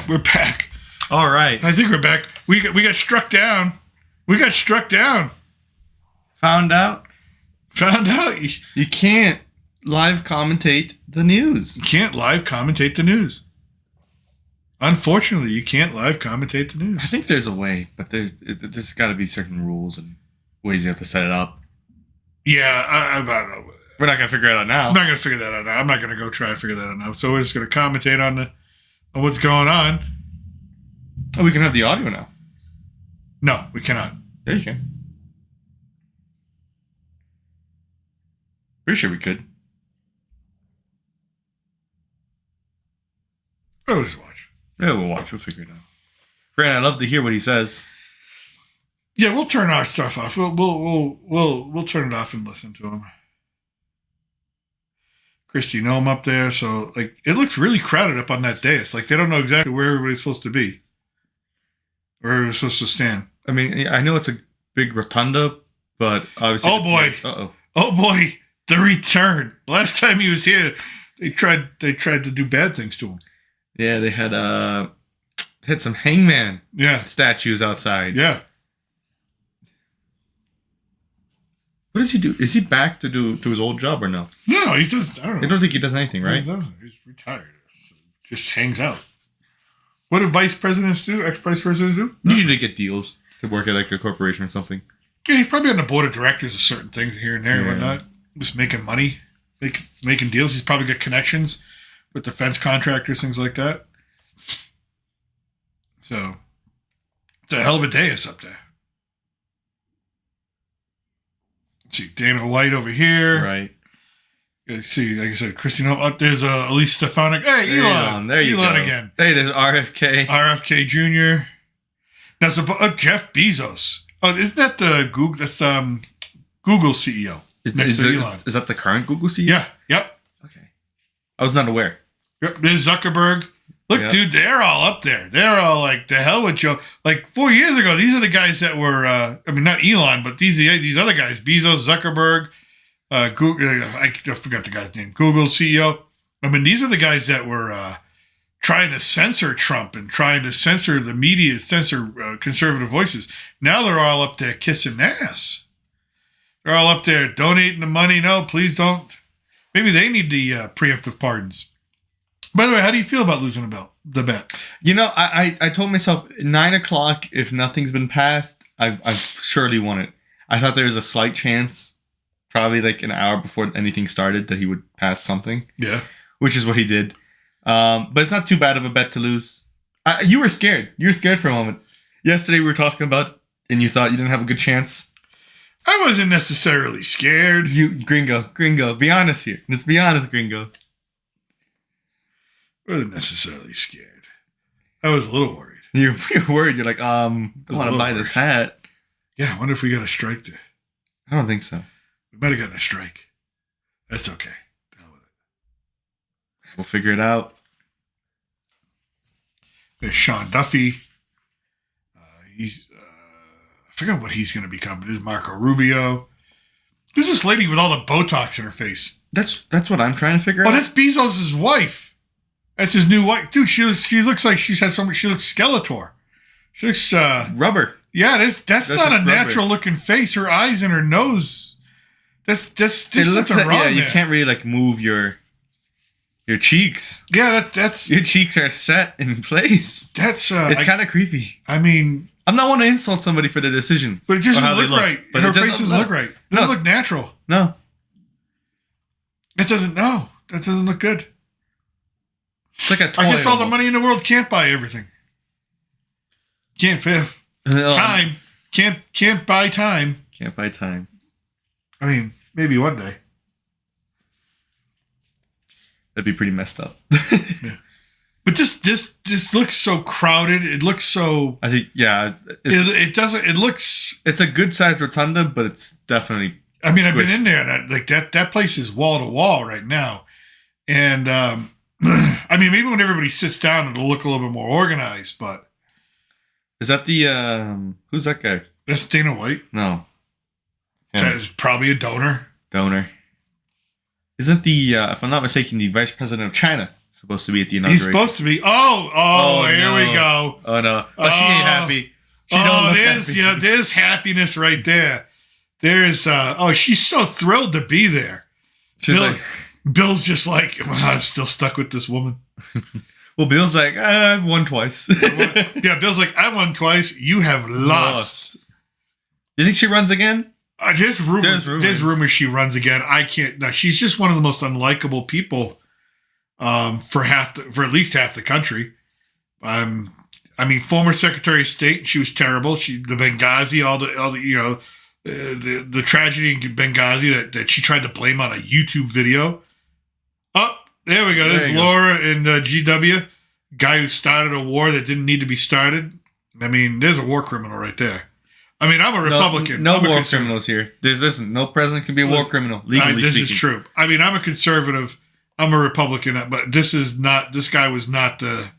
We're back. All right. I think we're back. We got struck down. Found out Found out you can't live commentate the news. you can't live commentate the news. Unfortunately, you can't live commentate the news. I think there's a way, but there's got to be certain rules and ways you have to set it up. Yeah, I don't know. We're not gonna figure it out now. I'm not gonna figure that out now. I'm not gonna go try and figure that out now. So we're just gonna commentate on what's going on. Oh, we can have the audio now. No, we cannot. Yeah, you can. Pretty sure we could. We'll just watch. Yeah, we'll watch. We'll figure it out. Grant, I'd love to hear what he says. Yeah, we'll turn our stuff off. We'll turn it off and listen to him. Christy, you know him up there, so like it looks really crowded up on that dais. Like they don't know exactly where everybody's supposed to be, where everybody's supposed to stand. I mean, I know it's a big rotunda, but obviously. Oh boy! Oh boy! The return. Last time he was here, they tried to do bad things to him. Yeah, they had some hangman statues outside. Yeah. What does he do? Is he back to his old job or no? No, he doesn't. I don't know. I don't think he does anything, right? He doesn't. He's retired. Just hangs out. What do vice presidents do? Ex-vice presidents do? No. Usually they get deals to work at like a corporation or something. Yeah, he's probably on the board of directors of certain things here and there and whatnot. Just making money, making deals. He's probably got connections with defense contractors, things like that. So, it's a hell of a dais up there. Let's see, Dana White over here. Right. Let's see, like I said, Christine, up there's Elise Stefanik. Hey, Elon. There you Elon go. again. Hey, there's RFK. RFK Jr. That's Jeff Bezos. Oh, isn't that the Google? That's Google CEO. Is that the current Google CEO? Yeah. Yep. Okay. I was not aware. Yep. There's Zuckerberg. Look, dude, they're all up there. They're all like, the hell with Joe. Like 4 years ago, these are the guys that were, I mean, not Elon, but these other guys, Bezos, Zuckerberg, Google, I forgot the guy's name, Google CEO. I mean, these are the guys that were trying to censor Trump and trying to censor the media, censor conservative voices. Now they're all up there kissing ass. They're all up there donating the money. No, please don't. Maybe they need the preemptive pardons. By the way, how do you feel about losing the bet? You know, I told myself 9 o'clock, if nothing's been passed, I've surely won it. I thought there was a slight chance, probably like an hour before anything started, that he would pass something. Yeah. Which is what he did. But it's not too bad of a bet to lose. You were scared. You were scared for a moment. Yesterday we were talking about, and you thought you didn't have a good chance. I wasn't necessarily scared. You, gringo, be honest here. Just be honest, gringo. I wasn't necessarily scared. I was a little worried. You're worried. You're like, I want to buy this hat. Yeah, I wonder if we got a strike there. I don't think so. We might have gotten a strike. That's okay. Deal with it. We'll figure it out. There's Sean Duffy. He's I forgot what he's going to become. There's Marco Rubio. Who's this lady with all the Botox in her face? That's what I'm trying to figure out. Oh, that's Bezos' wife. That's his new wife. Dude, she looks like she's had she looks Skeletor. She looks rubber. Yeah, that's not a natural looking face. Her eyes and her nose. That's just something wrong. Yeah, you can't really like move your cheeks. Yeah, that's your cheeks are set in place. That's it's kind of creepy. I mean, I'm not wanting to insult somebody for their decision, but it doesn't look right. But her face doesn't look right. It doesn't look natural. No, it doesn't. No, that doesn't look good. It's like a toy. I guess all the money in the world can't buy everything. Can't pay time. Can't buy time. Can't buy time. I mean, maybe one day. That'd be pretty messed up. Yeah. But this looks so crowded. It looks so. I think it doesn't. It looks. It's a good sized rotunda, but it's definitely. I mean, squished. I've been in there. That place is wall to wall right now, and I mean, maybe when everybody sits down, it'll look a little bit more organized. But is that the who's that guy? That's Dana White. No, that is probably a donor. Isn't the if I'm not mistaken, the vice president of China? supposed to be at the He's inauguration. supposed to be. Here we go. Oh no! Oh, she ain't happy. She don't look happy. There's happiness right there. There's she's so thrilled to be there. Bill's just like, I'm still stuck with this woman. Well, Bill's like, I've won twice. Yeah, Bill's like, I won twice. You have lost. You think she runs again? There's rumors she runs again. I can't. No, she's just one of the most unlikable people for at least half the country. Former Secretary of State, she was terrible. The Benghazi, all the the tragedy in Benghazi that she tried to blame on a YouTube video. Oh, there we go. There's Laura and GW, guy who started a war that didn't need to be started. I mean, there's a war criminal right there. I mean, I'm a Republican. No war criminals here. No president can be a war criminal, legally speaking. This is true. I mean, I'm a conservative. I'm a Republican, but this guy was not the...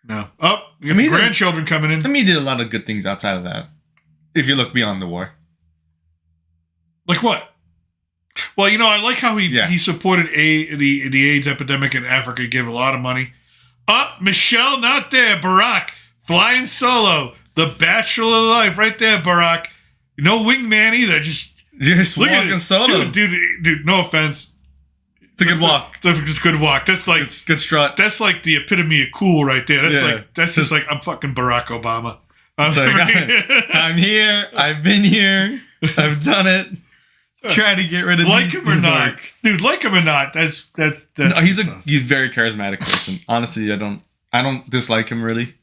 No. Oh, we got the grandchildren coming in. To me, he did a lot of good things outside of that, if you look beyond the war. Like what? Well, I like how he supported the AIDS epidemic in Africa. He gave a lot of money. Michelle, not there. Barack, flying solo. The Bachelor life, right there, Barack. No wingman either. Just walking solo. Dude, no offense. It's a good walk. It's a good walk. That's like it's good strut. That's like the epitome of cool right there. That's just like I'm fucking Barack Obama. I'm here. I've been here. I've done it. Try to get rid of like him or not, dude. Like him or not, that's. No, he's a very charismatic person. Honestly, I don't dislike him really.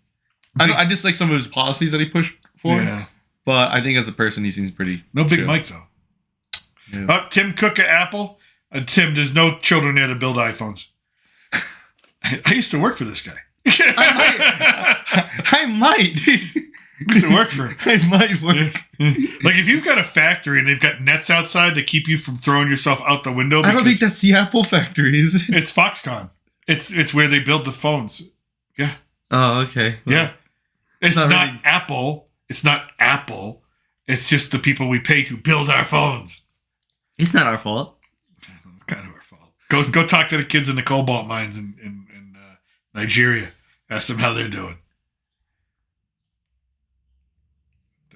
I dislike some of his policies that he pushed for. Yeah. But I think as a person, he seems pretty. No Big Mike though. Yeah. Tim Cook at Apple. Tim, there's no children there to build iPhones. I used to work for this guy. I might. I used to work for him. I might work. Like if you've got a factory and they've got nets outside to keep you from throwing yourself out the window. I don't think that's the Apple factory, is it? It's Foxconn. It's where they build the phones. Yeah. Oh, okay. Well, yeah. It's not really... Apple. It's not Apple. It's just the people we pay to build our phones. It's not our fault. It's kind of our fault. Go talk to the kids in the cobalt mines in Nigeria. Ask them how they're doing.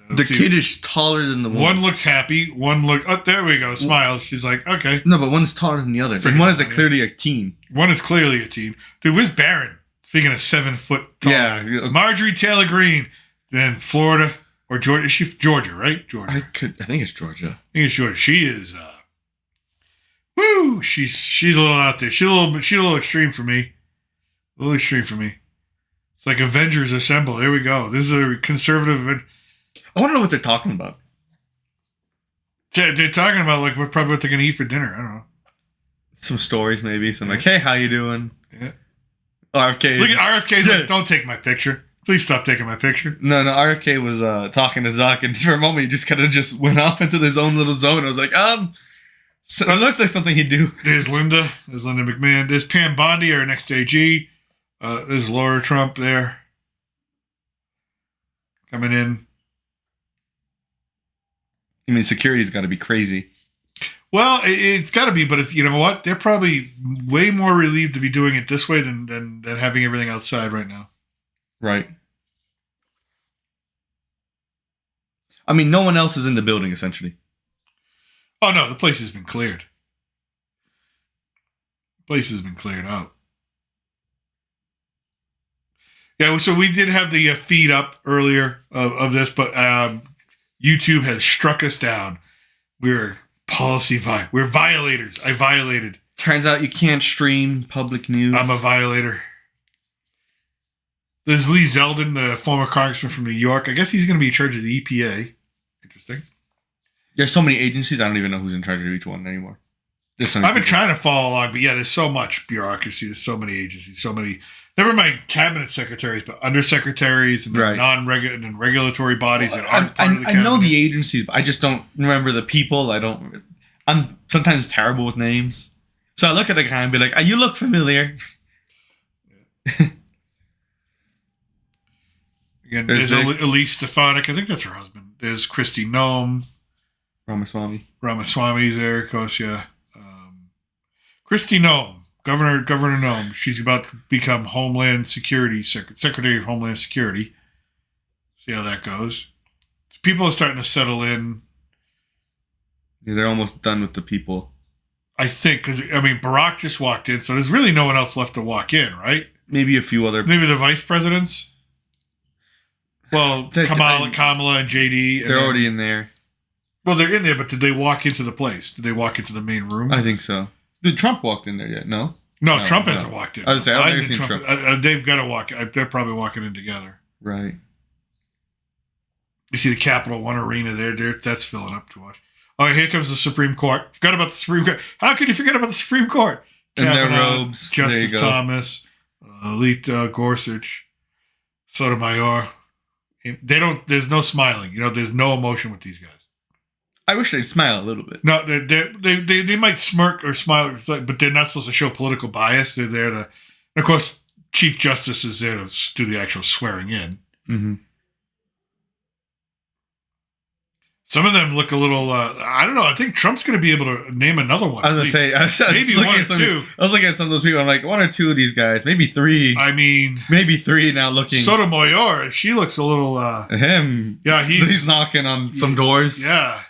The kid is taller than the one. One looks happy. Oh, there we go. Smiles. She's like, okay. No, but one's taller than the other. And one is clearly a teen. One is clearly a teen. Dude, where's Barron? Speaking of 7 foot tall. Yeah. Marjorie Taylor Greene. Then Florida or Georgia. Is she Georgia, right? Georgia. I think it's Georgia. I think it's Georgia. She is woo! She's a little out there. She's a little extreme for me. A little extreme for me. It's like Avengers Assemble. Here we go. This is a conservative. I want to know what they're talking about. They're talking about like what they're gonna eat for dinner. I don't know. Some stories maybe. Some like, hey, how you doing? Yeah. RFK. Look at RFK's like, don't take my picture. Please stop taking my picture. No. RFK was talking to Zuck, and for a moment he just kind of just went off into his own little zone. I was like, so it looks like something he'd do. There's Linda McMahon. There's Pam Bondi, our next AG. There's Laura Trump there. Coming in. I mean, security's got to be crazy. Well, it's got to be, but it's, you know what? They're probably way more relieved to be doing it this way than having everything outside right now. Right. I mean, no one else is in the building, essentially. Oh, no, the place has been cleared. The place has been cleared out. Yeah, so we did have the feed up earlier of this, but YouTube has struck us down. We're we're violators. I violated. Turns out you can't stream public news. I'm a violator. There's Lee Zeldin, the former congressman from New York. I guess he's going to be in charge of the EPA. Interesting. There's so many agencies, I don't even know who's in charge of each one anymore. I've been trying to follow along, but yeah, there's so much bureaucracy. There's so many agencies, so many. Never mind cabinet secretaries, but undersecretaries and non-regulatory and regulatory bodies that aren't part of the cabinet. I know the agencies, but I just don't remember the people. I'm sometimes terrible with names. So I look at a guy and be like, you look familiar. Again, there's Elise Stefanik. I think that's her husband. There's Kristi Noem. Ramaswamy. Ramaswamy's there, of course, yeah. Kristi Noem. Governor Nome. She's about to become Homeland Security Secretary of Homeland Security. See how that goes. People are starting to settle in. Yeah, they're almost done with the people. I think because Barack just walked in, so there's really no one else left to walk in, right? Maybe a few other. Maybe the vice presidents. Well, Kamala, and JD. They're already in there. Well, they're in there, but did they walk into the place? Did they walk into the main room? I think so. Did Trump walk in there yet? No, Trump hasn't walked in. I was saying, I've never seen Trump. They've got to walk. They're probably walking in together. Right. You see the Capital One Arena there. That's filling up to watch. Oh, here comes the Supreme Court. Forgot about the Supreme Court. How could you forget about the Supreme Court? In their robes. Justice Thomas, Alito Gorsuch, Sotomayor. There's no smiling. There's no emotion with these guys. I wish they'd smile a little bit. No, they might smirk or smile, but they're not supposed to show political bias. They're there to, and of course, Chief Justice is there to do the actual swearing in. Mm-hmm. Some of them look a little. I don't know. I think Trump's going to be able to name another one. I was going to say, maybe one or two. I was looking at some of those people. I'm like, one or two of these guys, maybe three. Maybe three now looking. Sotomayor, she looks a little. Him, yeah, he's knocking on some doors. Yeah.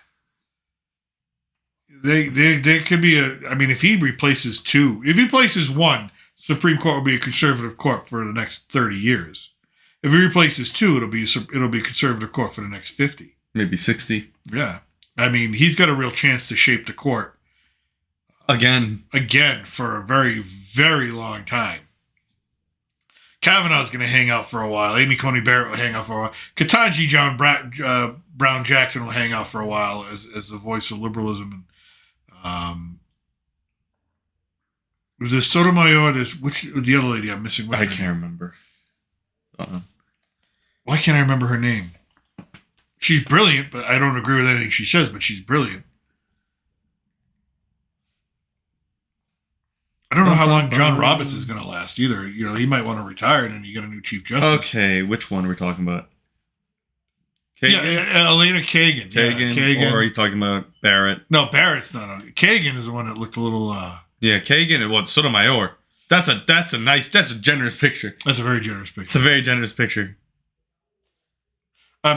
They could be if he replaces two, if he replaces one, Supreme Court will be a conservative court for the next 30 years. If he replaces two, it'll be a conservative court for the next 50. Maybe 60. Yeah. He's got a real chance to shape the court. Again, for a very, very long time. Kavanaugh's going to hang out for a while. Amy Coney Barrett will hang out for a while. Ketanji Brown Jackson will hang out for a while as the voice of liberalism. There's Sotomayor. There's the other lady I'm missing. I can't remember. Why can't I remember her name? She's brilliant, but I don't agree with anything she says, but she's brilliant. I don't know how long John Roberts is going to last either. He might want to retire, and then you get a new Chief Justice. Okay, which one are we talking about? Kagan? Yeah, Elena Kagan. Kagan. Or are you talking about Barrett? No, Barrett's not on. Kagan is the one that looked a little... Yeah, Kagan and Sotomayor. That's a generous picture. That's a very generous picture. It's a very generous picture.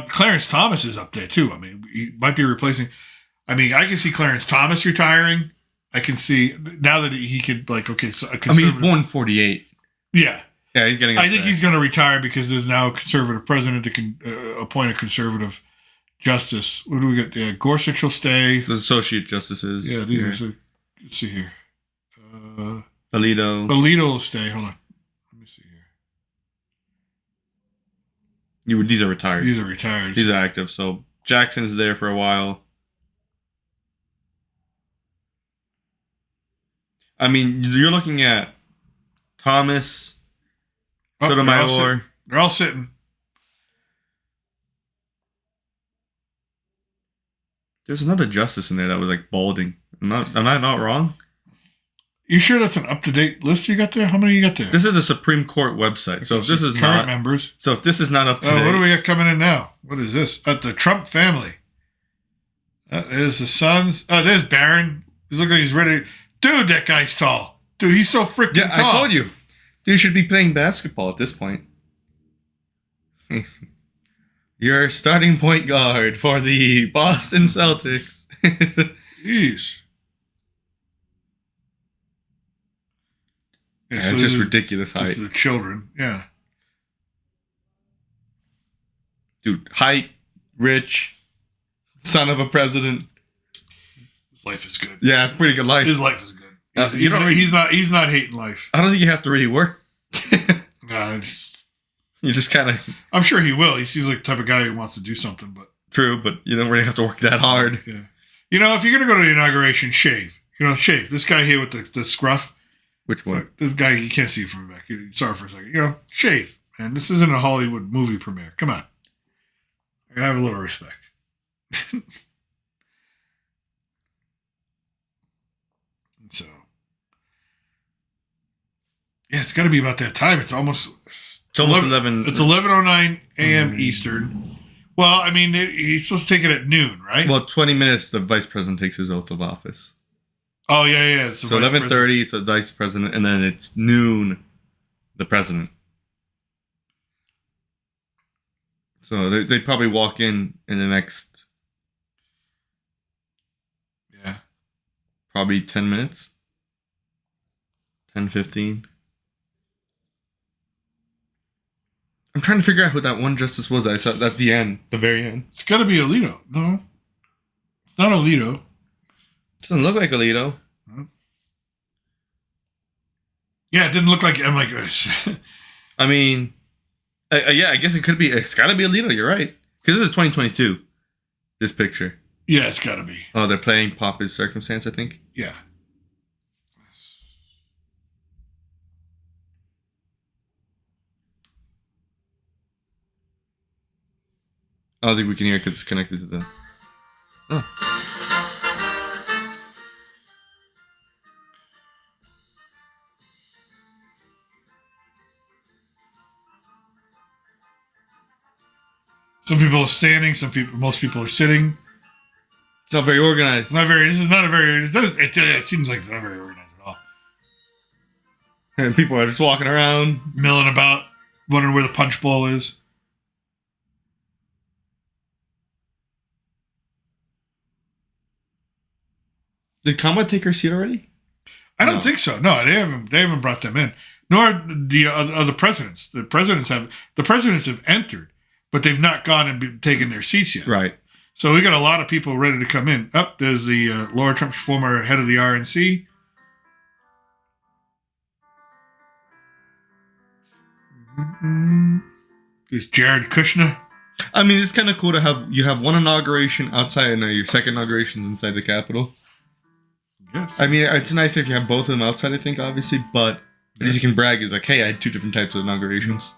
Clarence Thomas is up there too. He might be replacing. I can see Clarence Thomas retiring. I can see now that he could so he's born 48. Yeah, he's getting. I think he's going to retire because there's now a conservative president that can appoint a conservative justice. What do we got? Gorsuch will stay. The associate justices. Yeah, these are. Let's see here. Alito will stay. Hold on. Let me see here. These are retired. These are retired. These are active. So Jackson's there for a while. You're looking at Thomas, Sotomayor. They're all sitting. There's another justice in there that was balding. Am I not wrong? You sure that's an up-to-date list you got there? How many you got there? This is the Supreme Court website. Okay, so if this is current members. So if this is not up to date. What do we got coming in now? What is this? The Trump family. There's the sons. There's Barron. He's looking like he's ready. Dude, that guy's tall. Dude, he's so freaking tall. Yeah, I told you. Dude should be playing basketball at this point. You're starting point guard for the Boston Celtics. Jeez. Yeah, it's just ridiculous height. Just the children, yeah. Dude, height, rich, son of a president. His life is good. Yeah, pretty good life. His life is good. He's not hating life. I don't think you have to really work. You just kind of... I'm sure he will. He seems like the type of guy who wants to do something, but... True, but you don't really have to work that hard. Yeah. If you're going to go to the inauguration, shave. Shave. This guy here with the scruff. Which one? This guy, you can't see from the back. Sorry for a second. Shave. Man, this isn't a Hollywood movie premiere. Come on. I gotta have a little respect. So... Yeah, it's got to be about that time. It's almost 11. It's 11:09 a.m. Eastern. Well, he's supposed to take it at noon, right? Well, 20 minutes, the vice president takes his oath of office. Oh yeah. It's the So vice 11:30, it's the vice president, and then it's noon, the president. So they probably walk in the next president. probably 10 minutes, 10, 15. I'm trying to figure out who that one justice was that I saw at the end, the very end. It's got to be Alito. No, it's not Alito. Doesn't look like Alito. Yeah, it didn't look like. I'm like, I mean, yeah, I guess it could be. It's got to be Alito. You're right, because this is 2022. This picture. yeah, it's got to be. Oh, they're playing "Pop Is Circumstance," I think. Yeah. I don't think we can hear it because it's connected to the. Oh. Some people are standing. Most people are sitting. It's not very organized. It's not very. This is not a very. It seems like it's not very organized at all. And people are just walking around, Milling about, wondering where the punch bowl is. Did Kama take her seat already? I don't think so. No, they haven't. They haven't brought them in. Nor the other presidents. The presidents have entered, but they've not gone and taken their seats yet. Right. So we got a lot of people ready to come in. Up there's the Laura Trump's former head of the RNC. There's Jared Kushner. I mean, it's kind of cool to have one inauguration outside and your second inauguration's inside the Capitol. Yes. I mean, it's nice if you have both of them outside, I think, obviously, but at least you can brag is like, hey, I had two different types of inaugurations.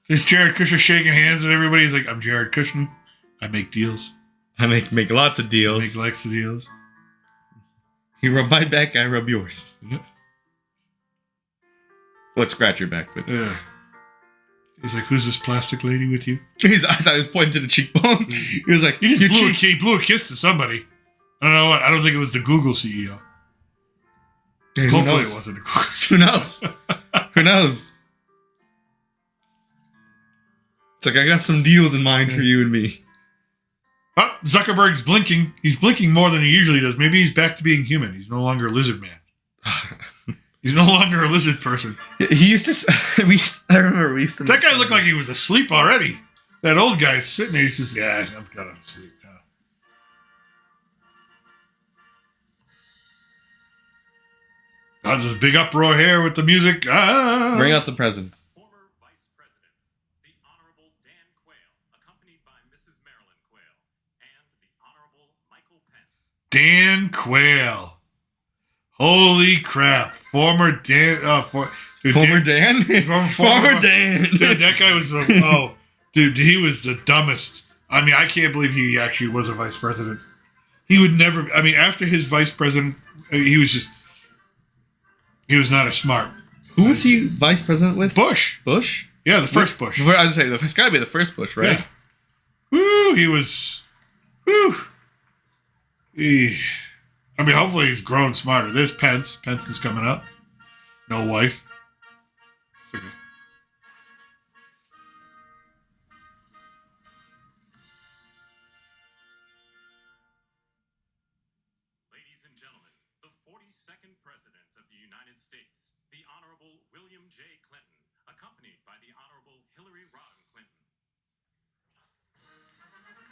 There's Jared Kushner shaking hands with everybody. He's like, I'm Jared Kushner. I make deals. I make lots of deals. Make lots of deals. You rub my back, I rub yours. Yeah. Let's scratch your back, but Yeah. He's like, who's this plastic lady with you? I thought he was pointing to the cheekbone. He was like, He just your blew, cheek. he blew a kiss to somebody. I don't know what. I don't think it was the Google CEO. Hey, who Hopefully knows? it wasn't the Google CEO. Who knows? Who knows? It's like, I got some deals in mind for you and me. Oh, Zuckerberg's blinking. He's blinking more than he usually does. Maybe he's back to being human. He's no longer a lizard man. He's no longer a lizard person. He used to. I remember we used to. That guy looked like he was asleep already. That old guy's sitting there. He says, yeah, I'm kind of asleep now. Oh, there's a big uproar here with the music. Bring out the presents. Former Vice Presidents, the Honorable Dan Quayle, accompanied by Mrs. Marilyn Quayle, and the Honorable Michael Pence. Dan Quayle. Holy crap. Former Dan. Dude, Former Dan? Former Dan. Dude, that guy was. Dude, he was the dumbest. I mean, I can't believe he actually was a vice president. He would never. I mean, after his vice president, he was just. He was not as smart. Who was he vice president with? Bush. Bush? Yeah, the first Bush. I was say it's got to be the first Bush, right? Yeah. Woo, he was. Woo. I mean, hopefully he's grown smarter. There's Pence. Pence is coming up. No wife. It's okay. Ladies and gentlemen, the 42nd President of the United States, the Honorable William J. Clinton, accompanied by the Honorable Hillary Rodham Clinton.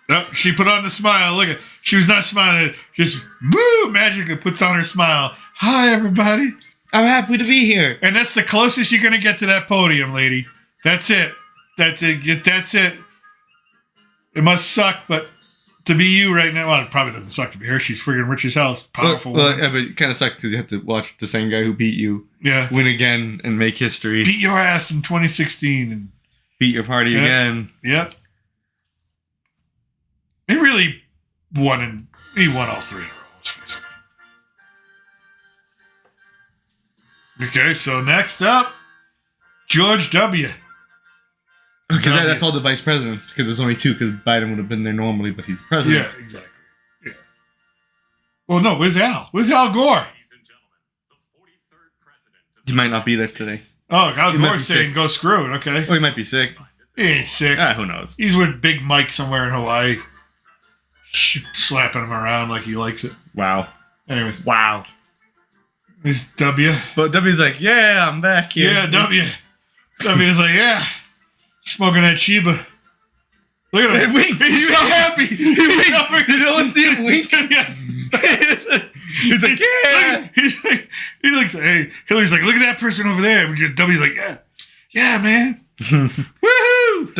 Oh, she put on the smile. Look at, she was not smiling. Just woo, magically puts on her smile. Hi, everybody. I'm happy to be here. And that's the closest you're gonna get to that podium, lady. That's it. That's it. That's it. It must suck, but to be you right now, well, it probably doesn't suck to be her. She's friggin' rich as hell. Powerful. Well, yeah, but it kind of sucks because you have to watch the same guy who beat you yeah. win again and make history. Beat your ass in 2016 and Beat your party again. Yep. He really won he won all three in a row. Let's face it. Okay, so next up, George W. Because that's all the vice presidents. Because there's only two. Because Biden would have been there normally, but he's president. Yeah, exactly. Yeah. Well, no, where's Al? Where's Al Gore? Ladies and He might not be there today. Oh, Al He might be Gore's saying sick. go screw it. Okay. Oh, he might be sick. He ain't sick. Who knows? He's with Big Mike somewhere in Hawaii. Slapping him around like he likes it. Wow. Anyways, Wow. he's W. But W's like, yeah, I'm back here. Yeah, W. W's like, yeah. Smoking that Chiba. Look at him. He winked. He's so happy. He winked. Did no one see him wink? Yes. He's like, yeah. He looks like, hey, Hillary's like, look at that person over there. And W's like, yeah. Yeah, man. Woohoo!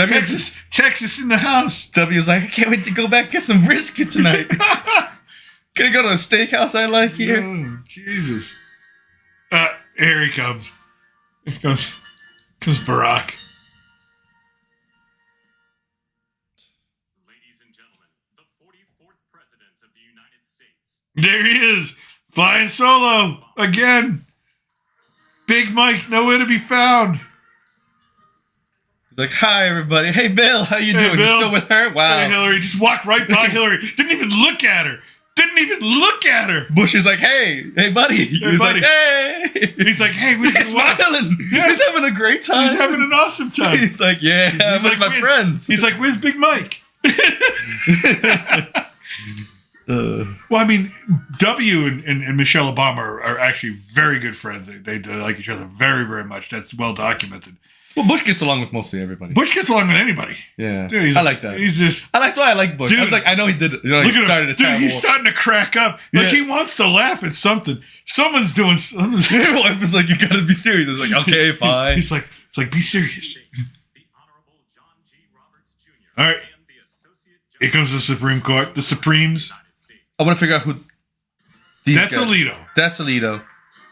Texas in the house. W's like, I can't wait to go back and get some brisket tonight. Can I go to a steakhouse I like here? Oh, Jesus. Here he comes. Here comes Barack. Ladies and gentlemen, the 44th President of the United States. There he is. Flying solo. Again. Big Mike, nowhere to be found. He's like, hi, everybody. Hey, Bill, how you doing? Bill. You still with her? Wow. Hey, Hillary. Just walked right by Hillary. Didn't even look at her. Bush is like, hey, buddy. He's buddy. like, hey. He's like, hey, where's He's the wife? smiling. Yeah. He's having a great time. He's having an awesome time. He's like, yeah, I'm with my "Where's-" friends. He's like, where's Big Mike? Well, I mean, W and Michelle Obama are actually very good friends. They like each other very, very much. That's well documented. Well, Bush gets along with mostly everybody. Bush gets along with anybody. Yeah. Dude, I like that. That's why I like Bush. Dude. I was like, I know he did it. You know, Look he at started him. a Dude, time he's war. starting to crack up. Like Yeah. he wants to laugh at something. Someone's doing something. My wife was like, you gotta be serious. I was like, okay, fine. It's like, be serious. The Honorable John G. Roberts Jr. All right. and the Associate Here Justice comes the Supreme Court. The Supremes. of the United States. I want to figure out who. these That's guys- Alito. That's Alito.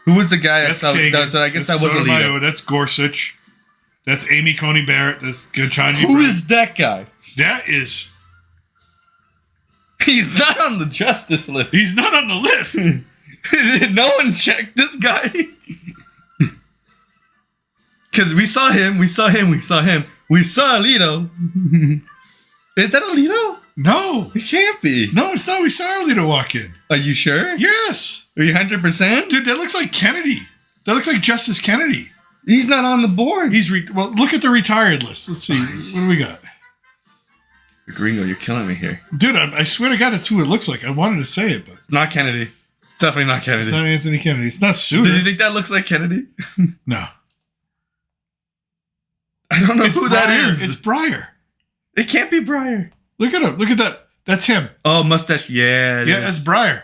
Who was the guy? That's I Kagan. I guess That's that was Alito. Sotomayor. That's Gorsuch. That's Amy Coney Barrett. That's Ketanji Who Brown. is that guy? That is... He's not on the justice list. He's not on the list. No one checked this guy. Because we saw him. We saw Alito. Is that Alito? No. It can't be. No, it's not. We saw Alito walk in. Are you sure? Yes. Are you 100%? Dude, that looks like Kennedy. That looks like Justice Kennedy. He's not on the board. He's... well, look at the retired list. Let's see. What do we got? Gringo, you're killing me here. Dude, I swear to God, that's who it looks like. I wanted to say it, but It's not Kennedy. It's definitely not Kennedy. it's not Anthony Kennedy. It's not Do you Souter. think that looks like Kennedy? No. I don't know who that Breyer. is. It's Breyer. It can't be Breyer. Look at him. Look at that. That's him. Oh, mustache. Yeah. it Yeah, is. that's Breyer.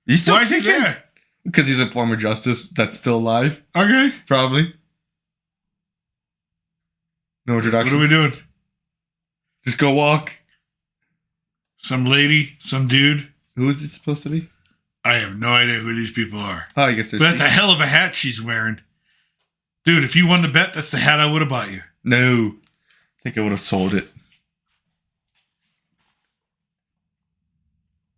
He's still Why is he kicking? there? Because he's a former justice that's still alive, Okay. probably. No What introduction. are we doing? Just go walk. Some lady, some dude. Who is it supposed to be? I have no idea who these people are. Oh, I guess there's. But that's a hell of a hat she's wearing. Dude, if you won the bet, that's the hat I would have bought you. No. I think I would have sold it.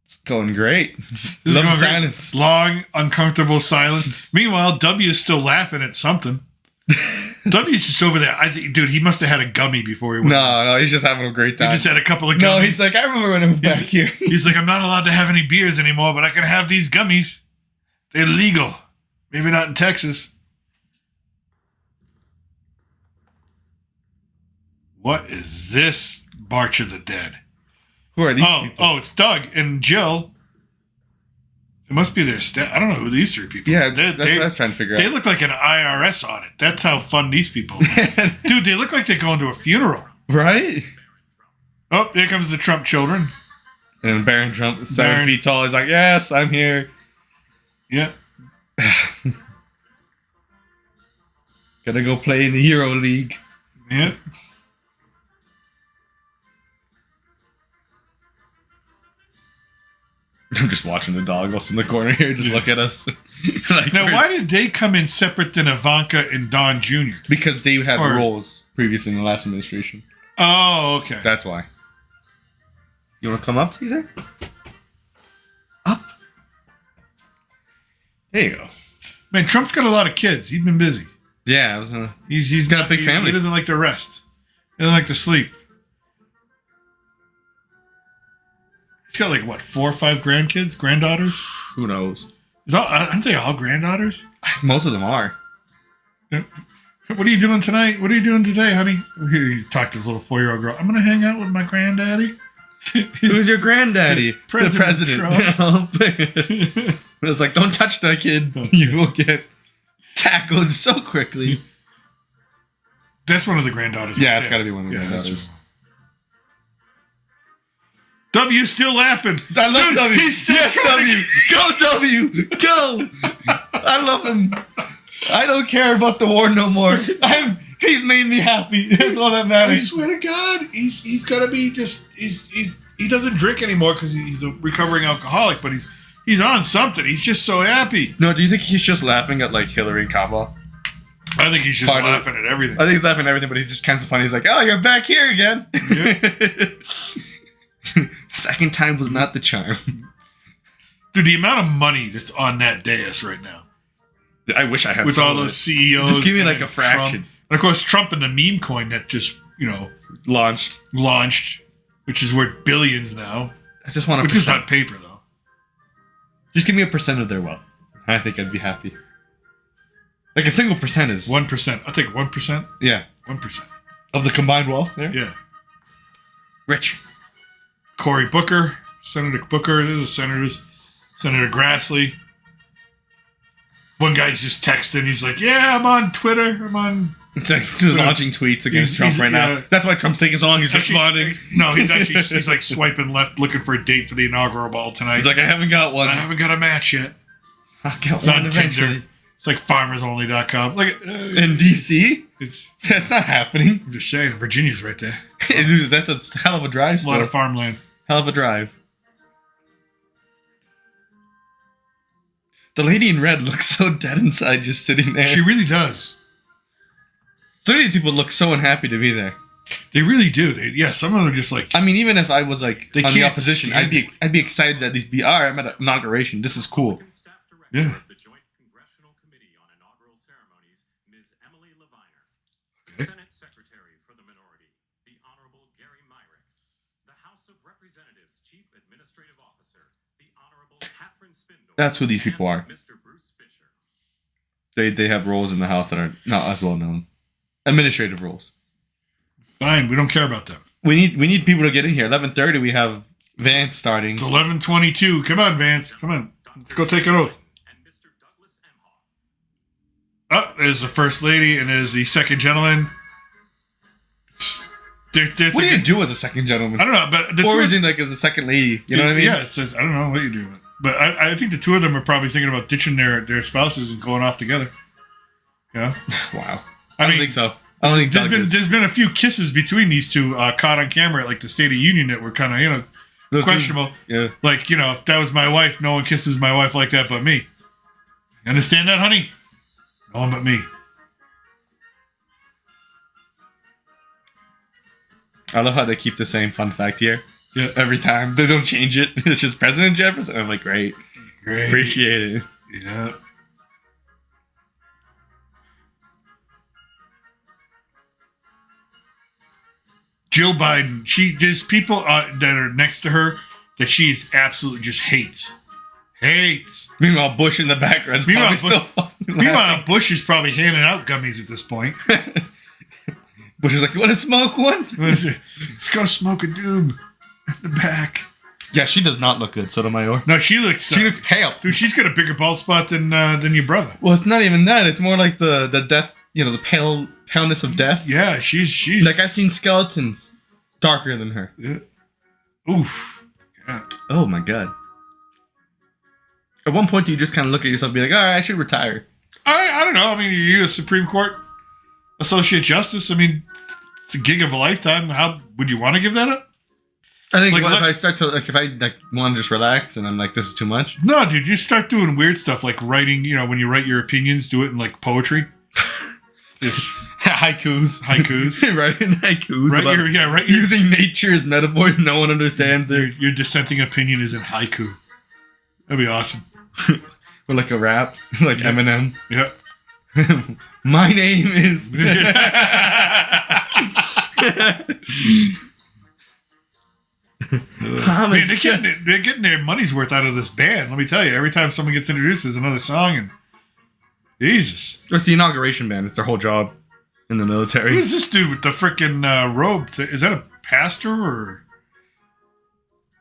It's going great. This is Love going the great. silence. Long, uncomfortable silence. Meanwhile, W is still laughing at something. W's just over there. I think, dude, he must have had a gummy before he went. No, he's just having a great He time. just had a couple of gummies. No, he's like, I remember when I was back here. He's like, I'm not allowed to have any beers anymore, but I can have these gummies. They're legal. Maybe not in Texas. What is this March of the Dead? Who are these people? Oh, it's Doug and Jill. It must be their staff. I don't know who these three people Yeah, are. that's what I was trying to figure They out. look like an IRS audit. That's how fun these people are. Dude, they look like they're going to a funeral. Right? Oh, here comes the Trump children. And Baron Trump, 7 Baron- feet tall, is like, yes, I'm here. Yeah. Gotta go play in the Euro League. Yeah. I'm just watching the dog what's in the corner here, just look at us. Like, Now, we're- why did they come in separate than Ivanka and Don Jr.? Because they had Or- roles previously in the last administration. Oh, okay. That's why. You want to come up, Caesar? Up. There you go. Man, Trump's got a lot of kids. He's been busy. Yeah, I was gonna. He's got a big family. He doesn't like to rest. He doesn't like to sleep. He's got like what, 4 or 5 grandkids, granddaughters? Who knows? Aren't they all granddaughters? Most of them are. What are you doing tonight? What are you doing today, honey? He talked to his little 4-year-old girl. I'm gonna hang out with my granddaddy. Who's your granddaddy? President the president. Trump. It's like, don't touch that kid. You will get tackled so quickly. That's one of the granddaughters. Yeah, right it's there. got to be one of the granddaughters. W's still laughing. I love Dude, W. He's still Yes, trying W. Go, W. Go. I love him. I don't care about the war no more. He's made me happy. That's all that I matters. swear to God, he's gotta be just he doesn't drink anymore because he's a recovering alcoholic, but he's on something. He's just so happy. No, do you think he's just laughing at like Hillary and Kamala? I think he's just Part of laughing at everything. I think he's laughing at everything, but he's just kind of funny. He's like, "Oh, you're back here again." Yeah. Second time was not the charm. Dude, the amount of money that's on that dais right now I wish I had with some all of those it. CEOs. Just give me and like a Trump. fraction. And of course, Trump and the meme coin that just Launched. launched, which is worth billions now. I just want a Which is percent. not paper though. Just give me a percent of their wealth. I think I'd be happy. Like a single percent is 1%. I'll take 1%. yeah 1%. of the combined wealth there. Yeah. Rich. Cory Booker, Senator Booker. There's the senators. Senator Grassley. One guy's just texting. He's like, "Yeah, I'm on Twitter. I'm on." It's like just launching tweets against He's- Trump he's- right now. yeah. That's why Trump's taking so long. He's Actually, responding. No, he's like swiping left, looking for a date for the inaugural ball tonight. He's like, I haven't got one. I haven't got a match yet. I'll get It's one on eventually. Tinder. It's like farmersonly.com. Look at In DC? it's. That's not happening. I'm just saying, Virginia's right there. Dude, that's a hell of a drive. A lot Still. of farmland. Hell of a drive. The lady in red looks so dead inside, just sitting there. She really does. So many people look so unhappy to be there. They really do. Some of them are just like. I mean, even if I was like They on the can't opposition, stand I'd be excited to at least be. All right, I'm at an inauguration. This is cool. Staff Director Yeah. of the Joint Congressional Committee on Inaugural Ceremonies, Ms. Emily Leviner. Okay. Senate Secretary for the Minority, the Honorable Gary Myrick. The House of Representatives Chief Administrative Officer, the Honorable Catherine Spindle. That's who these people are. and Mr. Bruce Fisher. They have roles in the House that are not as well known. Administrative roles. Fine, we don't care about them. We need people to get in here. 11:30. We have Vance starting. It's 11:22. Come on, Vance. Come on. Let's go take an oath. And Mr. Douglas Emhoff. Oh, there's the first lady and there's the second gentleman. They're What do you do as a second gentleman? I don't know, but the Or two is it like as a second lady? You know what I mean? Yeah, I don't know what you do, but I think the two of them are probably thinking about ditching their spouses and going off together. Yeah, Wow. I I don't mean, think so. I don't think there's been a few kisses between these two caught on camera at like the State of Union that were kind of questionable. Yeah. Like if that was my wife, no one kisses my wife like that but me. You understand that, honey? No one but me. I love how they keep the same fun fact here. Yeah. Every time. They don't change it. It's just President Jefferson. I'm like, great. Great. Appreciate it. Yeah. Jill Biden, there's people that are next to her that she absolutely just hates. Hates. Meanwhile, Bush in the background is Meanwhile, probably still fucking Meanwhile, Bush is probably handing out gummies at this point. laughing. Bush is like, you want to smoke one? What is it? Let's go smoke a doob in the back. Yeah, she does not look good, Sotomayor. No, she looks. She looks pale. Dude, she's got a bigger bald spot than your brother. Well, it's not even that. It's more like the death, the paleness of death. Yeah, she's Like, I've seen skeletons darker than her. Yeah. Oof. Yeah. Oh, my God. At one point, do you just kind of look at yourself and be like, all right, I should retire? I don't know. I mean, you're a Supreme Court Associate Justice. I mean, it's a gig of a lifetime. How would you want to give that up? I think Like, if let- I start to, if I want to just relax and I'm like, this is too much. No, dude, you start doing weird stuff like writing. When you write your opinions, do it in like poetry. Just Haikus. haikus. Writing haikus. Write about your using nature as metaphors no one understands it. your dissenting opinion is in haiku. That'd be awesome. Or like a rap, like Yeah. Eminem. Yeah. My name is. Man, they're getting their money's worth out of this band. Let me tell you, every time someone gets introduced, there's another song, and Jesus. It's the inauguration band. It's their whole job in the military. Who's this dude with the freaking robe? Is that a pastor or?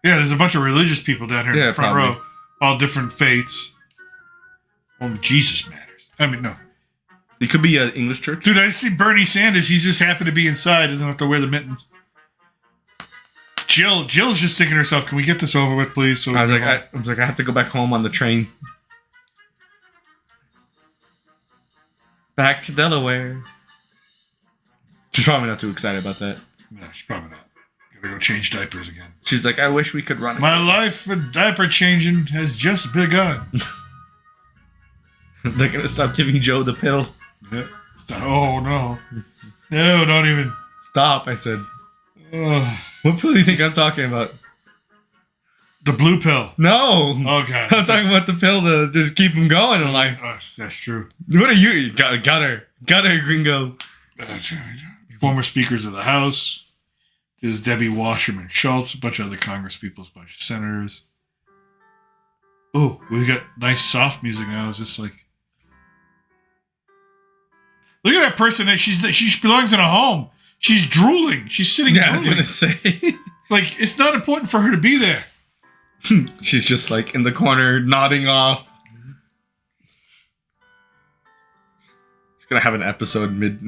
Yeah, there's a bunch of religious people down here in the front probably. row, all different faiths. Only Jesus matters. I mean, no. It could be an English church. Dude, I see Bernie Sanders. He's just happy to be inside. Doesn't have to wear the mittens. Jill's just thinking to herself, "Can we get this over with, please?" So I was like, I have to go back home on the train. Back to Delaware. She's probably not too excited about that. No, she's probably not. Gotta go change diapers again. She's like, I wish we could run it. My life with diaper changing has just begun. They're gonna stop giving Joe the pill. Yeah. Oh no! No, don't even. Stop! I said. Ugh. What pill do you think I'm talking about? The blue pill. No. Oh god. I'm talking about the pill to just keep him going in life. Oh, that's true. What are you? Got her, gringo. That's right. Former speakers of the House. There's Debbie Wasserman Schultz, a bunch of other Congress people, a bunch of senators. Oh, we got nice soft music now. It's just like, look at that person. She belongs in a home. She's drooling. She's sitting. Yeah, I was drooling. gonna say. Like, it's not important for her to be there. She's just like in the corner, nodding off. She's gonna have an episode mid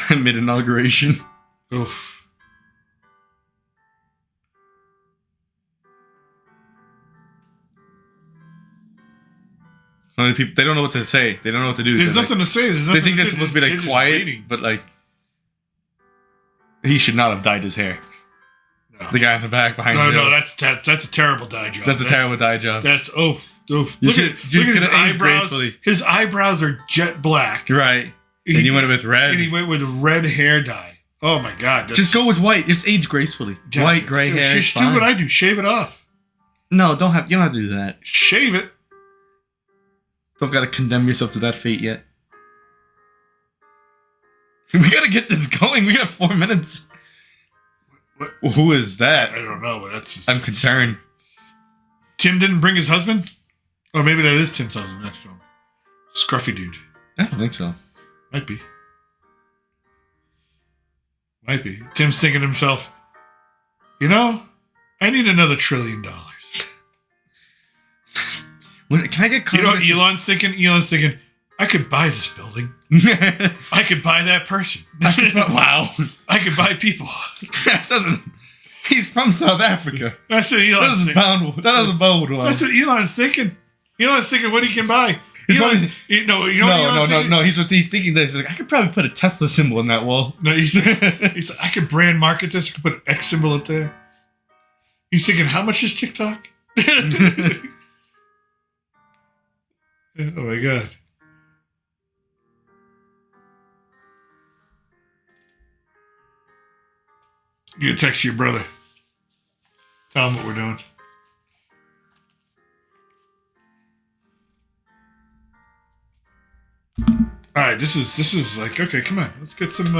inauguration. Oof. So many people, they don't know what to say. They don't know what to do. There's They're nothing like, to say. There's they nothing think they're to- supposed to be they're like just quiet, waiting. but like he should not have dyed his hair. No. The guy in the back behind No, Joe. no, that's a terrible dye job. That's a terrible dye job. That's oof. Look You at should- you look at his could've aged eyebrows. gracefully. His eyebrows are jet black. You're right. And you went with red. And he went with red hair dye. Oh my god! Just go with white. Just age gracefully. Yeah, White, gray hair. Just do fine. what I do. Shave it off. No, you don't have to do that. Shave it. Don't gotta condemn yourself to that fate yet. We gotta get this going. We got 4 minutes. What? Who is that? I don't know, but that's just... I'm concerned. Tim didn't bring his husband? Or maybe that is Tim's husband next to him. Scruffy dude. I don't think so. Might be. Might be. Tim's thinking to himself, you know, I need another $1 trillion. Can I get You know what Congress? Elon's thinking? Elon's thinking, I could buy this building. I could buy that person. Wow. I could buy people. That doesn't. He's from South Africa. That's what That Elon's doesn't thinking. bode well. That's what Elon's thinking. Elon's thinking what he can buy. He's Elon, probably- you know what Elon's thinking? No. He's thinking this. He's like, I could probably put a Tesla symbol in that wall. No, he's like, I could brand market this. I could put an X symbol up there. He's thinking, how much is TikTok? Oh my god. You gotta text your brother. Tell him what we're doing. Alright, this is like, okay, come on. Let's get some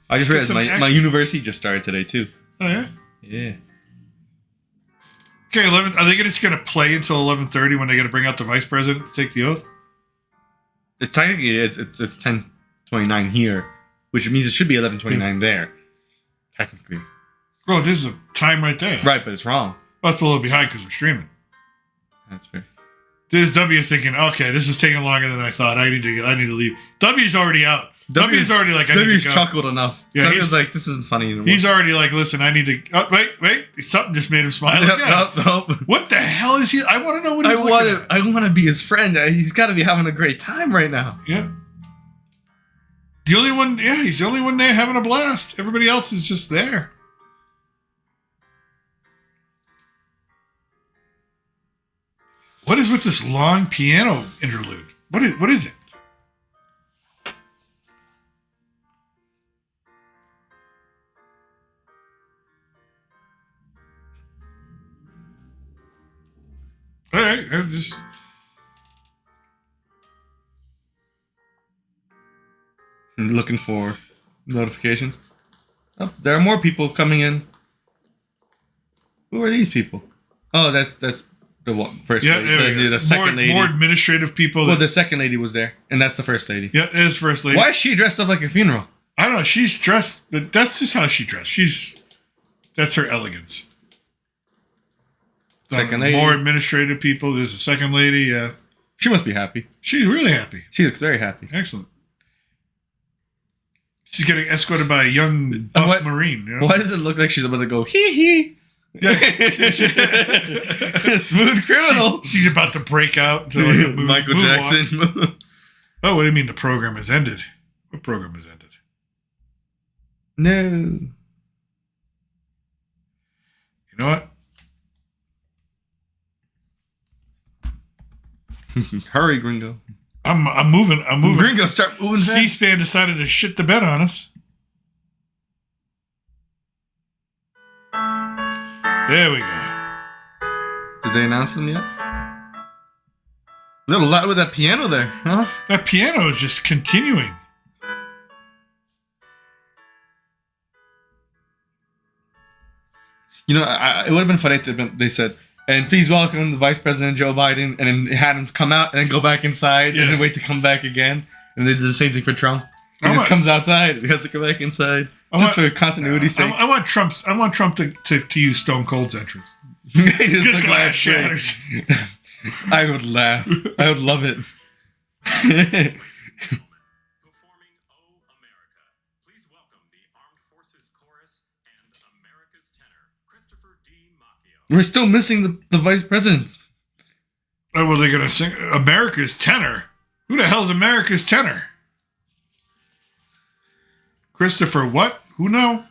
I just Get realized some my action. university just started today too. oh yeah? Yeah. Okay, 11. Are they just gonna play until 11:30 when they gotta bring out the vice president to take the oath? It's technically it's 10:29 here, which means it should be 11:29 there. Technically. Oh, there's a time right there. Right, but it's wrong. Well, that's a little behind because we're streaming. That's fair. There's W thinking, okay, this is taking longer than I thought. I need to leave. W's already out. W's already like, I need W's to go. chuckled enough. Yeah, Yeah, he's- he's like, this isn't funny anymore. He's already like, listen, I need to. Oh, wait, something just made him smile again. no. What the hell is he? I want to know what he's looking at. I want to be his friend. He's got to be having a great time right now. Yeah. The only one, yeah, he's the only one there having a blast. Everybody else is just there. What is with this long piano interlude? What is it? All right, I'm just. I'm looking for notifications. Oh, there are more people coming in. Who are these people? Oh, that's First Yeah, lady. there we go. The second lady. More administrative people. Well, the second lady was there, and that's the first lady. Yeah, it is first lady. Why is she dressed up like a funeral? I don't know. She's dressed, but that's just how she dressed. That's her elegance. Second lady. More administrative people. There's a second lady. Yeah, She must be happy. she's really happy. She looks very happy. Excellent. She's getting escorted by a young buff Marine. You know? Why does it look like she's about to go hee hee? Yeah. Smooth criminal. She's about to break out to like a Michael moonwalk. Jackson. Oh, what do you mean the program has ended? What program has ended? No. You know what? Hurry, Gringo. I'm moving. Gringo, start moving fast. C-SPAN decided to shit the bed on us. There we go. Did they announce them yet? A little loud with that piano there, huh? That piano is just continuing. You know, it would have been funny if they said, and please welcome the Vice President Joe Biden, and then had him come out and then go back inside and then wait to come back again. And they did the same thing for Trump. He just comes outside. He has to come back inside. For continuity's sake. I want Trump to use Stone Cold's entrance. He just Good looked glass like shatters. I would laugh. I would love it. Performing "Oh America," please welcome the Armed Forces Chorus and America's tenor, Christopher D. Macchio. We're still missing the vice president. Oh, well, they're gonna sing America's tenor. Who the hell's America's tenor? Christopher what? Who know?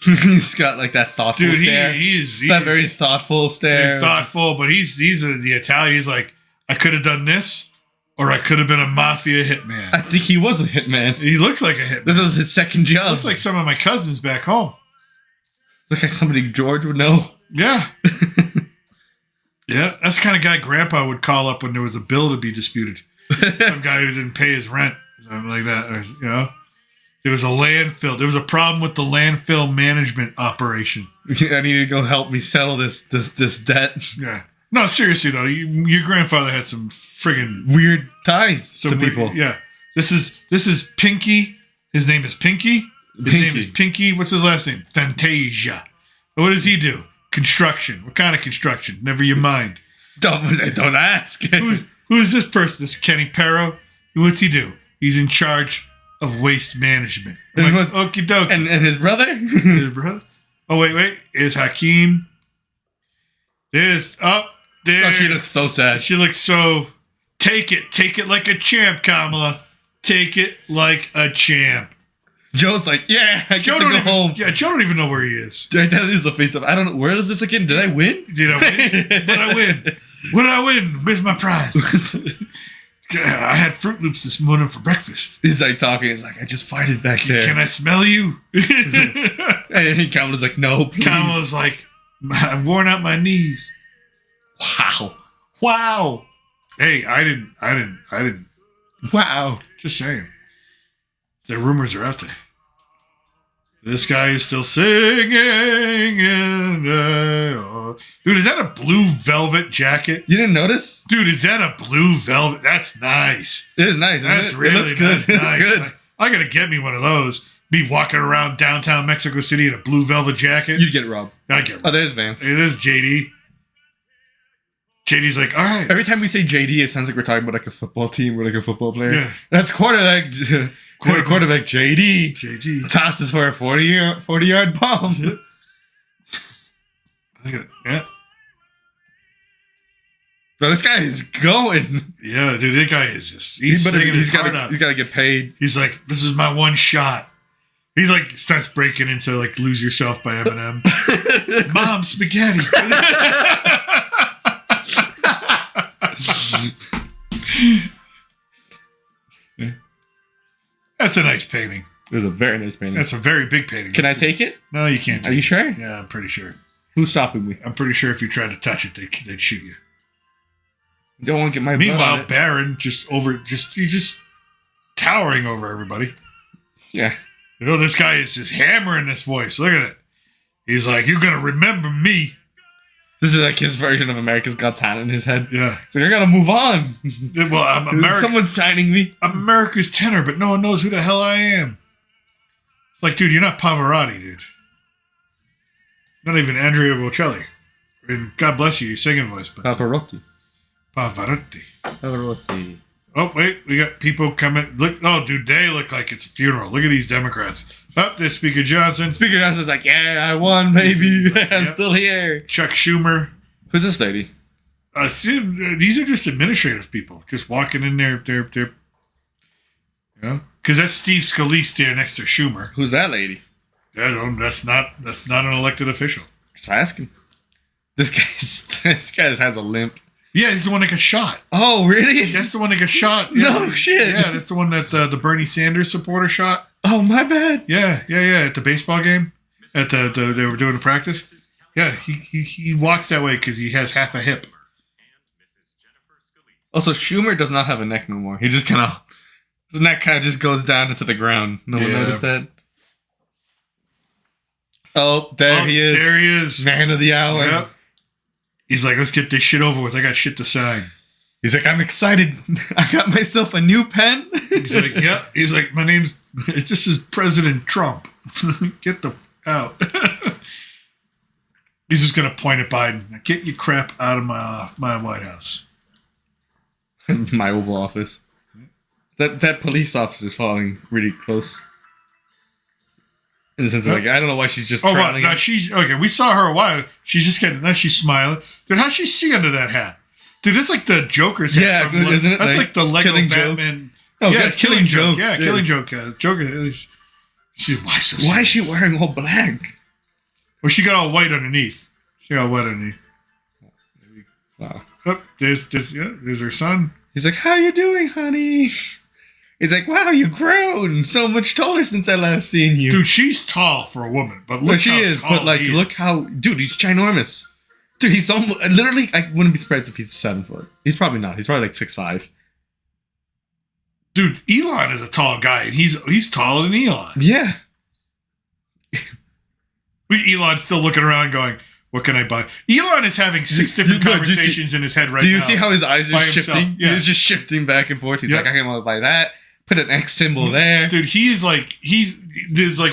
He's got like that thoughtful Dude, stare. he's that very thoughtful stare. Very thoughtful, but he's the Italian. He's like, I could have done this, or I could have been a mafia hitman. I think he was a hitman. He looks like a hitman. This was his second job. Looks like some of my cousins back home. Looks like somebody George would know. Yeah. Yeah, that's the kind of guy Grandpa would call up when there was a bill to be disputed. Some guy who didn't pay his rent, something like that. Or, you know, there was a landfill. There was a problem with the landfill management operation. I need to go help me settle this debt. Yeah. No, seriously though, your grandfather had some friggin' Weird ties to people. Yeah. This is Pinky. His name is Pinky. His name is Pinky. What's his last name? Fantasia. What does he do? Construction. What kind of construction? Never you mind. Don't ask. Who is this person? This Kenny Perro? What's he do? He's in charge of waste management. And like, okie dokie. And his brother? His brother? Oh, wait. Is Hakeem. There's up there. Oh, she looks so sad. She looks so. Take it like a champ, Kamala. Take it like a champ. Joe's like, yeah, I get to go home. Yeah, Joe don't even know where he is. That is the face of. I don't know. Where is this again? Did I win? Did I win? What did I win? What did I win? Where's my prize? I had Fruit Loops this morning for breakfast. He's like talking. He's like, I just farted back there. Can I smell you? And Kamala's like, no, please. Kamala's like, I've worn out my knees. Wow. Hey, I didn't. Wow. Just saying. The rumors are out there. This guy is still singing. Dude, is that a blue velvet jacket? You didn't notice? Dude, is that a blue velvet? That's nice. It is nice. That's it? really It looks good. Nice. It looks good. I gotta get me one of those. Be walking around downtown Mexico City in a blue velvet jacket. You'd get robbed. I get Oh, there's Vance. It is JD. JD's like, all right. Every time we say JD, it sounds like we're talking about like a football team or like a football player. Yeah. That's quarterback JD. JD. Tosses for a 40-yard bomb. Yeah. So this guy is going. Yeah, dude, that guy is just he's got to get paid. He's like, this is my one shot. He's like starts breaking into like Lose Yourself by Eminem. Mom, spaghetti. That's a nice painting. It was a very nice painting. That's a very big painting. Can I take it? No, you can't. Are you sure? Yeah, I'm pretty sure. Who's stopping me? I'm pretty sure if you tried to touch it, they'd shoot you. Don't want to get my blood on Meanwhile, it. Baron just towering over everybody. Yeah. You know, this guy is just hammering this voice. Look at it. He's like, you're gonna remember me. This is like his version of America's Got Talent in his head. Yeah. So I gotta move on. Well, Someone's signing me. I'm America's tenor, but no one knows who the hell I am. It's like, dude, you're not Pavarotti, dude. Not even Andrea Bocelli. And God bless you, your singing voice, but Pavarotti. Pavarotti. Oh, wait, we got people coming. Look, oh, dude, they look like it's a funeral. Look at these Democrats. Oh, there's Speaker Johnson. Speaker Johnson's like, yeah, I won, baby. I'm still here. Chuck Schumer. Who's this lady? See, these are just administrative people, just walking in there. You know, because that's Steve Scalise there next to Schumer. Who's that lady? I don't. That's not an elected official. Just asking. This guy just has a limp. Yeah, he's the one that got shot. Oh, really? That's the one that got shot. Yeah. No shit. Yeah, that's the one that the Bernie Sanders supporter shot. Oh, my bad. Yeah. At the baseball game, at the they were doing the practice. Yeah, he walks that way because he has half a hip. Also, Schumer does not have a neck no more. He just kind of his neck kind of just goes down into the ground. No one noticed that. Oh, there he is. There he is. Man of the hour. Yep. He's like, let's get this shit over with. I got shit to sign. He's like, I'm excited. I got myself a new pen. He's like, yeah. He's like, this is President Trump. Get the out. He's just going to point at Biden. Get your crap out of my White House. My Oval Office. That police officer is falling really close. In the sense of like, I don't know why she's just trailing. No, she's okay. We saw her a while. She's just getting. Now she's smiling. Dude, how's she see under that hat? Dude, that's like the Joker's hat. Yeah, isn't it? That's like the Lego Killing Batman. Oh, yeah, that's Killing Joke. Yeah, Killing Joke. Joker. She's why is she wearing all black? Well, she got all white underneath. Wow. Oh, there's her son. He's like, how you doing, honey? He's like, wow, you've grown so much taller since I last seen you. Dude, she's tall for a woman, but look she is. But like, look how, dude, he's ginormous. Dude, he's almost literally. I wouldn't be surprised if he's 7 foot. He's probably not. He's probably like 6'5". Dude, Elon is a tall guy, and he's taller than Elon. Yeah. Elon's still looking around, going, "What can I buy?" Elon is having 6 different conversations in his head right now. Do you see how his eyes are shifting? Yeah. He's just shifting back and forth. He's like, I can want to buy that. Put an X symbol there. Dude, there's like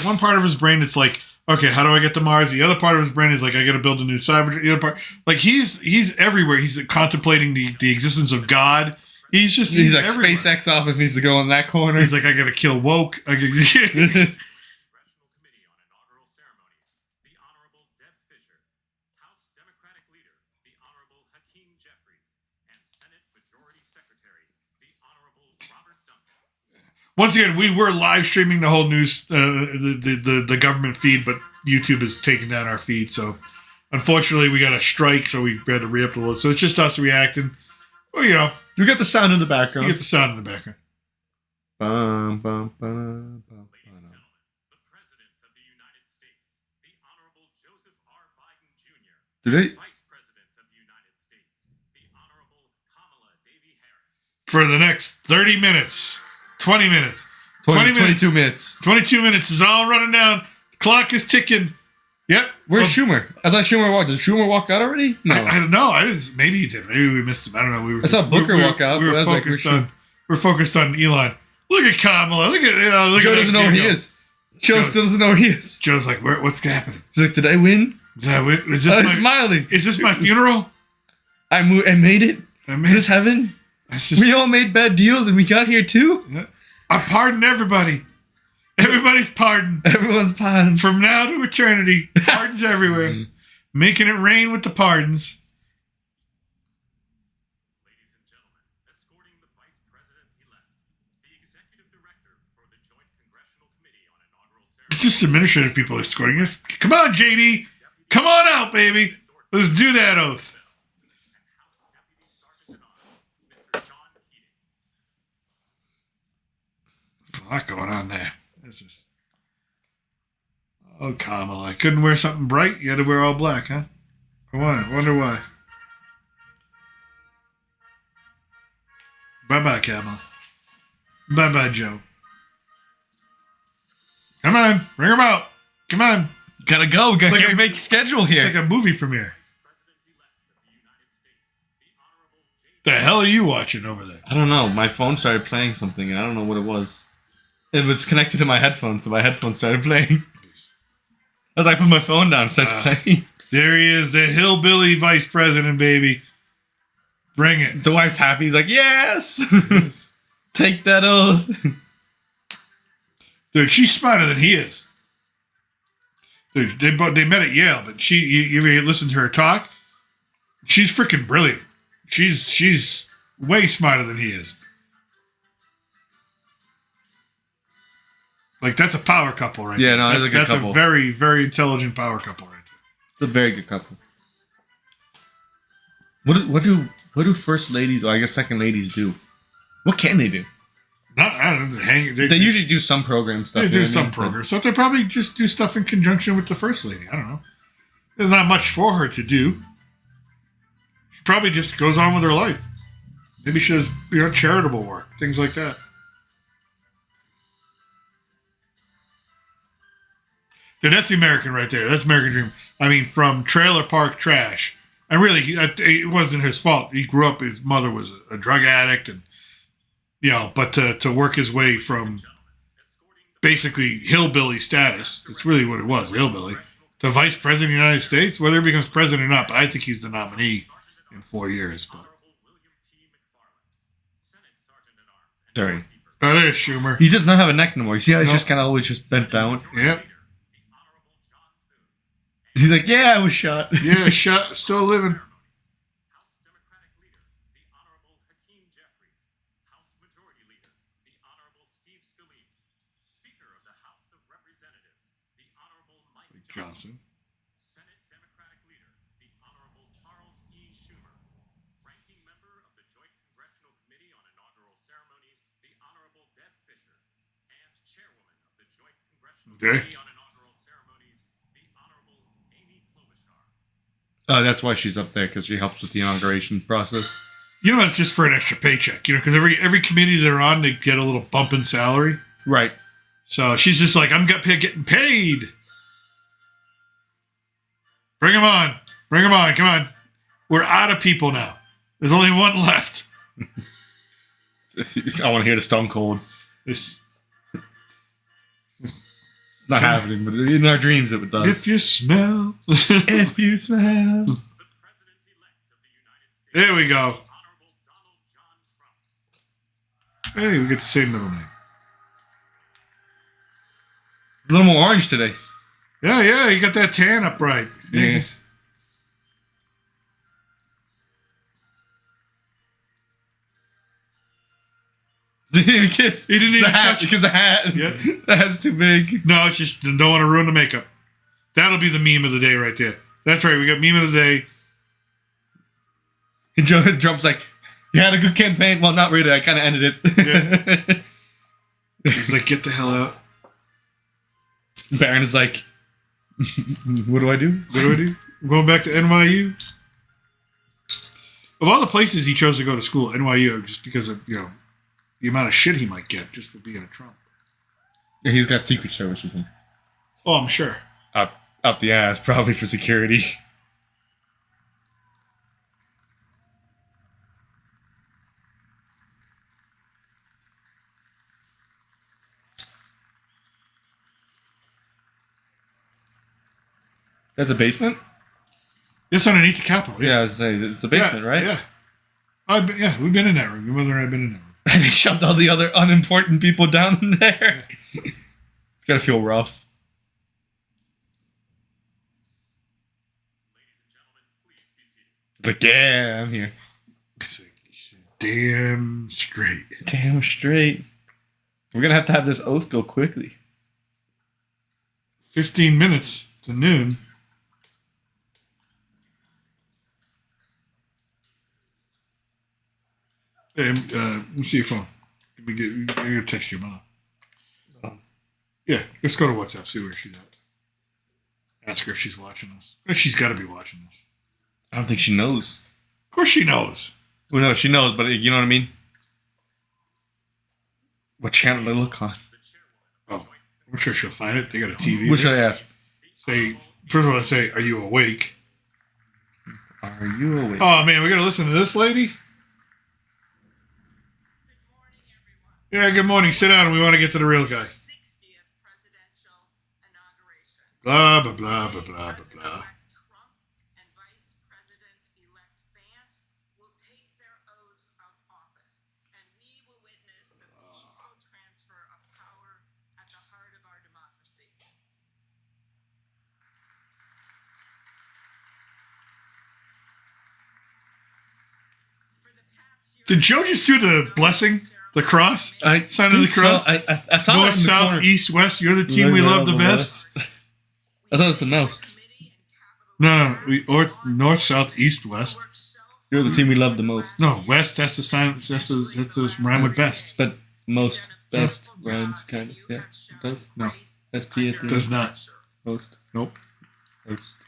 one part of his brain that's like, okay, how do I get to Mars? The other part of his brain is like, I got to build a new cyber. The other part, like he's everywhere. He's contemplating the existence of God. He's like everywhere. SpaceX office needs to go in that corner. He's like, I got to kill woke. Once again, we were live streaming the whole news, the government feed, but YouTube has taken down our feed. So, unfortunately, we got a strike, so we had to re-upload. So it's just us reacting. Well, you know, you get the sound in the background. You get the sound in the background. Bum, bum, bum, bum, bum. The President of the United States, the Honorable Joseph R. Biden Jr. Did they? Vice President of the United States, the Honorable Kamala Davy Harris. For the next 30 minutes. 20 minutes. 22 minutes. 22 minutes is all running down. The clock is ticking. Yep. Where's Schumer? I thought Schumer walked. Did Schumer walk out already? No. I don't know. I didn't. Maybe he did. Maybe we missed him. I don't know. I saw Booker walk out. We were focused on. We're focused on Elon. Look at Kamala. Look at. Joe doesn't know where he is. Joe still doesn't know where he is. Joe's like, what's happening? He's like, did I win? Did I win? Is this my, smiling. Is this my funeral? I made it. Is this heaven? We all made bad deals and we got here too. Yeah. I pardon everybody. Everybody's pardoned. Everyone's pardoned. From now to eternity. Pardons everywhere. Making it rain with the pardons. Ladies and gentlemen, escorting the Vice President-elect, the Executive Director for the Joint Congressional Committee on Inaugural Ceremony. It's just administrative people escorting us. Come on, JD. Come on out, baby. Let's do that oath. A lot going on there. It's just, oh, Kamala, I couldn't wear something bright. You had to wear all black, huh? I wonder why. Bye-bye, Kamala. Bye-bye, Joe. Come on, bring him out. Come on. Gotta go. Gotta make schedule here. It's like a movie premiere. The hell are you watching over there? I don't know. My phone started playing something, and I don't know what it was. It was connected to my headphones, so my headphones started playing. As I put my phone down, it starts playing. There he is, the hillbilly vice president, baby. Bring it. The wife's happy. He's like, yes! Take that oath. Dude, she's smarter than he is. Dude, they met at Yale, but you ever listen to her talk? She's freaking brilliant. She's way smarter than he is. Like, that's a power couple right there. Yeah, no, that's a good couple. That's a very, very intelligent power couple right there. It's a very good couple. What do first ladies, or I guess second ladies, do? What can they do? I don't know. They usually do some program stuff. They do some program stuff. They probably just do stuff in conjunction with the first lady. I don't know. There's not much for her to do. She probably just goes on with her life. Maybe she does, charitable work, things like that. Dude, that's the American right there. That's American dream. I mean, from trailer park trash. And really, it wasn't his fault. He grew up, his mother was a drug addict, and but to work his way from basically hillbilly status, it's really what it was, hillbilly, to vice president of the United States, whether he becomes president or not, but I think he's the nominee in 4 years. But. Sorry. Oh, there's Schumer. He does not have a neck no more. You see how he's just kind of always just bent down? Yep. He's like, yeah, I was shot. Yeah, shot, still living. House Democratic Leader, the Honorable Hakeem Jeffries. House Majority Leader, the Honorable Steve Scalise. Speaker of the House of Representatives, the Honorable Mike Johnson. Senate Democratic Leader, the Honorable Charles E. Schumer. Ranking Member of the Joint Congressional Committee on Inaugural Ceremonies, the Honorable Deb Fischer. And Chairwoman of the Joint Congressional Committee on Inaugural Ceremonies, the Honorable Amy Klobuchar. That's why she's up there, because she helps with the inauguration process. It's just for an extra paycheck, because every committee they're on, they get a little bump in salary. Right. So she's just like, I'm getting paid. Bring them on. Bring them on. Come on. We're out of people now. There's only one left. I want to hear the Stone Cold. It's not happening, but in our dreams it does. If you smell. If you smell. There we go. Hey, we get the same middle name. A little more orange today. Yeah, you got that tan up right. Yeah. Didn't even kiss. He didn't even touch because the hat. Yeah. The hat's too big. No, it's just don't want to ruin the makeup. That'll be the meme of the day right there. That's right. We got meme of the day. And Trump's like, you had a good campaign. Well, not really. I kind of ended it. Yeah. He's like, get the hell out. Barron is like, what do I do? What do I do? I'm going back to NYU. Of all the places he chose to go to school, NYU, just because of the amount of shit he might get just for being a Trump. Yeah, he's got Secret Service with him. Oh, I'm sure. Up the ass, probably for security. That's a basement? It's underneath the Capitol. Yeah, I was saying, it's a basement, right? Yeah. We've been in that room. Your mother and I have been in that room. They shoved all the other unimportant people down in there. It's gotta feel rough. It's like, yeah, I'm here. It's like, damn straight. Damn straight. We're gonna have to have this oath go quickly. 15 minutes to noon. Hey, let me see your phone. I'm gonna text your mother. Yeah, let's go to WhatsApp, see where she's at. Ask her if she's watching us. She's got to be watching this. I don't think she knows. Of course she knows. Well, no, she knows, but you know what I mean? What channel to look on? Oh, I'm sure she'll find it. They got a TV. What should I ask? Say, first of all, say, are you awake? Are you awake? Oh, man, we got to listen to this lady? Yeah, good morning. Sit down. We want to get to the real guy. 60th presidential inauguration. Blah, blah, blah, blah, blah, blah, blah. Trump and Vice President-elect Vance will take their oaths of office, and we will witness the peaceful transfer of power at the heart of our democracy. For the past year, Did Joe just do the blessing? The cross? I Sign of the think so. cross? I saw North, it in the south, corner. east, west. You're the team we love the best. I thought it was the most. No. Or north, south, east, west. You're the team we love the most. No, west has to sign. Has to rhyme with best. But most, best rhymes, kind of. Yeah, it does. No, ST at the does end. not. Most. Nope. Most.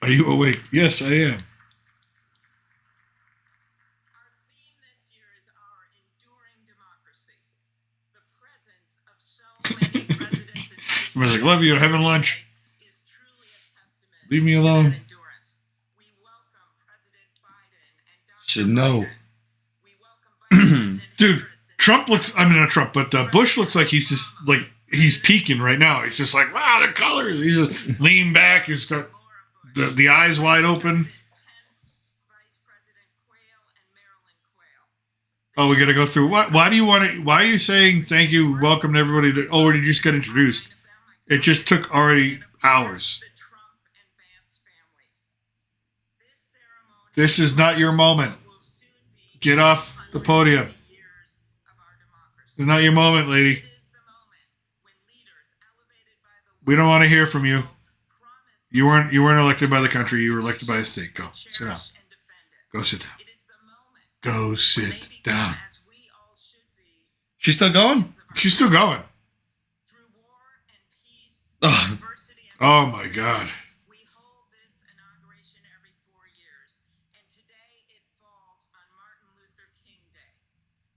Are you awake? Yes, I am. Our theme this year is our enduring democracy. The presence of so many presidents and vice I was like, love you. Having lunch. is truly a testament Leave me to alone. that endurance. We welcome President Biden and Dr. Should know. Biden. We welcome Vice President Dude, Harris and Trump looks. I mean, not Trump, but Bush looks like he's just like he's peaking right now. He's just like, wow, the colors. He's just leaned back. He's got Laura Bush. the eyes wide open. Pence, Vice President Quayle, and Marilyn Quayle. Oh, we got to go through. Why do you want to? Why are you saying thank you, welcome to everybody that already just got introduced? It just took already hours. The Trump and Vance families. This ceremony This is not your moment. will soon be Get off the podium. years of our democracy. It's not your moment, lady. It is the moment when leaders elevated by the We don't want to hear from you. promise You weren't elected by the country. You were elected by a state. Go sit down. cherish and defend it. Go sit down. It is the moment Go when they sit become, down. as we all should be, She's still going? She's still going. through war and peace, Oh. diversity and Oh my God. we hold this inauguration every 4 years, and today it falls on Martin Luther King Day.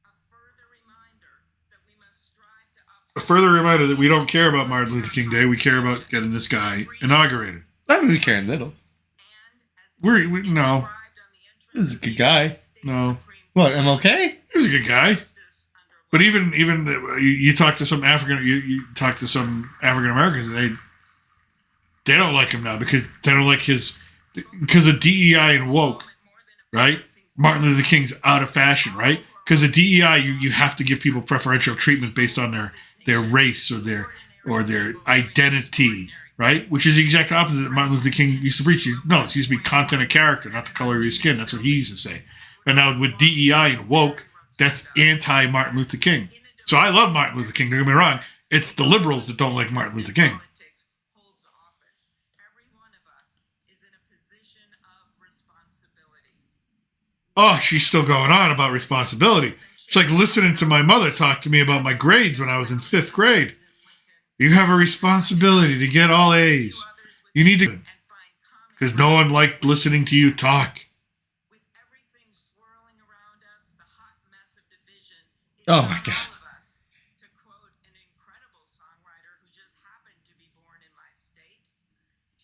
A further reminder that we must strive to A further reminder that we don't care about Martin Luther King Day. We care about getting this guy inaugurated. I mean, we care a little. No. This is a good guy. No. What, MLK? He was a good guy. But even you talk to some you talk to some African Americans, they don't like him now because they don't like because of DEI and woke, right? Martin Luther King's out of fashion, right? Because of DEI, you have to give people preferential treatment based on their race or their identity, right? Which is the exact opposite that Martin Luther King used to preach. No, it used to be content of character, not the color of your skin. That's what he used to say. But now with DEI and woke, that's anti-Martin Luther King. So I love Martin Luther King, don't get me wrong. It's the liberals that don't like Martin Luther King. Politics holds office. Every one of us is in a position of responsibility. Oh, she's still going on about responsibility. It's like listening to my mother talk to me about my grades when I was in 5th grade. You have a responsibility to get all A's. You need to, And find common because no one liked listening to you talk. with everything swirling around us, the hot mess of division. It's Oh on my God. all of us, to quote an incredible songwriter who just happened to be born in my state,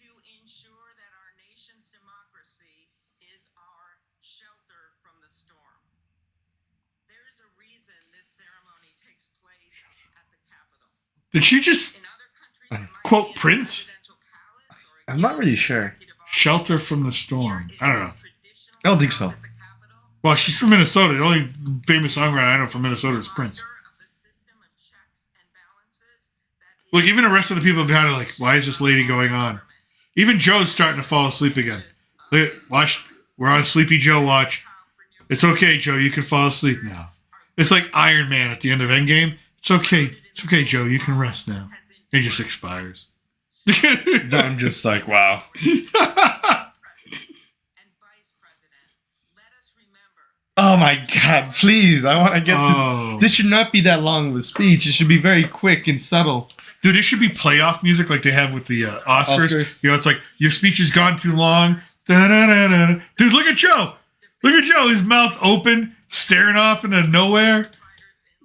to ensure that our nation's democracy is our shelter from the storm. There's a reason this ceremony takes place at the Capitol. Did she just In other countries, it might quote be in a Prince? presidential palace or a I'm not really sure. executive office. Shelter from the storm? I don't know. I don't think so. Well, she's from Minnesota. The only famous songwriter I know from Minnesota is Prince. Look, even the rest of the people behind her like, why is this lady going on? Even Joe's starting to fall asleep again. Look, watch. We're on Sleepy Joe watch. It's okay, Joe. You can fall asleep now. It's like Iron Man at the end of Endgame. It's okay. It's okay, Joe. You can rest now. He just expires. I'm just like, wow. Oh my God, please. I want to get Oh. to. This should not be that long of a speech. It should be very quick and subtle. Dude, it should be playoff music like they have with the Oscars. Oscars. You know, it's like, your speech has gone too long. Da-da-da-da-da. Dude, look at Joe. Look at Joe. His mouth open, staring off into nowhere.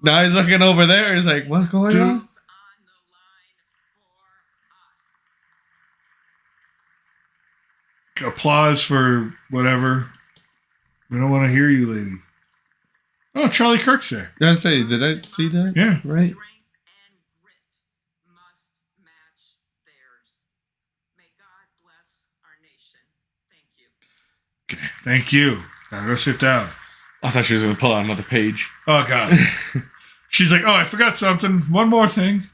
Now he's looking over there. He's like, what's going Dude. on? Applause for whatever. We don't want to hear you, lady. Oh, Charlie Kirk's there. Did I say? Did I see that? Yeah. Right. Strength and grit must match theirs. May God bless our nation. Thank you. Okay, thank you. Now go sit down. I thought she was gonna pull out another page. Oh God. She's like, oh, I forgot something. One more thing.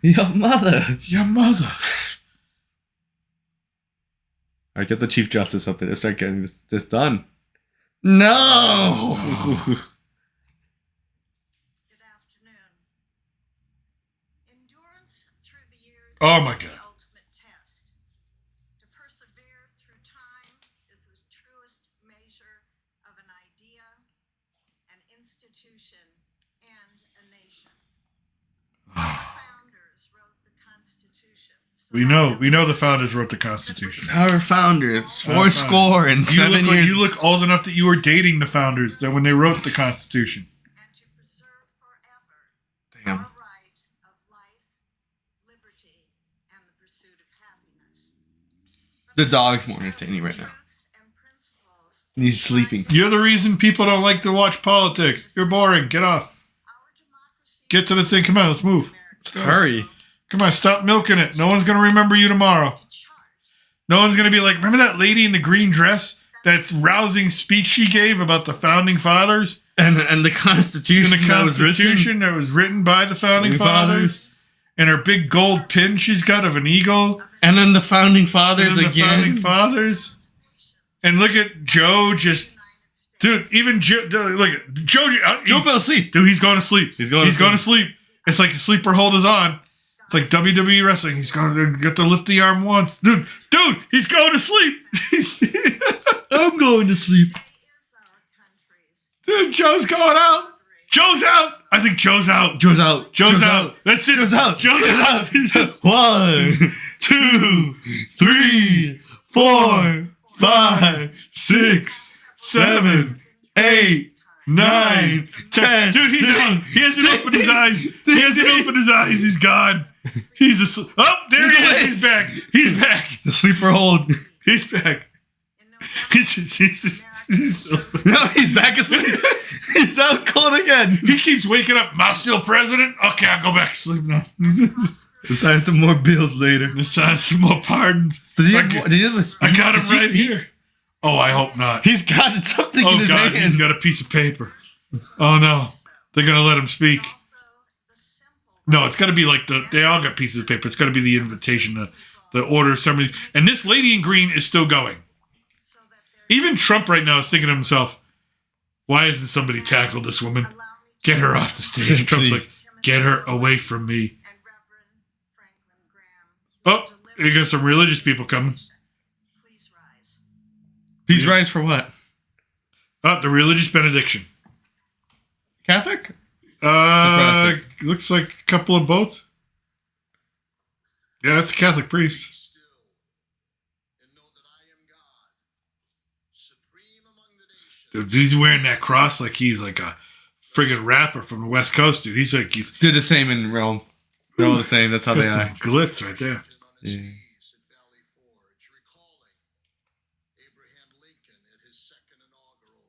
Your mother. Your mother. I get the Chief Justice up there to start getting this done. No. Good afternoon. Endurance through the years Oh my is God. the ultimate test. To persevere through time is the truest measure of an idea, an institution, and a nation. Our founders wrote the Constitution. so We that know the founders wrote the Constitution. Our founders, Our founders. 4 and 7 years. You look old enough that you were dating the founders that when they wrote the Constitution. and to preserve forever Damn. our right of life, liberty, and the pursuit of happiness. The dog's more entertaining right now. He's sleeping. You're the reason people don't like to watch politics. You're boring. Get off. Get to the thing. Come on, let's move. Let's go. Hurry. Come on, stop milking it. No one's gonna remember you tomorrow. No one's gonna be like, remember that lady in the green dress? That rousing speech she gave about the founding fathers? And the Constitution. In the Constitution that was written by the founding fathers. And her big gold pin she's got of an eagle. And then the founding fathers And then the again. founding fathers. And look at Joe just... Dude, even Joe... Look at Joe... Joe fell asleep. Dude, he's going to sleep. He's going to sleep. It's like the sleeper hold is on. It's like WWE wrestling. He's going to get to lift the arm once. Dude, he's going to sleep. I'm going to sleep. Dude, Joe's going out. Joe's out. I think Joe's out. Joe's out. Joe's out. That's it. Joe's out. Joe's out. He's out. 1, 2, 3, 4, 5, 6, 7, 8, 9, 10. Dude, he's out. He hasn't opened his eyes. He hasn't opened his eyes. He's gone. He's asleep. Oh, there he is. He's back. He's back. The sleeper hold. He's back. He's No, he's back asleep. He's out cold again. He keeps waking up. Am I still president? Okay, I'll go back to sleep now. Sign some more bills later. Sign some more pardons. Does he I have, got- did he have a speech? I got him Does he right speak? here. Oh, I hope not. He's got something in Oh his God, hands. he's got a piece of paper. Oh no, they're gonna let him speak. No, it's got to be like they all got pieces of paper. It's got to be the invitation, the order of somebody. And this lady in green is still going. Even Trump right now is thinking to himself, why hasn't somebody tackled this woman? Get her off the stage. Trump's like, get her away from me. Oh, you got some religious people coming. Please rise. Please rise for what? Oh, the religious benediction. Catholic? Looks like a couple of both. Yeah, that's a Catholic priest. Still, and know that I am God, supreme among the nations. Dude, he's wearing that cross like he's like a friggin' rapper from the West Coast, dude. He's like he's Did the same in Rome. They're all the same. That's how they got some are. glitz right there. Yeah. At Valley Forge, recalling Abraham Lincoln at his second inaugural,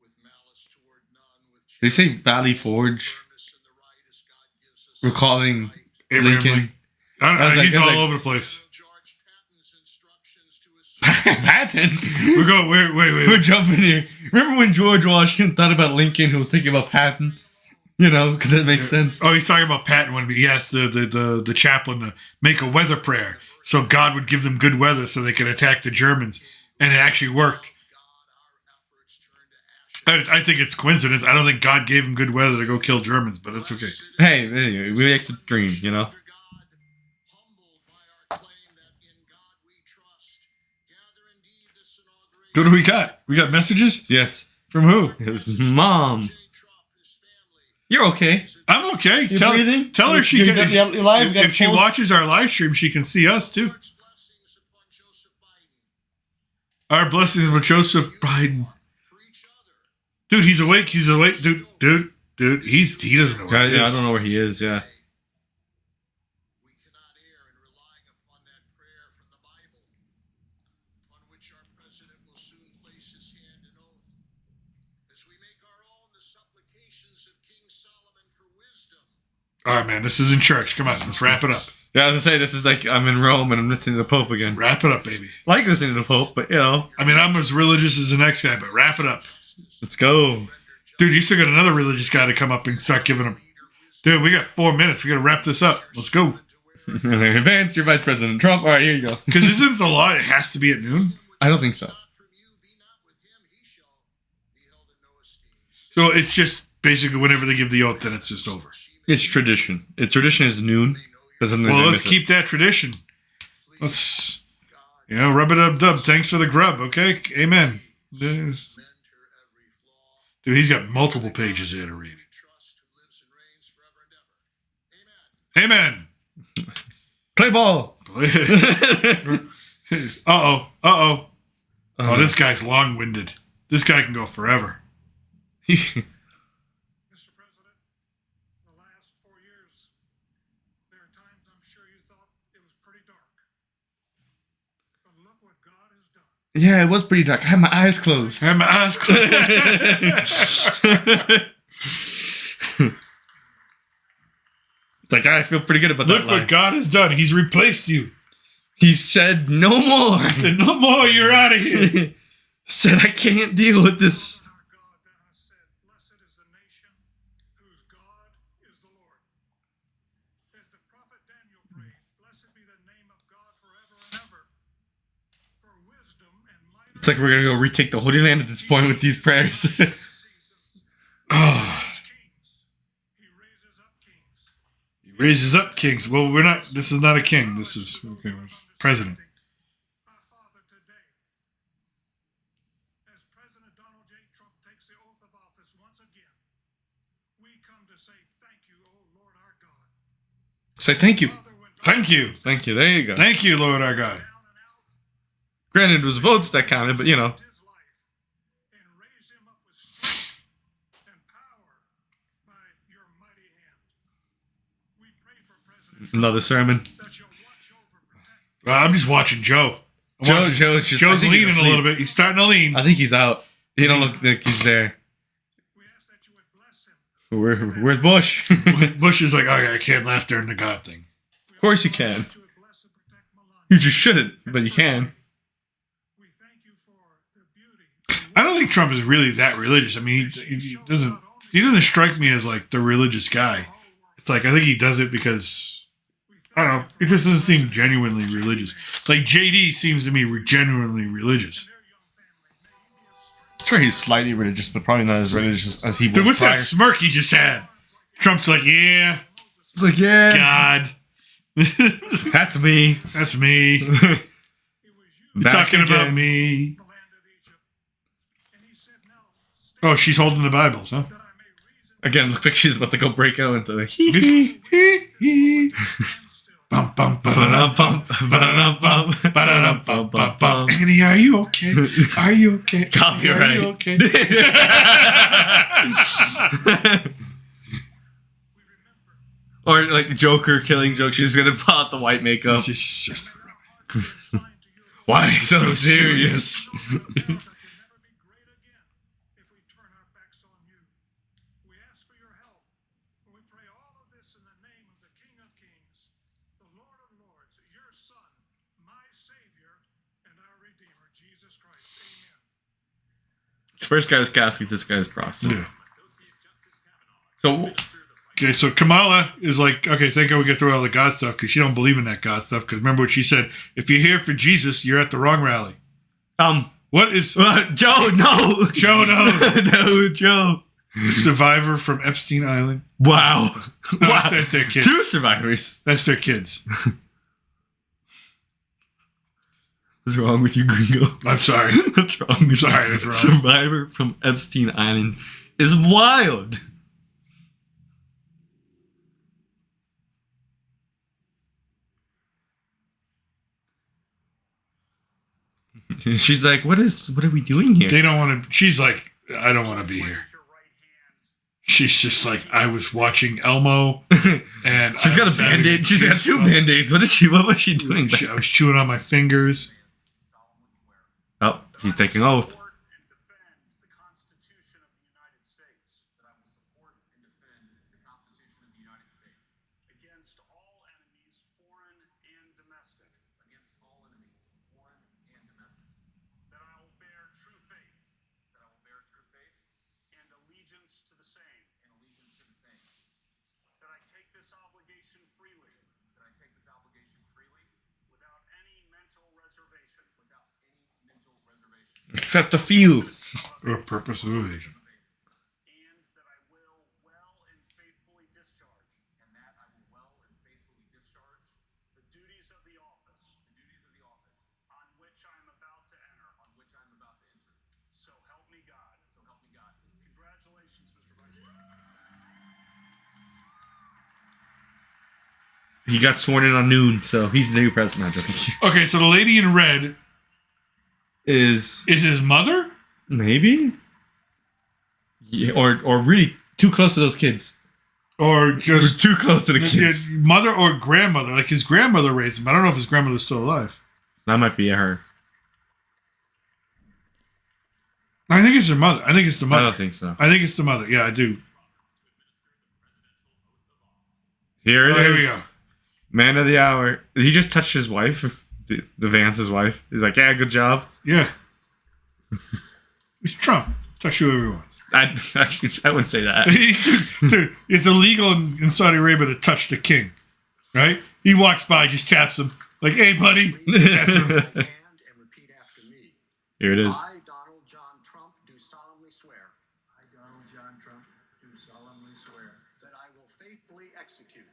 with malice toward none, with They say Valley Forge, firmness in the right as God gives us recalling Abraham Lincoln. Lincoln. I don't know. I was like- He's I was all like- over the place. George Patton's instructions to his Patton. We're going. Wait. We're jumping here. Remember when George Washington thought about Lincoln, who was thinking about Patton? You know, because that makes sense. Oh, he's talking about Patton when he asked the chaplain to make a weather prayer so God would give them good weather so they could attack the Germans, and it actually worked. I think it's coincidence. I don't think God gave him good weather to go kill Germans, but that's okay. Hey, anyway, we like to dream, you know? humbled by our claim that in God we trust. Gather indeed this inauguration. What do we got? We got messages Yes. from who? His mom. J. Trump, his family, You're okay. I'm okay. You Tell breathing? tell her she You can. got your live, you got If she pulse? watches our live stream, she can see us too. God's blessings upon Joseph Biden Our blessings with Joseph Biden. for each other. Dude, he's awake. He's awake. Dude. He doesn't know where he I is. don't know where he is, yeah. We cannot err in relying upon that prayer from the Bible, upon which our president will soon place his hand in oath. As we make our own the supplications of King Solomon for wisdom. All right, man. This is in church. Come on, let's wrap it up. Yeah, I was gonna say, this is like I'm in Rome and I'm listening to the Pope again. Wrap it up, baby. Like listening to the Pope, but you know, I mean, I'm as religious as the next guy, but wrap it up. let's go. Dude, you still got another religious guy to come up and start giving him. Dude, we got 4 minutes. We got to wrap this up. Let's go. Vance, you're Vice President Trump. All right, here you go. Because isn't the law it has to be at noon? I don't think so. From you be not with him, he shall be held in no esteem. So it's just basically whenever they give the oath, then it's just over. It's tradition. Tradition is noon. Well, let's keep that tradition. Let's, rub it up, dub. Thanks for the grub, okay? Amen. Dude, he's got multiple pages here to read. Amen. Play ball. Uh-oh. Oh, this guy's long-winded. This guy can go forever. Mr. President, the last 4 years, there are times I'm sure you thought it was pretty dark. But look what God has done. Yeah, it was pretty dark. I had my eyes closed. I have my eyes closed. It's like, I feel pretty good about that Look line. what God has done. He's replaced you. He said, no more. He said, no more, you're out of here. Said, I can't deal with this. Our God that has said, blessed is the nation whose God is the Lord. As the prophet Daniel prayed, blessed be the name of God forever and ever. For wisdom and might. It's like we're going to go retake the Holy Land at this point with these prayers. He raises up kings. Well, we're not. This is not a king. This is president. Our Father, today, as President Donald J. Trump takes the oath of office once again, we come to say thank you, O Lord our God. Say thank you. Father, when Thank you. Thank you. There you go. Thank you, Lord our God. down and out Granted, it was votes that counted, but you know. his life and raise him up with strength and power by your mighty hand. We pray for President Trump Another sermon. that you'll watch over, protect, I'm just watching Joe. Joe's just. I Joe's think he's leaning a asleep. little bit. He's starting to lean. I think he's out. He don't look like he's there. we ask that you would bless him. Where's Bush? Of Bush is like, okay, I can't laugh during the God thing. course you can. That you would bless and protect Melania. You just shouldn't, but you can. We thank you for the beauty. I don't think Trump is really that religious. I mean, he doesn't strike me as like the religious guy. It's like I think he does it because I don't know. It just doesn't seem genuinely religious. Like JD seems to me genuinely religious. I'm sure he's slightly religious, but probably not as religious as he was Dude, what's prior. that smirk he just had? Trump's like, yeah, It's like, yeah, God, that's me. that's me. You're Back talking about again. me. The land of Egypt. And he said, now, stay Oh, she's holding the Bibles, huh? that I may reason Again, looks like she's about to go break out into the hee Bum, bum, Ba-da-dum-bum, ba-da-dum-bum, ba-da-dum-bum-bum-bum. Annie, are you okay? Are you okay? Copyright. Are you okay? Or like Joker killing joke, she's gonna pull out the white makeup. It's just Why so So serious? that can never be great again if we turn our backs on you. We ask for your help. We pray all of this in the name of the King of Kings, the Lord of Lords, your Son, my Savior, and our Redeemer, Jesus Christ. Amen. This first guy was Catholic, this guy is Protestant. Yeah. So Okay, so Kamala is like, okay, thank God we get through all the God stuff because she don't believe in that God stuff. Because remember what she said: if you're here for Jesus, you're at the wrong rally. What is Joe, no. Joe? No, No, Joe. survivor from Epstein Island. Wow. No, Wow. that's their kids. Two survivors. That's their kids. What's wrong with you, Gringo? I'm sorry. What's wrong with Sorry, you? that's wrong. Survivor from Epstein Island is wild. She's like, what are we doing here? They don't want to. She's like, I don't want to be here. She's just like, I was watching Elmo, and She's I got was a having band-aid. She's got two goosebumps. band-aids. What was she doing? I was chewing on my fingers. Oh, he's taking oath. Support and defend the Constitution of the United States, this obligation freely. That I take this obligation freely. Without any mental reservation. Without any mental reservation. Except a few. Or purpose of evasion. And that I will well and faithfully discharge. And that I will well and faithfully discharge. The duties of the office. The duties of the office. On which I am about to enter. On which I am about to enter. So help me God. So help me God. Congratulations, Mr. Vice President. He got sworn in on noon, so he's the new president. Okay, so the lady in red Is is his mother? maybe? Yeah, or really too close to those kids. Or We're just too close to the kids. mother or grandmother? Like his grandmother raised him. I don't know if his grandmother's still alive. That might be her. I think it's her mother. I think it's the I mother. don't think so. I think it's the mother. Yeah, I do. Here it Oh, here is. we go. Man of the hour. He just touched his wife, the Vance's wife. He's like, yeah, good job. Yeah. It's Trump. Touch whoever he wants. I wouldn't say that. Dude, it's illegal in Saudi Arabia to touch the king, right? He walks by, just taps him, like, "Hey, buddy." Taps him. And repeat after me. Here it is. I, Donald John Trump, do solemnly swear. I, Donald John Trump, do solemnly swear. That I will faithfully execute.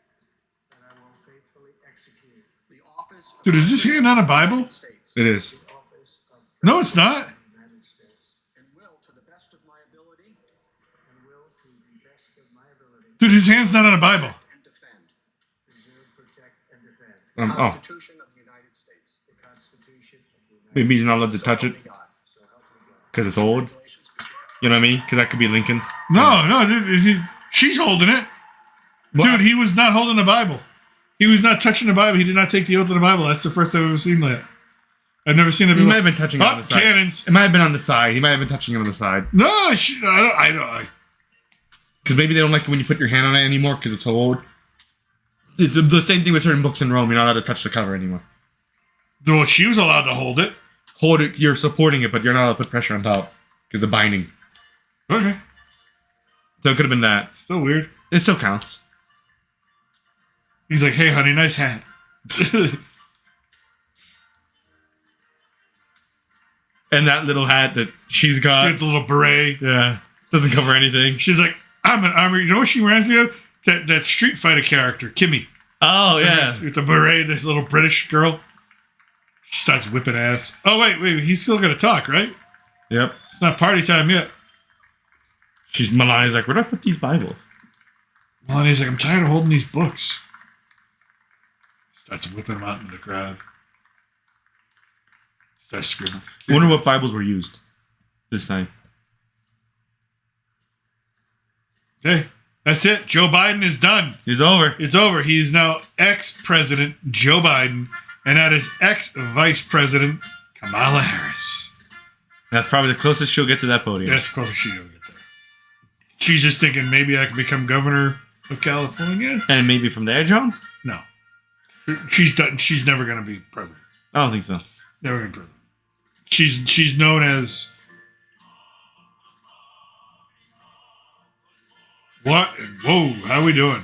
That I will faithfully execute. The office of Dude, is this hand on a Bible? United States. It is. The office of No, it's not. United States. And will, to the best of my ability. And will, to the best of my ability. Dude, his hand's not on a Bible. And defend. Preserve, protect, and defend. Oh. The Constitution of the United States. The Constitution of the United Maybe he's not allowed to touch it So help me God. because it's old. You know what I mean? Because that could be Lincoln's. No, she's holding it. Dude, he was not holding the Bible. He was not touching the Bible. He did not take the oath of the Bible. That's the first I've ever seen that. I've never seen it He before. might have been touching it on Oh, the side. cannons. It might have been on the side. He might have been touching it on the side. No, I don't. Because maybe they don't like it when you put your hand on it anymore because it's so old. It's the same thing with certain books in Rome. You're not allowed to touch the cover anymore. Well, she was allowed to hold it. Hold it. You're supporting it, but you're not allowed to put pressure on top because the binding. Okay. So it could have been that. Still weird. It still counts. He's like, "Hey, honey, nice hat." And that little hat that she's She got. had the little beret. Yeah. Doesn't cover anything. She's like, "I'm an armor." You know what she reminds me of? That Street Fighter character, Kimmy. Oh, yeah. With the beret, the little British girl. She starts whipping ass. Oh, wait. He's still going to talk, right? Yep. It's not party time yet. Melania's like, where do I put these Bibles? Melania's like, "I'm tired of holding these books." Starts whipping them out into the crowd. Starts screaming. I wonder what Bibles were used this time. Okay. That's it. Joe Biden is done. It's over. It's over. He is now ex-president Joe Biden, and that is ex-vice president Kamala Harris. That's probably the closest she'll get to that podium. That's close as she ever get there. She's just thinking maybe I can become governor of California. And maybe from there, John? No, she's done. She's never going to be president. I don't think so. Never going to be president. She's known as what? Whoa! How we doing?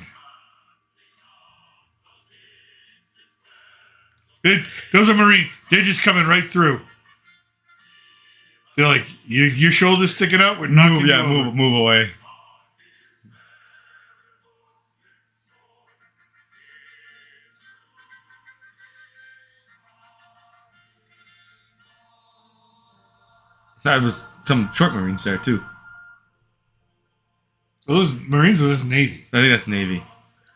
Those are Marines. They're just coming right through. They're like, your shoulder's sticking out. We're knocking you over. move away. That was some short Marines there too. Well, those Marines are this Navy I think that's Navy.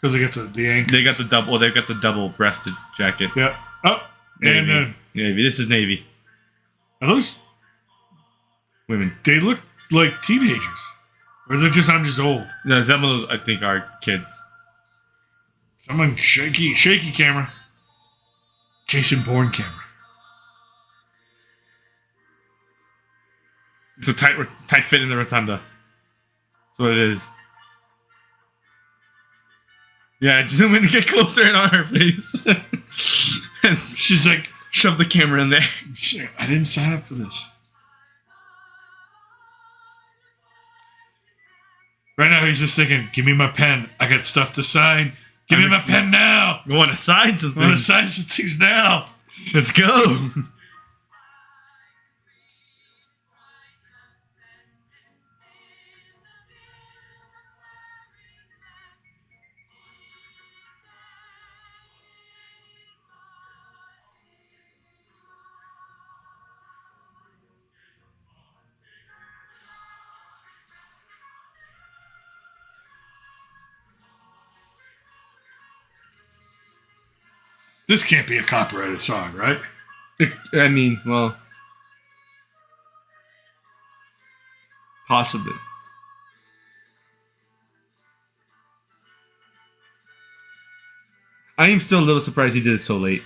because they got the anchors. They got the double. They've got the double-breasted jacket. Yeah. Oh, Navy. and Navy. This is Navy. are those? Women. They look like teenagers, or is it just I'm just old? No, some of those I think are kids. Someone shaky camera. Jason Bourne camera. It's a tight fit in the rotunda. That's what it is. Yeah, zoom in to get closer in on her face. And She's like, shove the camera in there. I didn't sign up for this. Right now, he's just thinking, "Give me my pen. I got stuff to sign. Give me my pen now. I want to sign I something. want to sign some things now. Let's go. This can't be a copyrighted song, right? I mean, well, possibly. I am still a little surprised he did it so late.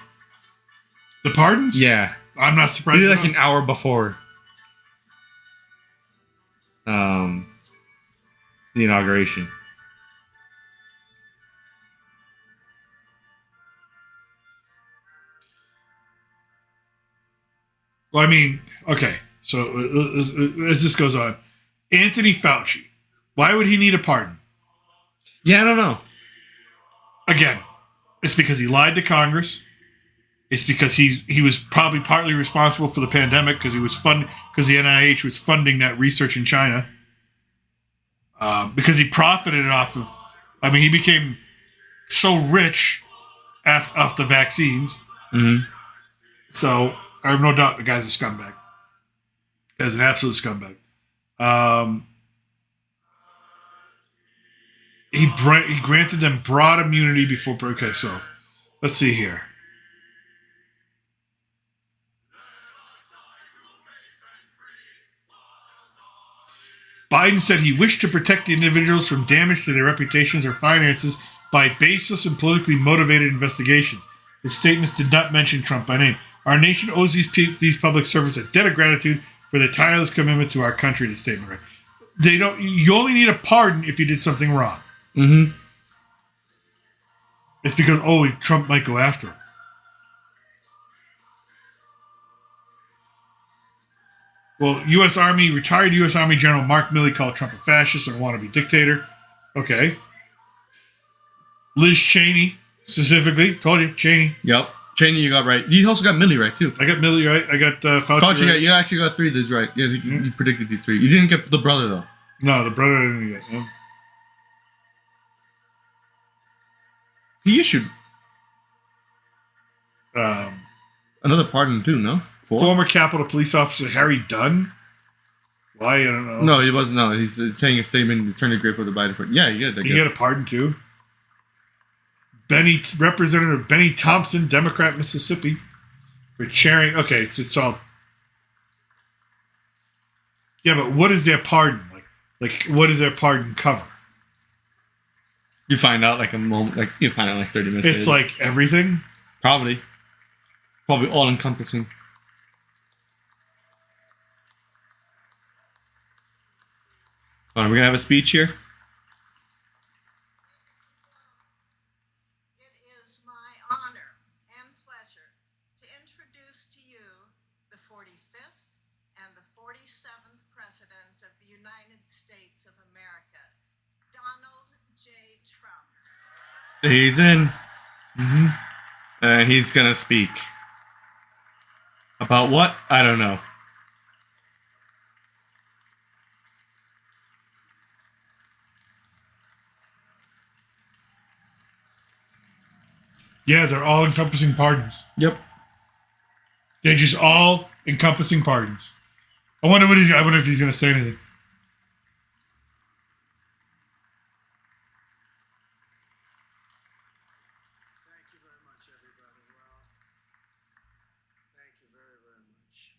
The pardons? Yeah, I'm not he surprised. did at like all. an hour before the inauguration. Well, I mean, okay. So as this goes on, Anthony Fauci, why would he need a pardon? Yeah, I don't know. Again, it's because he lied to Congress. It's because he was probably partly responsible for the pandemic because the NIH was funding that research in China. Because he profited off of, I mean, he became so rich off the vaccines. Mm-hmm. So I have no doubt the guy's a scumbag. As an absolute scumbag. He granted them broad immunity before. Okay, so let's see here. Biden said he wished to protect the individuals from damage to their reputations or finances by baseless and politically motivated investigations. His statements did not mention Trump by name. Our nation owes these public servants a debt of gratitude for their tireless commitment to our country. The statement read. They don't. You only need a pardon if you did something wrong. Mm-hmm. It's because Trump might go after him. Well, retired U.S. Army General Mark Milley called Trump a fascist and a wannabe dictator. Okay. Liz Cheney, specifically. Told you, Cheney. Yep. Cheney, you got right. You also got Milley right, too. I got Milley right. I got Fauci right. You actually got 3 of these right. Yeah, you predicted these 3. You didn't get the brother, though. No, the brother I didn't get. No. He issued Um, another pardon, too, no? 4? former Capitol Police Officer Harry Dunn. Why? I don't know. No, he wasn't. No, he's saying a statement, returned grateful to Biden for. Yeah, you get it. He got a pardon, too. Representative Benny Thompson, Democrat, Mississippi, for chairing. Okay, so it's all. Yeah, but what is their pardon? Like what does their pardon cover? You find out like a moment, like you find out like 30 minutes. It's later. like everything. Probably all encompassing. Hold on, we're gonna have a speech here. It is my honor and pleasure to introduce to you the 45th and the 47th President of the United States of America, Donald J. Trump. He's in, and he's gonna speak about what? I don't know. Yeah, they're all encompassing pardons. Yep. They're just all encompassing pardons. I wonder if he's going to say anything. Thank you very much, everybody. Well, thank you very, very much.